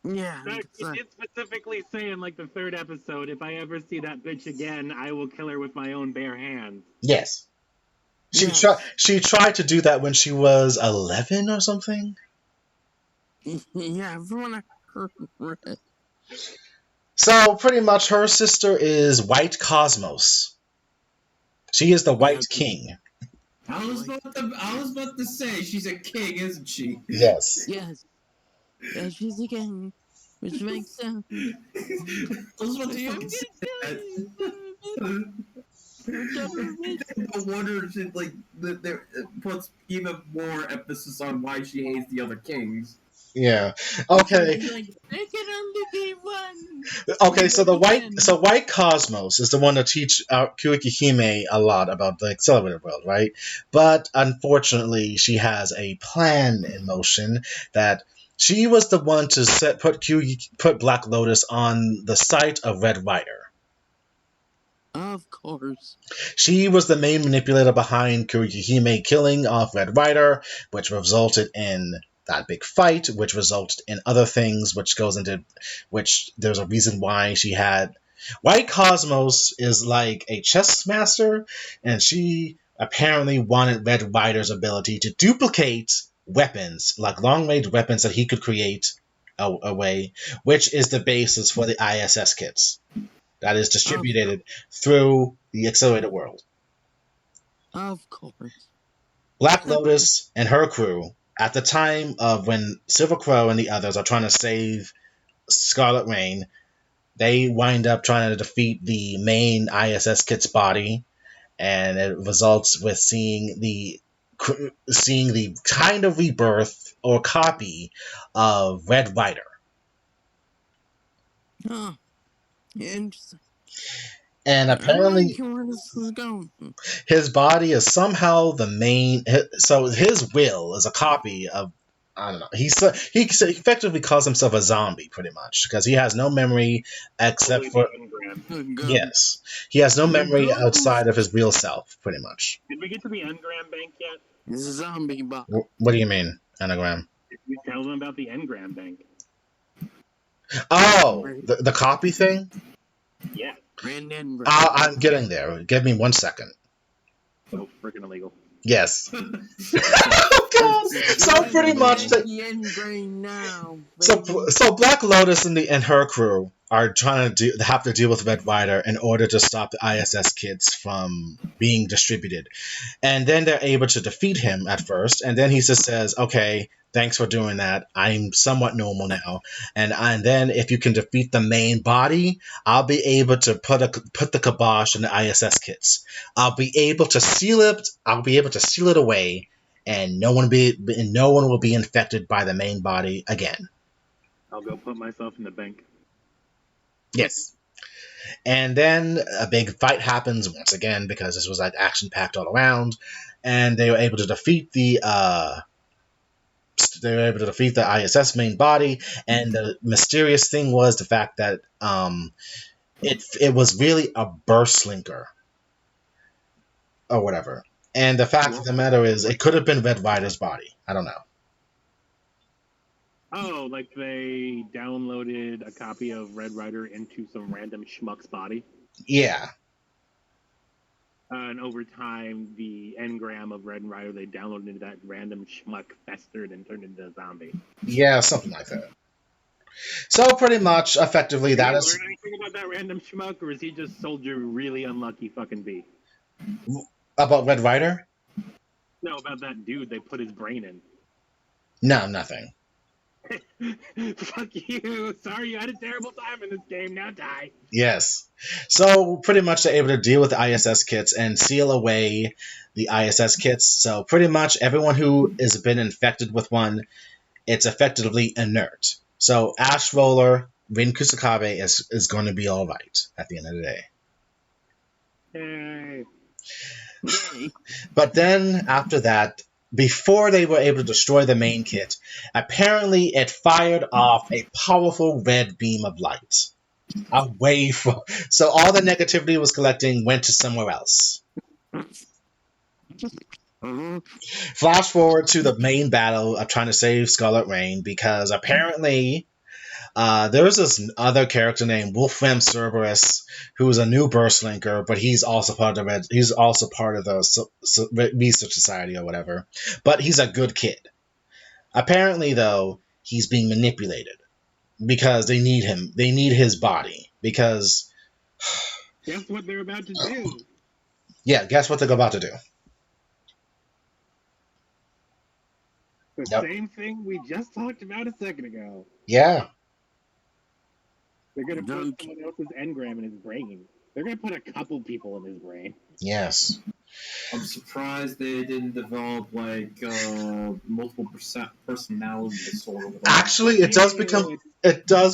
yeah.
It did specifically say in like the third episode, if I ever see that bitch again, I will kill her with my own bare hands.
Yes.
Yes.
She tried to do that when she was 11 or something.
Yeah, everyone I heard it.
So pretty much her sister is White Cosmos. She is the White King.
I was about to say she's a king, isn't she?
Yes.
Yes. Yeah, she's a king, which makes sense.
I was about to fucking say that. No wonder she like there puts even more emphasis on why she hates the other kings.
Yeah. Okay.
She's like, I can only be one.
Okay. So White Cosmos is the one to teach Kyoiki Hime a lot about the Accelerator World, right? But unfortunately, she has a plan in motion that she was the one to put Black Lotus on the site of Red Rider.
Of course.
She was the main manipulator behind Kurihime killing off Red Rider, which resulted in that big fight, which resulted in other things, which there's a reason why she had. White Cosmos is like a chess master, and she apparently wanted Red Rider's ability to duplicate weapons, like long-range weapons that he could create away, which is the basis for the ISS kits that is distributed through the Accelerated World.
Of course.
Black Lotus and her crew at the time of when Silver Crow and the others are trying to save Scarlet Rain, they wind up trying to defeat the main ISS kit's body, and it results with seeing the kind of rebirth or copy of Red Rider.
Huh. Interesting.
And
I
apparently,
like where this is going.
his body is somehow the main. So his will is a copy of. I don't know. He effectively calls himself a zombie, pretty much, because he has no memory except
Fully
for.
the engram.
Good God.
Yes, he has no memory
Ghost.
outside of his real self, pretty much.
Did we get to the engram bank yet?
This is a zombie box.
What do you mean, anagram?
Did you tell them about the engram bank?
Oh, the copy thing.
Yeah.
Brandon.
I'm getting there. Give me 1 second.
So freaking illegal.
Yes. Oh God! So pretty much,
The end brain now.
so Black Lotus and her crew are trying to have to deal with Red Rider in order to stop the ISS kids from being distributed, and then they're able to defeat him at first, and then he just says, "Okay, thanks for doing that. I'm somewhat normal now, and then if you can defeat the main body, I'll be able to put the kibosh on the ISS kids. I'll be able to seal it. I'll be able to seal it away." And no one will be infected by the main body again.
I'll go put myself in the bank.
Yes. And then a big fight happens once again because this was like action packed all around, and they were able to defeat the ISS main body. And the mysterious thing was the fact that it was really a burst linker or whatever. And the fact of the matter is, it could have been Red Rider's body. I don't know.
Oh, like they downloaded a copy of Red Rider into some random schmuck's body.
Yeah.
And over time, the engram of Red Rider they downloaded into that random schmuck festered and turned into a zombie.
Yeah, something like that. So pretty much, effectively,
Did
that
you
is
learn anything about that random schmuck, or is he just Soldier really unlucky fucking B?
about Red Rider.
No, about that dude they put his brain in.
No, nothing.
Fuck you. Sorry you had a terrible time in this game. Now die.
Yes. So pretty much they're able to deal with the ISS kits and seal away the ISS kits. So pretty much everyone who has been infected with one, it's effectively inert. So Ash Roller, Rin Kusakabe is going to be all right at the end of the day.
Hey.
But then after that, before they were able to destroy the main kit, apparently it fired off a powerful red beam of light away from. So all the negativity it was collecting went to somewhere else. Flash forward to the main battle of trying to save Scarlet Rain, because apparently there was this other character named Wolfram Cerberus who's a new burst linker, but he's also part of the research society or whatever. But he's a good kid. Apparently, though, he's being manipulated because they need him. They need his body because.
Guess what they're about to do?
Yeah, guess what they're about to do?
The
Yep.
same thing we just talked about a second ago.
Yeah.
They're going to put someone else's engram in his brain. They're going to put a couple people in his brain.
Yes.
I'm surprised they didn't develop like multiple personality disorder.
Actually, it does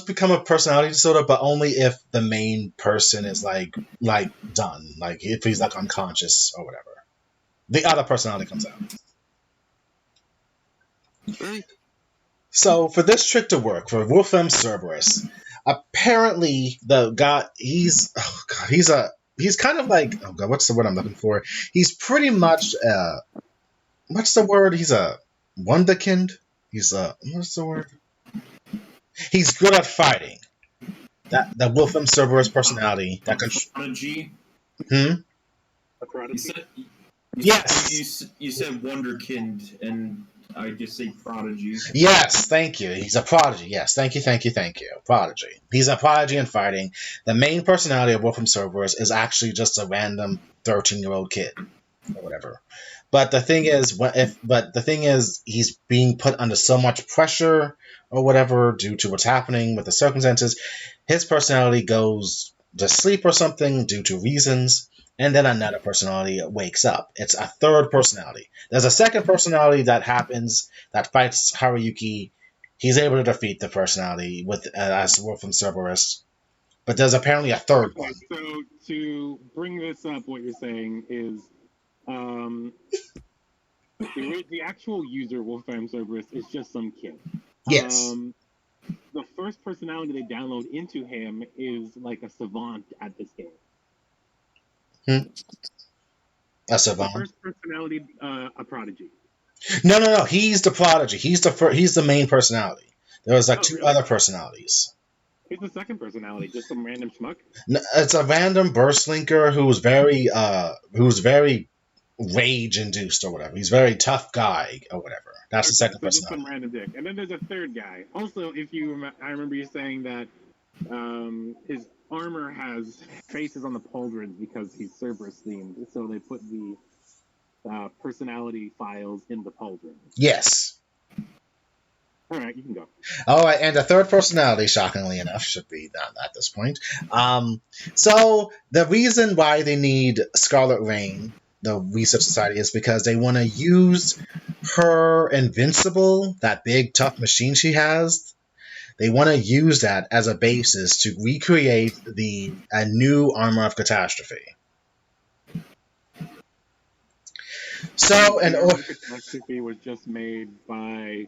become a personality disorder, but only if the main person is like done, like if he's like unconscious or whatever. The other personality comes out.
Right.
So for this trick to work for Wolfram Cerberus, apparently the guy he's kind of like, oh god, what's the word I'm looking for? He's pretty much what's the word? He's a wunderkind. He's a what's the word? He's good at fighting. That Wolfram Cerberus personality that can.
Prodigy.
Hmm.
A prodigy.
Yes.
You said Wonderkind, and I just say Prodigy.
Yes, thank you. He's a prodigy. Yes, thank you. Prodigy. He's a prodigy in fighting. The main personality of Wolfram Cerberus is actually just a random 13-year-old kid or whatever. But the thing is, he's being put under so much pressure or whatever due to what's happening with the circumstances. His personality goes to sleep or something due to reasons, and then another personality wakes up. It's a third personality. There's a second personality that happens that fights Haruyuki. He's able to defeat the personality with as Wolf from Cerberus. But there's apparently a third
Okay,
one.
so to bring this up, what you're saying is um, the actual user, Wolfram Cerberus, is just some kid.
Yes.
The first personality they download into him is like a savant at this game.
A
The
savant.
first personality, a prodigy.
No. He's the prodigy. He's the main personality. There was like two
Really?
other personalities.
Who's the second personality? Just some random schmuck?
It's a random burst linker who's very rage induced or whatever. He's a very tough guy or whatever. That's the second
So just some
personality.
random dick. And then there's a third guy. Also, I remember you saying that his armor has faces on the pauldrons because he's Cerberus themed. So they put the personality files in the pauldron.
Yes.
All right, you can go.
All right, and the third personality, shockingly enough, should be done at this point. So the reason why they need Scarlet Rain, the Research Society, is because they want to use her Invincible, that big tough machine she has. They want to use that as a basis to recreate a new Armor of Catastrophe. So, and
Catastrophe was just made by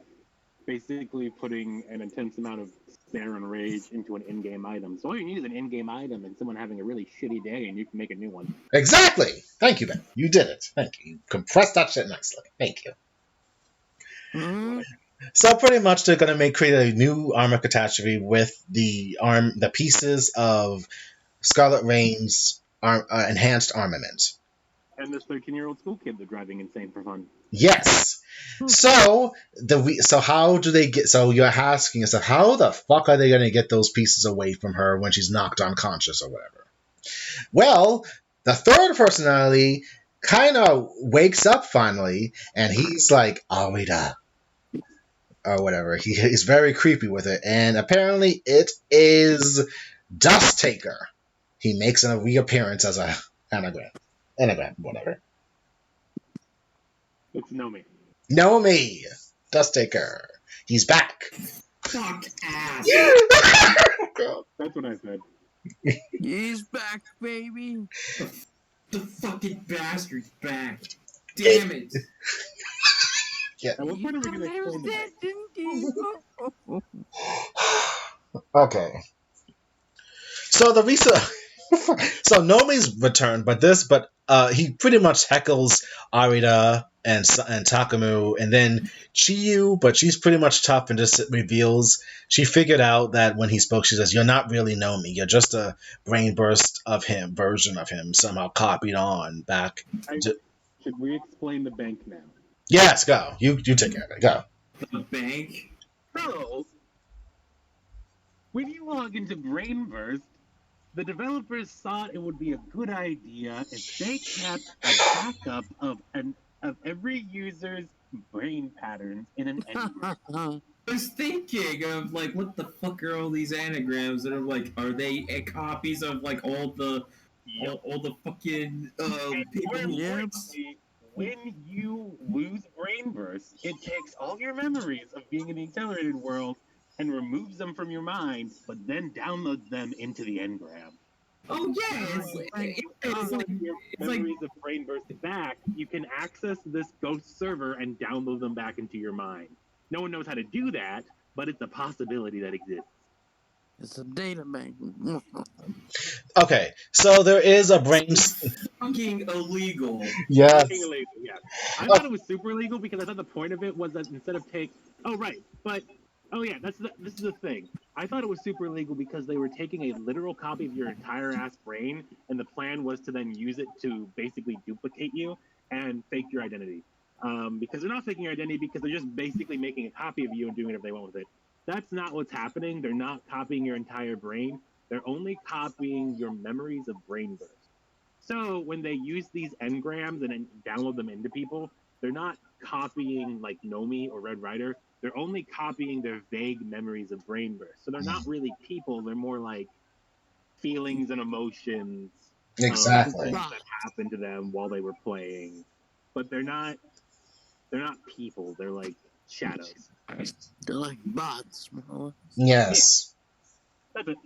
basically putting an intense amount of despair and rage into an in-game item. So all you need is an in-game item and someone having a really shitty day, and you can make a new one.
Exactly. Thank you, Ben. You did it. Thank you. You compressed that shit nicely. Thank you.
Mm-hmm.
So pretty much they're going to create a new Armor Catastrophe with the pieces of Scarlet Rain's enhanced armament.
And this 13-year-old school kid they're driving insane for fun.
Yes. So how do they get? So you're asking yourself, how the fuck are they going to get those pieces away from her when she's knocked unconscious or whatever? Well, the third personality kind of wakes up finally, and he's like, Arita, or whatever. He's very creepy with it, and apparently it is Dust Taker. He makes a reappearance as a anagram, whatever.
It's Nomi.
Nomi, Dust Taker. He's back.
Fuck ass.
That's what I said.
He's back, baby.
The fucking bastard's back. Damn it.
Yeah.
At what point are we going to explain that?
Okay. So the so Nomi's returned, but he pretty much heckles Arita and Takamu, and then Chiyu, but she's pretty much tough and just reveals she figured out that when he spoke, she says, "You're not really Nomi. You're just a brain burst of him, version of him, somehow copied on back."
Should we explain the bank now?
Yes, go. You take care of it. Go.
The bank?
So, when you log into Brainburst, the developers thought it would be a good idea if they kept a backup of every user's brain patterns in an engram.
I was thinking of like, what the fuck are all these anagrams that are like? Are they copies of like all the fucking people who
Importantly, when you lose Brainburst, it takes all your memories of being in the accelerated world and removes them from your mind, but then downloads them into the engram.
Oh yeah, it's like
your memories of Brainburst back, you can access this ghost server and download them back into your mind. No one knows how to do that, but it's a possibility that exists.
It's a data bank.
Okay, so there is a brain.
fucking illegal.
Yes.
Fucking illegal, yeah. I thought it was super illegal because I thought the point of it was that instead of this is the thing. I thought it was super illegal because they were taking a literal copy of your entire ass brain, and the plan was to then use it to basically duplicate you and fake your identity. Because they're not faking your identity because they're just basically making a copy of you and doing whatever they want with it. That's not what's happening. They're not copying your entire brain. They're only copying your memories of Brainburst. So when they use these engrams and then download them into people, they're not copying like Nomi or Red Rider. They're only copying their vague memories of brain burst. So they're not really people. They're more like feelings and emotions of
Exactly.
things that happened to them while they were playing. But they're not people. They're like shadows.
They're like bots, more or less.
Yes.
That's it.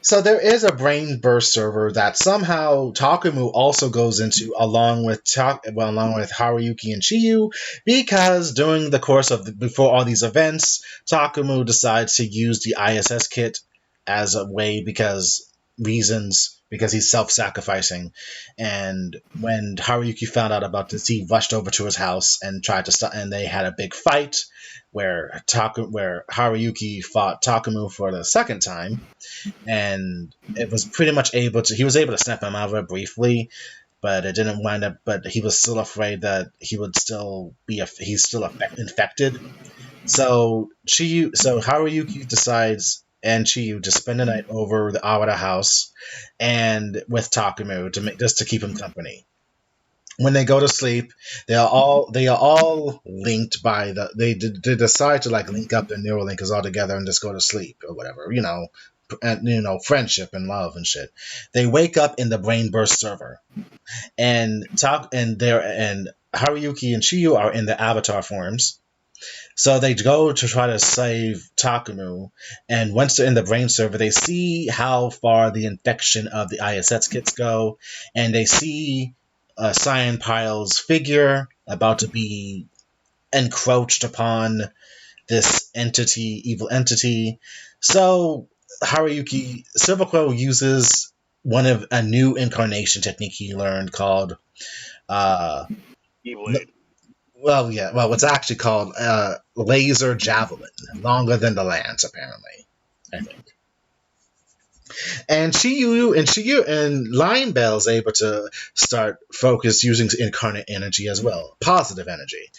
So there is a brain burst server that somehow Takumu also goes into along with Haruyuki and Chiyu, because during the course of before all these events, Takumu decides to use the ISS kit as a way because he's self-sacrificing. And when Haruyuki found out about this, he rushed over to his house and tried to stop, and they had a big fight where Haruyuki fought Takumu for the second time, and it was pretty much he was able to snap him out of it briefly, but it didn't wind up. But he was still afraid that he would still he's still infected. So Haruyuki decides and Chiyu to spend the night over the Awada house and with Takumu just to keep him company. When they go to sleep, they are all linked by they decide to like link up their neural linkers all together and just go to sleep or whatever, and friendship and love and shit. They wake up in the brain burst server, and Haruyuki and Chiyu are in the avatar forms. So they go to try to save Takumu, and once they're in the brain server, they see how far the infection of the ISS kits go, and they see Cyan Pyle's figure about to be encroached upon this evil entity. So Silver Quill uses a new incarnation technique he learned called
Keyblade.
what's actually called laser javelin, longer than the lance apparently, I think. And Shiyu and Lion Bell is able to start focus using incarnate energy as well, positive energy.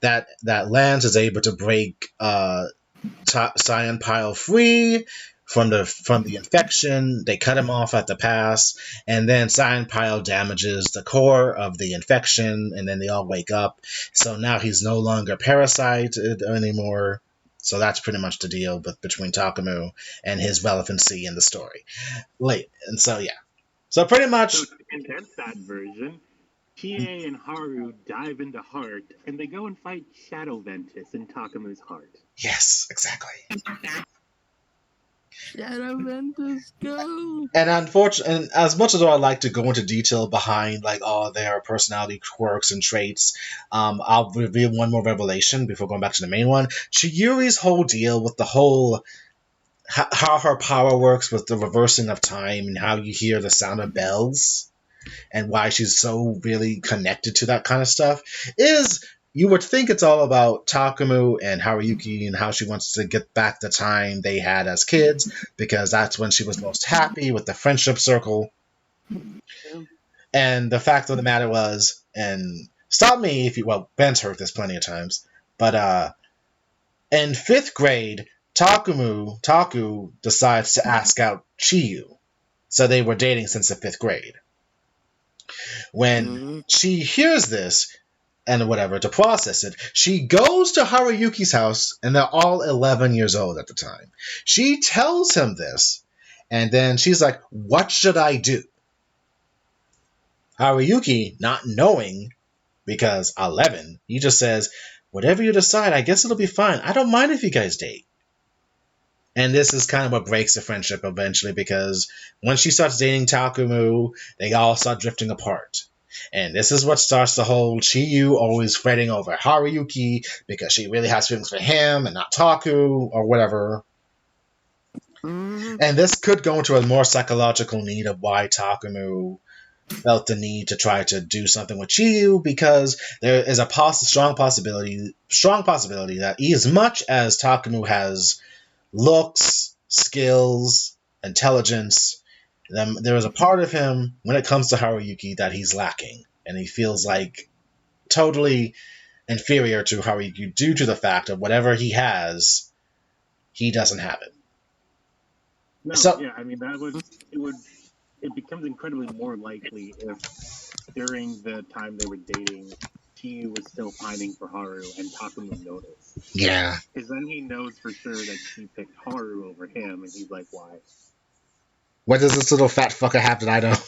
That Lance is able to break Cyan Pyle free from the infection. They cut him off at the pass, and then Cyan Pyle damages the core of the infection, and then they all wake up. So now he's no longer parasited anymore. So that's pretty much the deal between Takumu and his relevancy in the story. And so yeah. So pretty much.
So to condense that version, Kie and Haru dive into Heart, and they go and fight Shadow Ventus in Takumu's heart.
Yes, exactly.
Shadow Ventus, go!
And unfortunately, and as much as I like to go into detail behind like all their personality quirks and traits, I'll reveal one more revelation before going back to the main one. Chiyuri's whole deal with the whole how her power works with the reversing of time and how you hear the sound of bells and why she's so really connected to that kind of stuff is, you would think it's all about Takumu and Haruyuki and how she wants to get back the time they had as kids, because that's when she was most happy with the friendship circle. And the fact of the matter was, and stop me if Ben's heard this plenty of times, but in 5th grade, Taku decides to ask out Chiyu. So they were dating since the 5th grade. When she hears this, and whatever, to process it, she goes to Haruyuki's house, and they're all 11 years old at the time. She tells him this, and then she's like, what should I do? Haruyuki, not knowing, because 11, he just says, whatever you decide, I guess it'll be fine. I don't mind if you guys date. And this is kind of what breaks the friendship eventually, because when she starts dating Takumu, they all start drifting apart. And this is what starts the whole Chiyu always fretting over Haruyuki because she really has feelings for him and not Taku or whatever. And this could go into a more psychological need of why Takumu felt the need to try to do something with Chiyu, because there is a strong possibility that as much as Takumu has looks, skills, intelligence, there is a part of him when it comes to Haruyuki that he's lacking, and he feels like totally inferior to Haruyuki due to the fact of whatever he has, he doesn't have it.
No,
So,
yeah, I mean it it becomes incredibly more likely if during the time they were dating, Chiyu was still pining for Haru and Takumi noticed.
Yeah.
Because then he knows for sure that she picked Haru over him, and he's like, why?
What does this little fat fucker have that I don't?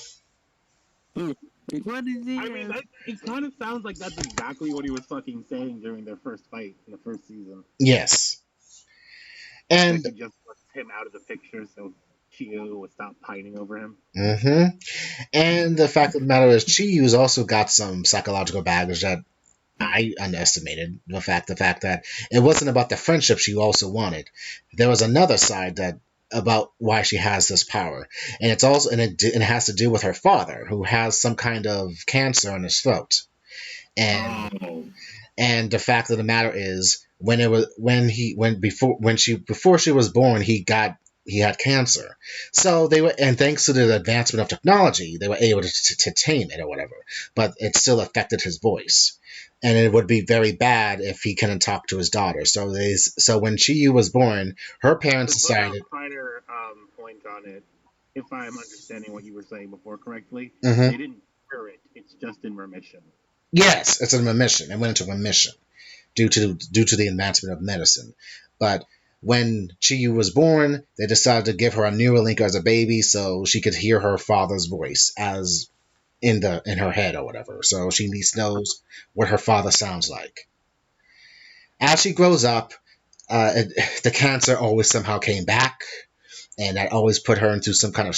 What is it?
I mean, it kind of sounds like that's exactly what he was fucking saying during their first fight in the first season.
Yes. And
he just puts him out of the picture so Chiyu would stop pining over him.
And the fact of the matter is, Chiyu's also got some psychological baggage that I underestimated. The fact that it wasn't about the friendship she also wanted. There was another side that about why she has this power, and it's also it has to do with her father, who has some kind of cancer in his throat, and the fact of the matter is, before she was born, he had cancer. So they were, and thanks to the advancement of technology, they were able to tame it or whatever. But it still affected his voice, and it would be very bad if he couldn't talk to his daughter. So when Chiyu was born, her parents decided.
Finer point on it, if I'm understanding what you were saying before correctly,
Mm-hmm.
They didn't cure it; it's just in remission.
Yes, it's in remission. It went into remission due to the advancement of medicine. But when Chiyu was born, they decided to give her a Neuralink as a baby so she could hear her father's voice as in her head or whatever. So she at least knows what her father sounds like. As she grows up, the cancer always somehow came back, and that always put her into some kind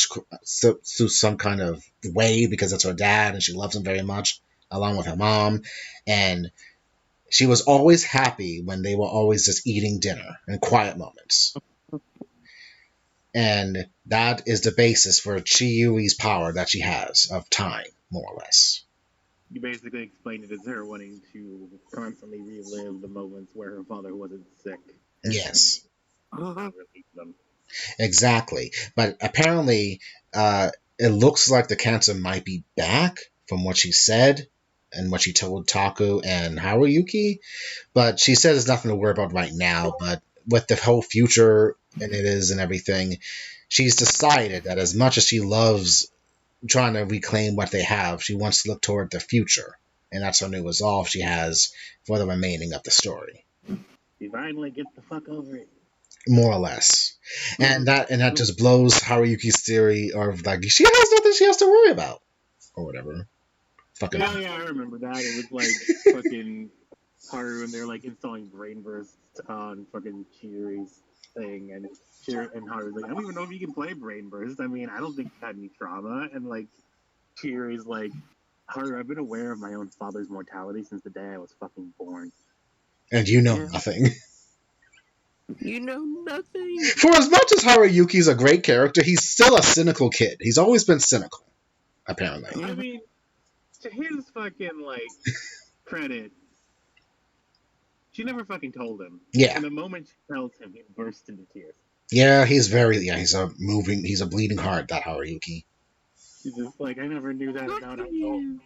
of way because it's her dad and she loves him very much, along with her mom. And she was always happy when they were always just eating dinner in quiet moments. And that is the basis for Chiyui's power that she has of time, more or less.
You basically explained it as her wanting to constantly relive the moments where her father wasn't sick.
Yes. Exactly. But apparently, it looks like the cancer might be back from what she said and what she told Taku and Haruyuki. But she said there's nothing to worry about right now. But with the whole future and it is and everything, she's decided that as much as she loves trying to reclaim what they have, she wants to look toward the future. And that's her new resolve she has for the remaining of the story.
She finally gets the fuck over it.
More or less. And that just blows Haruyuki's theory of like she has nothing she has to worry about. Or whatever. Fucking
yeah, I remember that. It was like fucking Haru and they're like installing brain bursts on fucking Chiri's thing and Haru's like, I don't even know if you can play brain burst. I mean, I don't think you had any trauma. And like Chiri's like, Haru, I've been aware of my own father's mortality since the day I was fucking born.
And you know nothing.
You know nothing.
For as much as Haruyuki's a great character, he's still a cynical kid. He's always been cynical, apparently.
I mean, to his fucking, like, credit, she never fucking told him.
Yeah.
And the moment she tells him, he bursts into tears.
Yeah, he's a bleeding heart, that Haruyuki.
He's just like, I never knew that about him.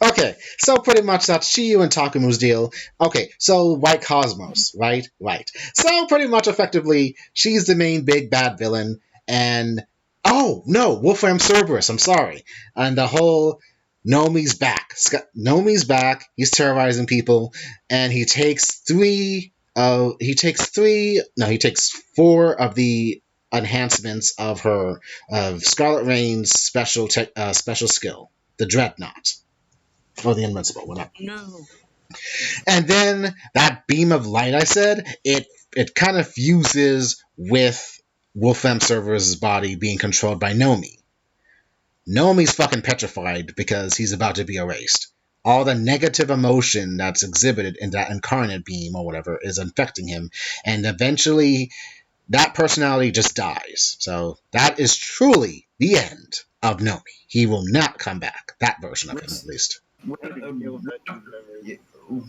Okay, so pretty much that's Chiyu and Takumu's deal. Okay, so White Cosmos, right? Right. So pretty much effectively, she's the main big bad villain, and oh no, Wolfram Cerberus, I'm sorry. And the whole Nomi's back. Nomi's back, he's terrorizing people, and he takes four of the enhancements of Scarlet Rain's special skill, the Dreadnought. Or the Invincible, whatever.
No.
And then that beam of light I said, it kind of fuses with Wolfram Cerberus' body being controlled by Nomi. Nomi's fucking petrified because he's about to be erased. All the negative emotion that's exhibited in that incarnate beam or whatever is infecting him, and eventually that personality just dies. So that is truly the end of Nomi. He will not come back. That version of him, at least.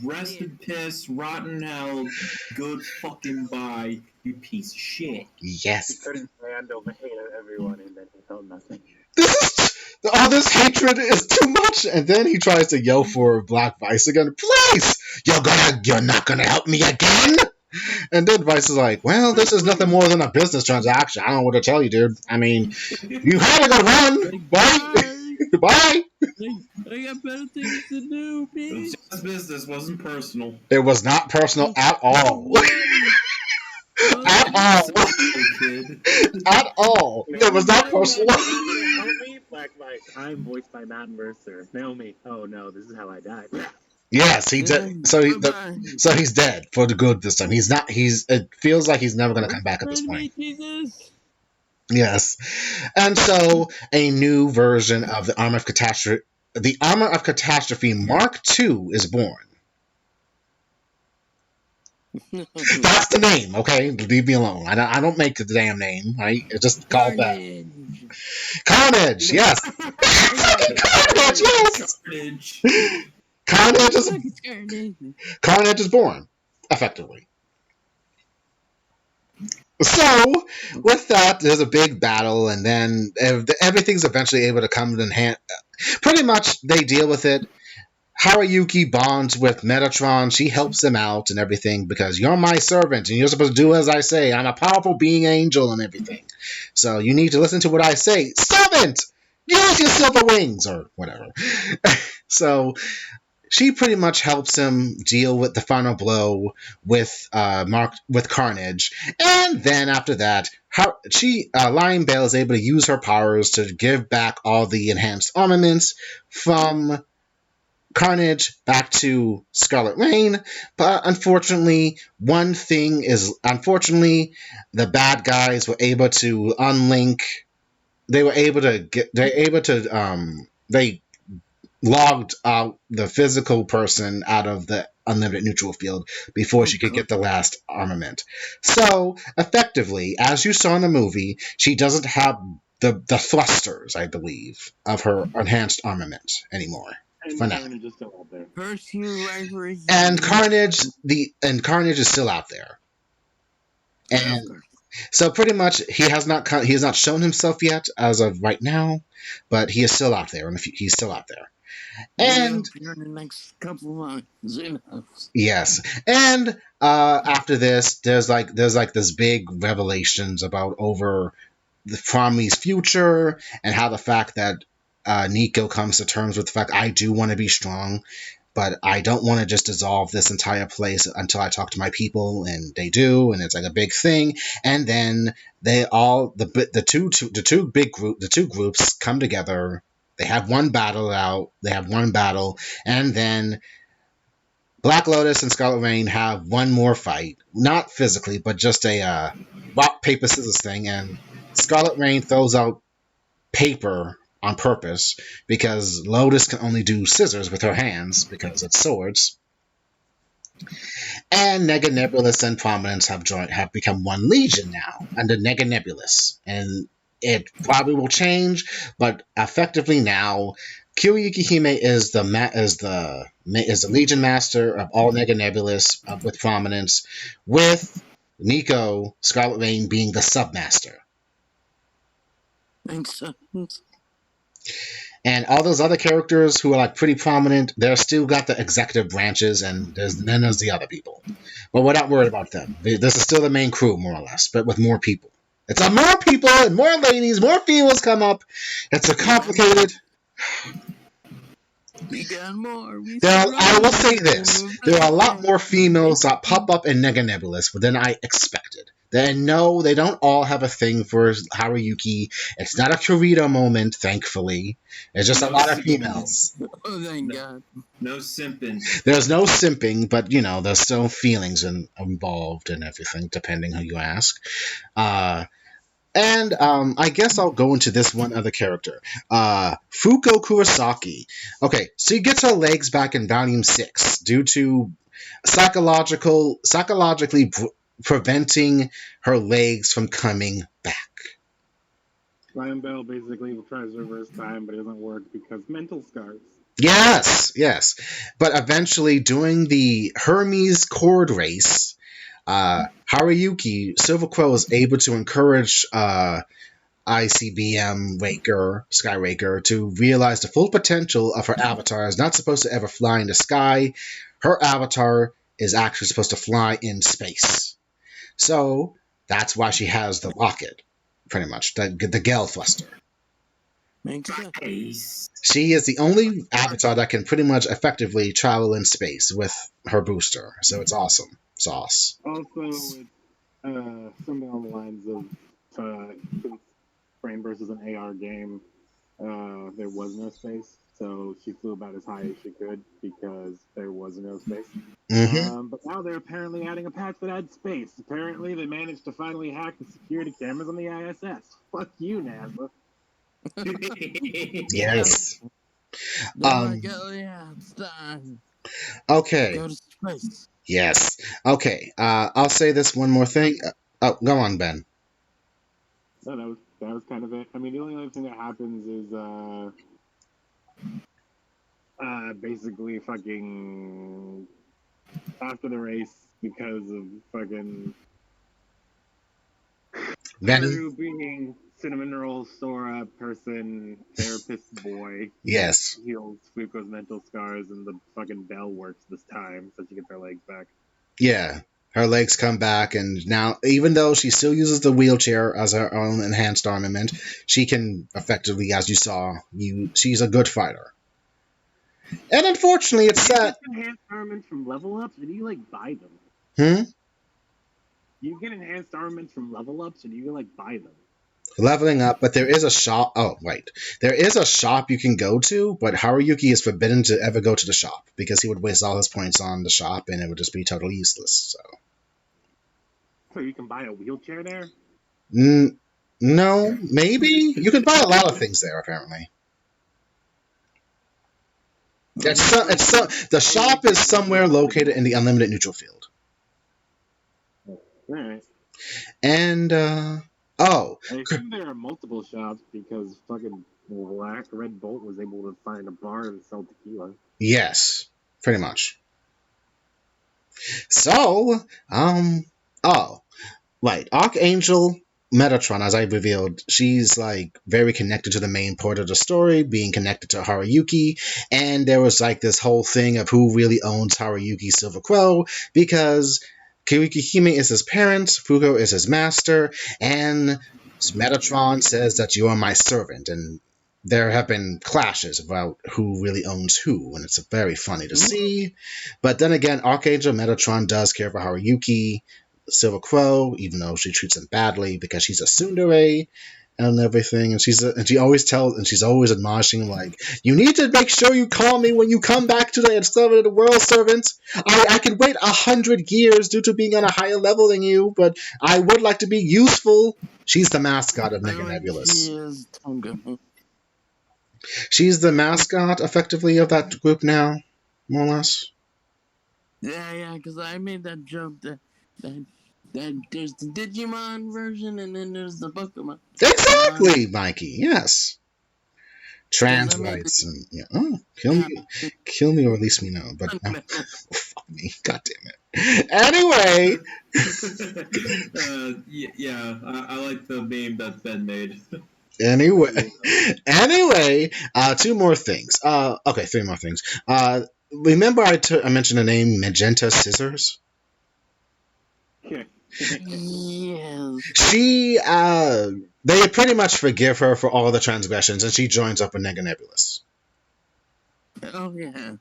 Rest in piss, rotten hell, good fucking bye, you piece of shit.
Yes.
He couldn't stand over hate everyone and then he felt nothing.
This hatred is too much. And then he tries to yell for Black Vice again. Please! You're not gonna help me again? And then Vice is like, well, this is nothing more than a business transaction. I don't know what to tell you, dude. I mean, you had to go run. Bye. Bye.
I got better things to do,
It was
peace.
just business, wasn't personal.
It was not personal at all. At all.
Kid.
At all. It was not personal.
Naomi, Black Light. I'm voiced by Matt Mercer. Naomi, oh no, this is how I died.
Yes, he did. So he's dead for the good this time. He's not. It feels like he's never going to come back at this point.
Jesus.
Yes, and so a new version of the Armor of Catastrophe Mark II is born. That's the name, okay? Leave me alone. I don't make the damn name, right? It's just called that. Carnage, yes. Carnage, yes. Carnage is born, effectively. So, with that, there's a big battle, and then everything's eventually able to come in hand. Pretty much, they deal with it. Haruyuki bonds with Metatron. She helps him out and everything because you're my servant and you're supposed to do as I say. I'm a powerful being angel and everything. So you need to listen to what I say. Servant! Use your silver wings! Or whatever. So she pretty much helps him deal with the final blow with Carnage. And then after that, Lion Bell is able to use her powers to give back all the enhanced armaments from Carnage back to Scarlet Rain, but unfortunately, the bad guys were able to unlink. They logged out the physical person out of the unlimited neutral field before she could get the last armament. So, effectively, as you saw in the movie, she doesn't have the thrusters, I believe, of her enhanced armament anymore.
And
For now.
Carnage is still out there.
And Carnage is still out there. And so pretty much he has not shown himself yet as of right now, but he is still out there, and he's still out there. And
in the next couple of months.
Yes, and after this, there's like this big revelations about over the Promi's future and how the fact that Nico comes to terms with the fact I do want to be strong, but I don't want to just dissolve this entire place until I talk to my people, and they do, and it's like a big thing. And then the two groups come together. They have one battle out. And then Black Lotus and Scarlet Rain have one more fight, not physically, but just a rock paper scissors thing. And Scarlet Rain throws out paper on purpose because Lotus can only do scissors with her hands because it's swords. And Nega Nebulous and Prominence have become one legion now under Nega Nebulous, and it probably will change, but effectively now Kiryu Hime is the Legion Master of all Nega Nebulous with Prominence, with Nico Scarlet Rain being the Submaster.
Thanks.
And all those other characters who are like pretty prominent, they're still got the executive branches, and then there's the other people. But we're not worried about them. This is still the main crew, more or less, but with more people. It's a more people and more ladies, more females come up. It's a complicated.
We got more.
I will say this: there are a lot more females that pop up in Nega Nebulous than I expected. No, they don't all have a thing for Haruyuki. It's not a Kirito moment, thankfully. It's just a lot of females.
Oh, thank God.
No simping.
There's no simping, but, there's still feelings involved and everything, depending who you ask. I guess I'll go into this one other character. Fuko Kurosaki. Okay, so she gets her legs back in Volume 6 due to psychologically preventing her legs from coming back.
Lion Bell basically tries to reverse time, but it doesn't work because mental scars.
Yes. But eventually, during the Hermes Cord race, Haruyuki, Silver Quill, is able to encourage ICBM Skyraker, to realize the full potential of her avatar. Is not supposed to ever fly in the sky. Her avatar is actually supposed to fly in space. So that's why she has the locket, pretty much, the Gelfluster.
Makes sense.
Nice.
She is the only avatar that can pretty much effectively travel in space with her booster. So it's awesome. Sauce.
Also, it's something on the lines of since Brain versus an AR game, there was no space, so she flew about as high as she could because there was no space. But now they're apparently adding a patch that adds space. Apparently, they managed to finally hack the security cameras on the ISS. Fuck you, NASA.
Yes.
They're like, oh yeah, it's time.
Okay.
Go to space.
Yes. Okay. I'll say this one more thing. Oh, go on, Ben.
No, that was kind of it. I mean, the only other thing that happens is basically fucking after the race because of fucking Haru being cinnamon roll Sora person therapist boy.
Yes.
Heals Fuko's mental scars and the fucking bell works this time so she gets her legs back.
Yeah. Her legs come back, and now, even though she still uses the wheelchair as her own enhanced armament, she can effectively, as you saw, she's a good fighter. And unfortunately, it's sad.
You get enhanced armaments from level ups, or do you like buy them? You get enhanced armaments from level ups, or do you like buy them?
Leveling up, but there is a shop. Oh, wait. There is a shop you can go to, but Haruyuki is forbidden to ever go to the shop because he would waste all his points on the shop and it would just be totally useless.
So you can buy a wheelchair there?
No, maybe? You can buy a lot of things there, apparently. The shop is somewhere located in the unlimited neutral field.
Alright.
And,
I assume there are multiple shops because fucking Red Bolt was able to find a bar and sell tequila.
Yes, pretty much. So, Archangel Metatron, as I revealed, she's like very connected to the main part of the story, being connected to Haruyuki, and there was like this whole thing of who really owns Haruyuki Silver Crow, because Kirikihime is his parent, Fugo is his master, and Metatron says that you are my servant, and there have been clashes about who really owns who, and it's very funny to see. But then again, Archangel Metatron does care for Haruyuki Silver Crow, even though she treats him badly because she's a tsundere and everything, and she's always admonishing him, like, you need to make sure you call me when you come back to the Accelerated World, servant. I can wait 100 years due to being on a higher level than you, but I would like to be useful. She's the mascot of Mega Nebulous.
She is Tonga.
She's the mascot, effectively, of that group now, more or less.
Yeah, because I made that joke that there's the Digimon version and then there's the Pokemon.
Exactly, Mikey. Yes. Trans rights and kill me or release me now. But fuck me, god damn it. Anyway.
I like the meme that Ben made.
Anyway, three more things. Remember I mentioned the name Magenta Scissors?
Yes.
She, they pretty much forgive her for all the transgressions, and she joins up with Mega Nebulous.
Oh, yeah.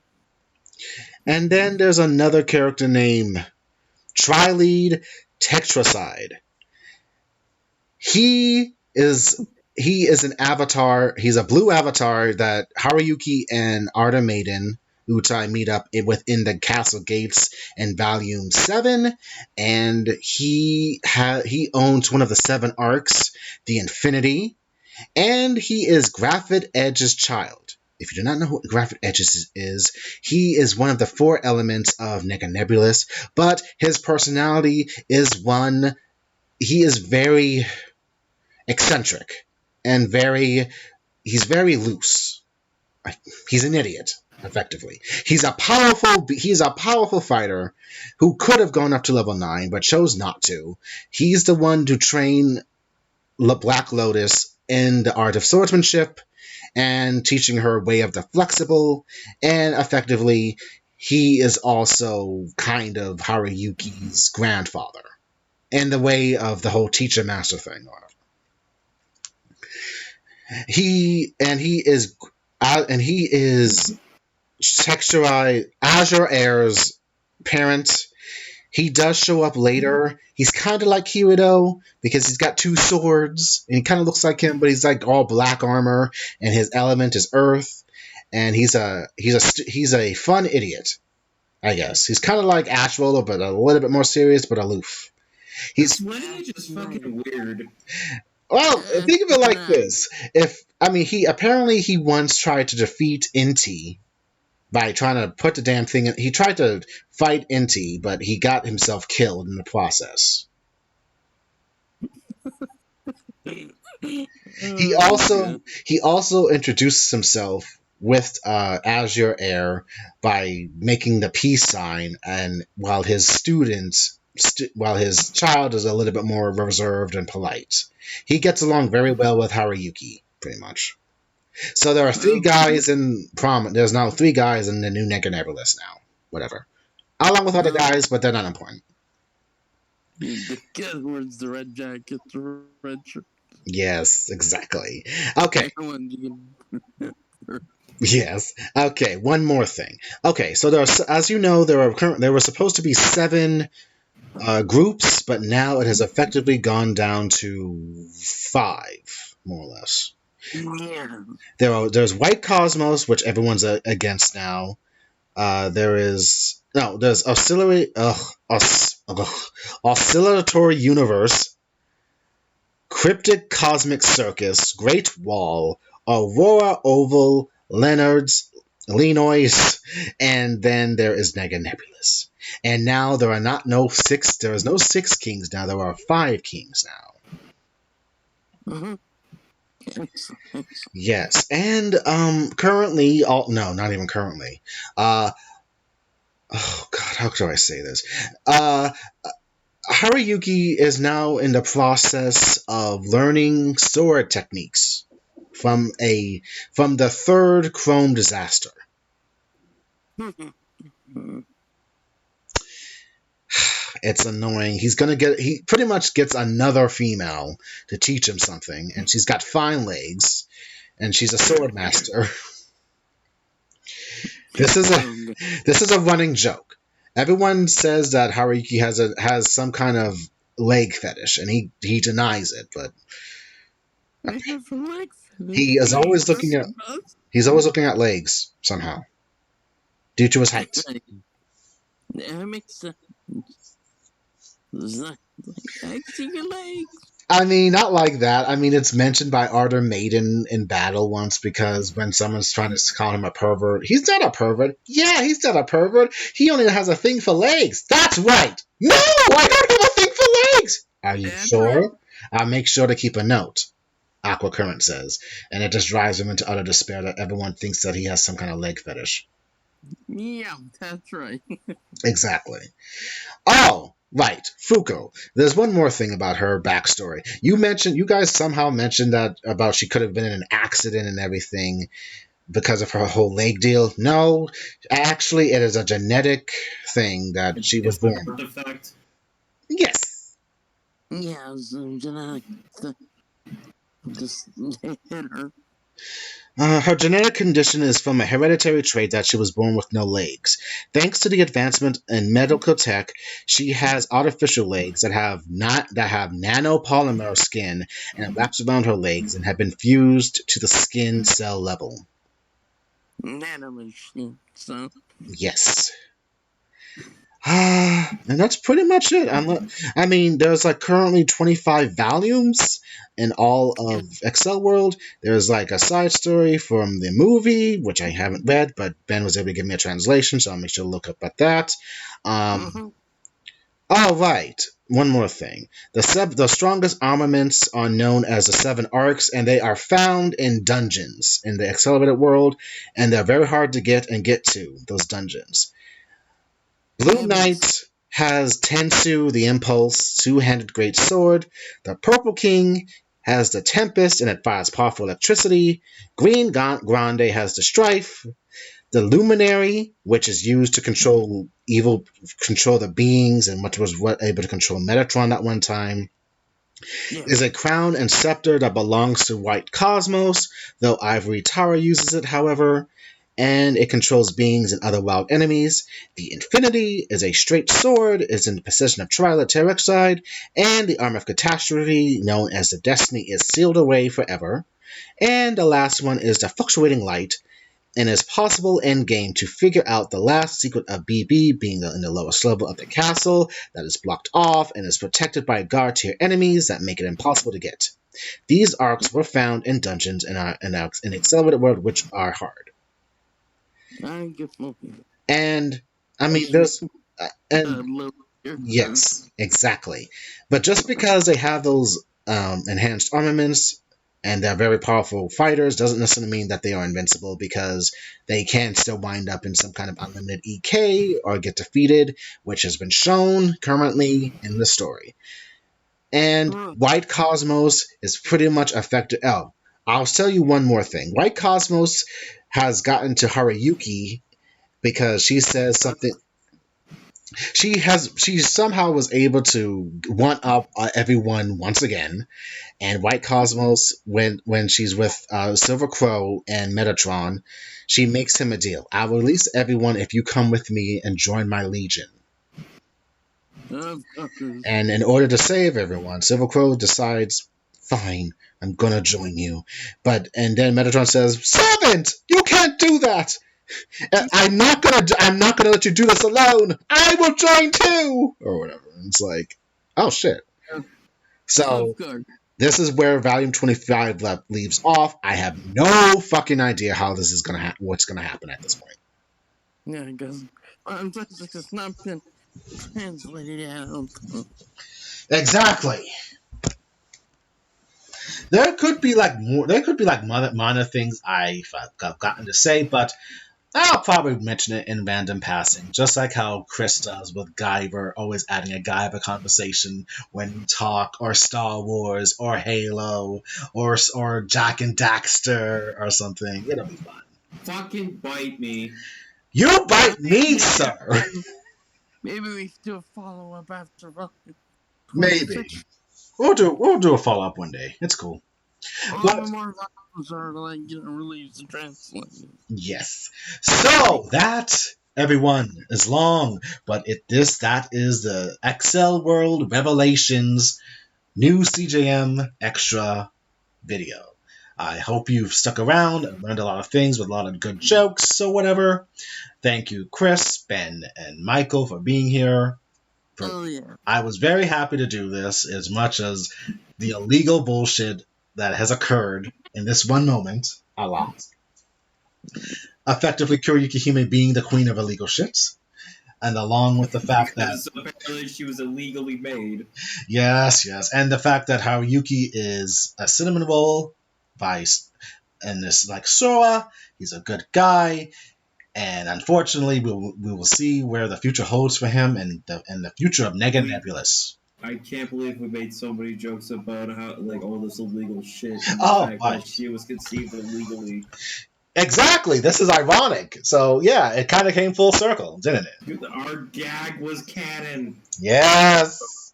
And then there's another character named Trilead Tetracide. He is an avatar. He's a blue avatar that Haruyuki and Arda Maiden Utai meet up within the castle gates in Volume 7, and he owns one of the 7 arcs, the Infinity, and he is Graphid Edge's child. If you do not know who Graphid Edge is, he is one of the 4 elements of Mega Nebulous, but his personality is he is very eccentric and he's very loose. He's an idiot, effectively. He's a powerful fighter who could have gone up to level 9 but chose not to. He's the one to train Black Lotus in the art of swordsmanship and teaching her way of the flexible, and effectively he is also kind of Haruyuki's grandfather. in the way of the whole teacher master thing. He is texturized Azure Air's parent. He does show up later. He's kind of like Kirito because he's got two swords and he kind of looks like him, but he's like all black armor and his element is earth. And he's a fun idiot, I guess. He's kind of like Ash Roller, but a little bit more serious, but aloof.
His lineage is fucking weird.
Well, think of it like this: he once tried to defeat Inti by trying to put the damn thing in. He tried to fight Inti, but he got himself killed in the process. He also introduces himself with Azure Air by making the peace sign, and while his child is a little bit more reserved and polite. He gets along very well with Haruyuki, pretty much. So there are three guys in prom. There's now three guys in the new Nega Nebulous now. Whatever. Along with other guys, but they're not important.
The kid wears the red jacket, the red shirt.
Yes, exactly. Okay. Yes. Okay. One more thing. Okay. So as you know, there were supposed to be 7 groups, but now it has effectively gone down to 5, more or less.
Yeah.
There's White Cosmos, which everyone's against now. There's Oscillatory Universe, Cryptic Cosmic Circus, Great Wall, Aurora Oval, Leonard's, Lenois, and then there is Nega Nebulous. And now there is no 6 kings now, there are 5 kings now.
Mm-hmm.
Yes, and currently, not even currently. Oh God, how do I say this? Haruyuki is now in the process of learning sword techniques from the 3rd Chrome disaster. It's annoying. He pretty much gets another female to teach him something, and she's got fine legs, and she's a sword master. This is a running joke. Everyone says that Haruyuki has some kind of leg fetish, and he denies it, but he is always looking at legs somehow due to his height.
That makes sense. I see your legs.
I mean, not like that. I mean, it's mentioned by Arthur Maiden in battle once because when someone's trying to call him a pervert, he's not a pervert. Yeah, he's not a pervert. He only has a thing for legs. That's right. No, I don't have a thing for legs. Are you sure? I'll make sure to keep a note, Aqua Current says. And it just drives him into utter despair that everyone thinks that he has some kind of leg fetish.
Yeah, that's right.
Exactly. Oh, right, Fuko. There's one more thing about her backstory. You guys somehow mentioned that about she could have been in an accident and everything because of her whole leg deal. No, actually, it is a genetic thing that she was born.
Defect.
Yes.
Yeah, it was genetic. Just hit her.
Her genetic condition is from a hereditary trait that she was born with no legs. Thanks to the advancement in medical tech, she has artificial legs that have nanopolymer skin and it wraps around her legs and have been fused to the skin cell level.
Nanomachine, so.
Yes. And that's pretty much it. I mean, there's currently 25 volumes in all of Accel World. There's a side story from the movie, which I haven't read, but Ben was able to give me a translation, so I'll make sure to look up at that. Oh, right. One more thing. The strongest armaments are known as the 7 arcs, and they are found in dungeons in the accelerated world, and they're very hard to get to, those dungeons. Blue Knight has Tensu, the Impulse, 2-handed great sword. The Purple King has the Tempest, and it fires powerful electricity. Green Grande has the Strife. The Luminary, which is used to control the beings, and which was able to control Metatron at one time,
Yeah.
is a crown and scepter that belongs to White Cosmos, though Ivory Tower uses it, however, and it controls beings and other wild enemies. The Infinity is a straight sword, is in the possession of Trilot Terexide, and the Arm of Catastrophe, known as the Destiny, is sealed away forever. And the last one is the Fluctuating Light, and it's possible endgame to figure out the last secret of BB being in the lowest level of the castle that is blocked off and is protected by guard tier enemies that make it impossible to get. These arcs were found in dungeons in Accelerated World, which are hard.
I get smoking.
And I mean, there's and
Low
yes, exactly. But just because they have those enhanced armaments and they're very powerful fighters doesn't necessarily mean that they are invincible, because they can still wind up in some kind of unlimited EK or get defeated, which has been shown currently in the story. And White Cosmos is pretty much affected. Oh, I'll tell you one more thing. White Cosmos has gotten to Haruyuki because she says something. She somehow was able to one up everyone once again. And White Cosmos, when she's with Silver Crow and Metatron, she makes him a deal. I'll release everyone if you come with me and join my legion. And in order to save everyone, Silver Crow decides, fine, I'm gonna join you. And then Metatron says, Servant, you can't do that. I'm not gonna let you do this alone. I will join too, or whatever. It's like, oh shit. So this is where Volume 25 leaves off. I have no fucking idea how this is what's gonna happen at this point.
Yeah, because it's not been translated yet.
Exactly. There could be like minor things I've gotten to say, but I'll probably mention it in random passing, just like how Chris does with Guyver, always adding a Guyver conversation when we talk, or Star Wars, or Halo, or Jack and Daxter, or something. It'll be fun.
Fucking bite me.
You bite me, sir!
Maybe we do a follow-up after
Maybe. We'll do a follow-up one day. It's cool.
All the more volumes are released and translated.
Yes. So that, everyone, is long, but that is the Accel World Revelations Nu CJM Extra video. I hope you've stuck around and learned a lot of things with a lot of good jokes, so whatever. Thank you, Chris, Ben, and Michael for being here. I was very happy to do this, as much as the illegal bullshit that has occurred in this one moment a lot. Effectively Kuroyuki Hime being the queen of illegal shits. And along with the fact that
apparently she was illegally made.
Yes. And the fact that Haruyuki is a cinnamon roll and this like Sora, he's a good guy. And unfortunately, we will see where the future holds for him and the future of Nega Nebulous.
I can't believe we made so many jokes about how all this illegal shit. And
the
fact that she was conceived illegally.
Exactly. This is ironic. So yeah, it kind of came full circle, didn't it?
Our gag was canon.
Yes.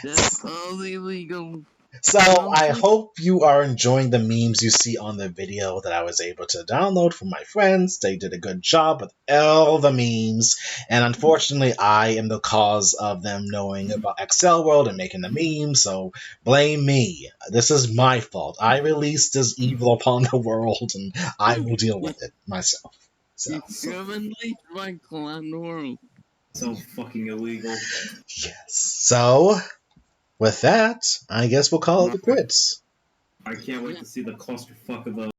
That's all illegal.
So I hope you are enjoying the memes you see on the video that I was able to download from my friends. They did a good job with all the memes. And unfortunately, I am the cause of them knowing about Accel World and making the memes. So blame me. This is my fault. I released this evil upon the world, and I will deal with it myself. So.
You have unleashed Michael on the world.
So fucking illegal.
Yes. So with that, I guess we'll call it quits.
I can't wait to see the clusterfuck of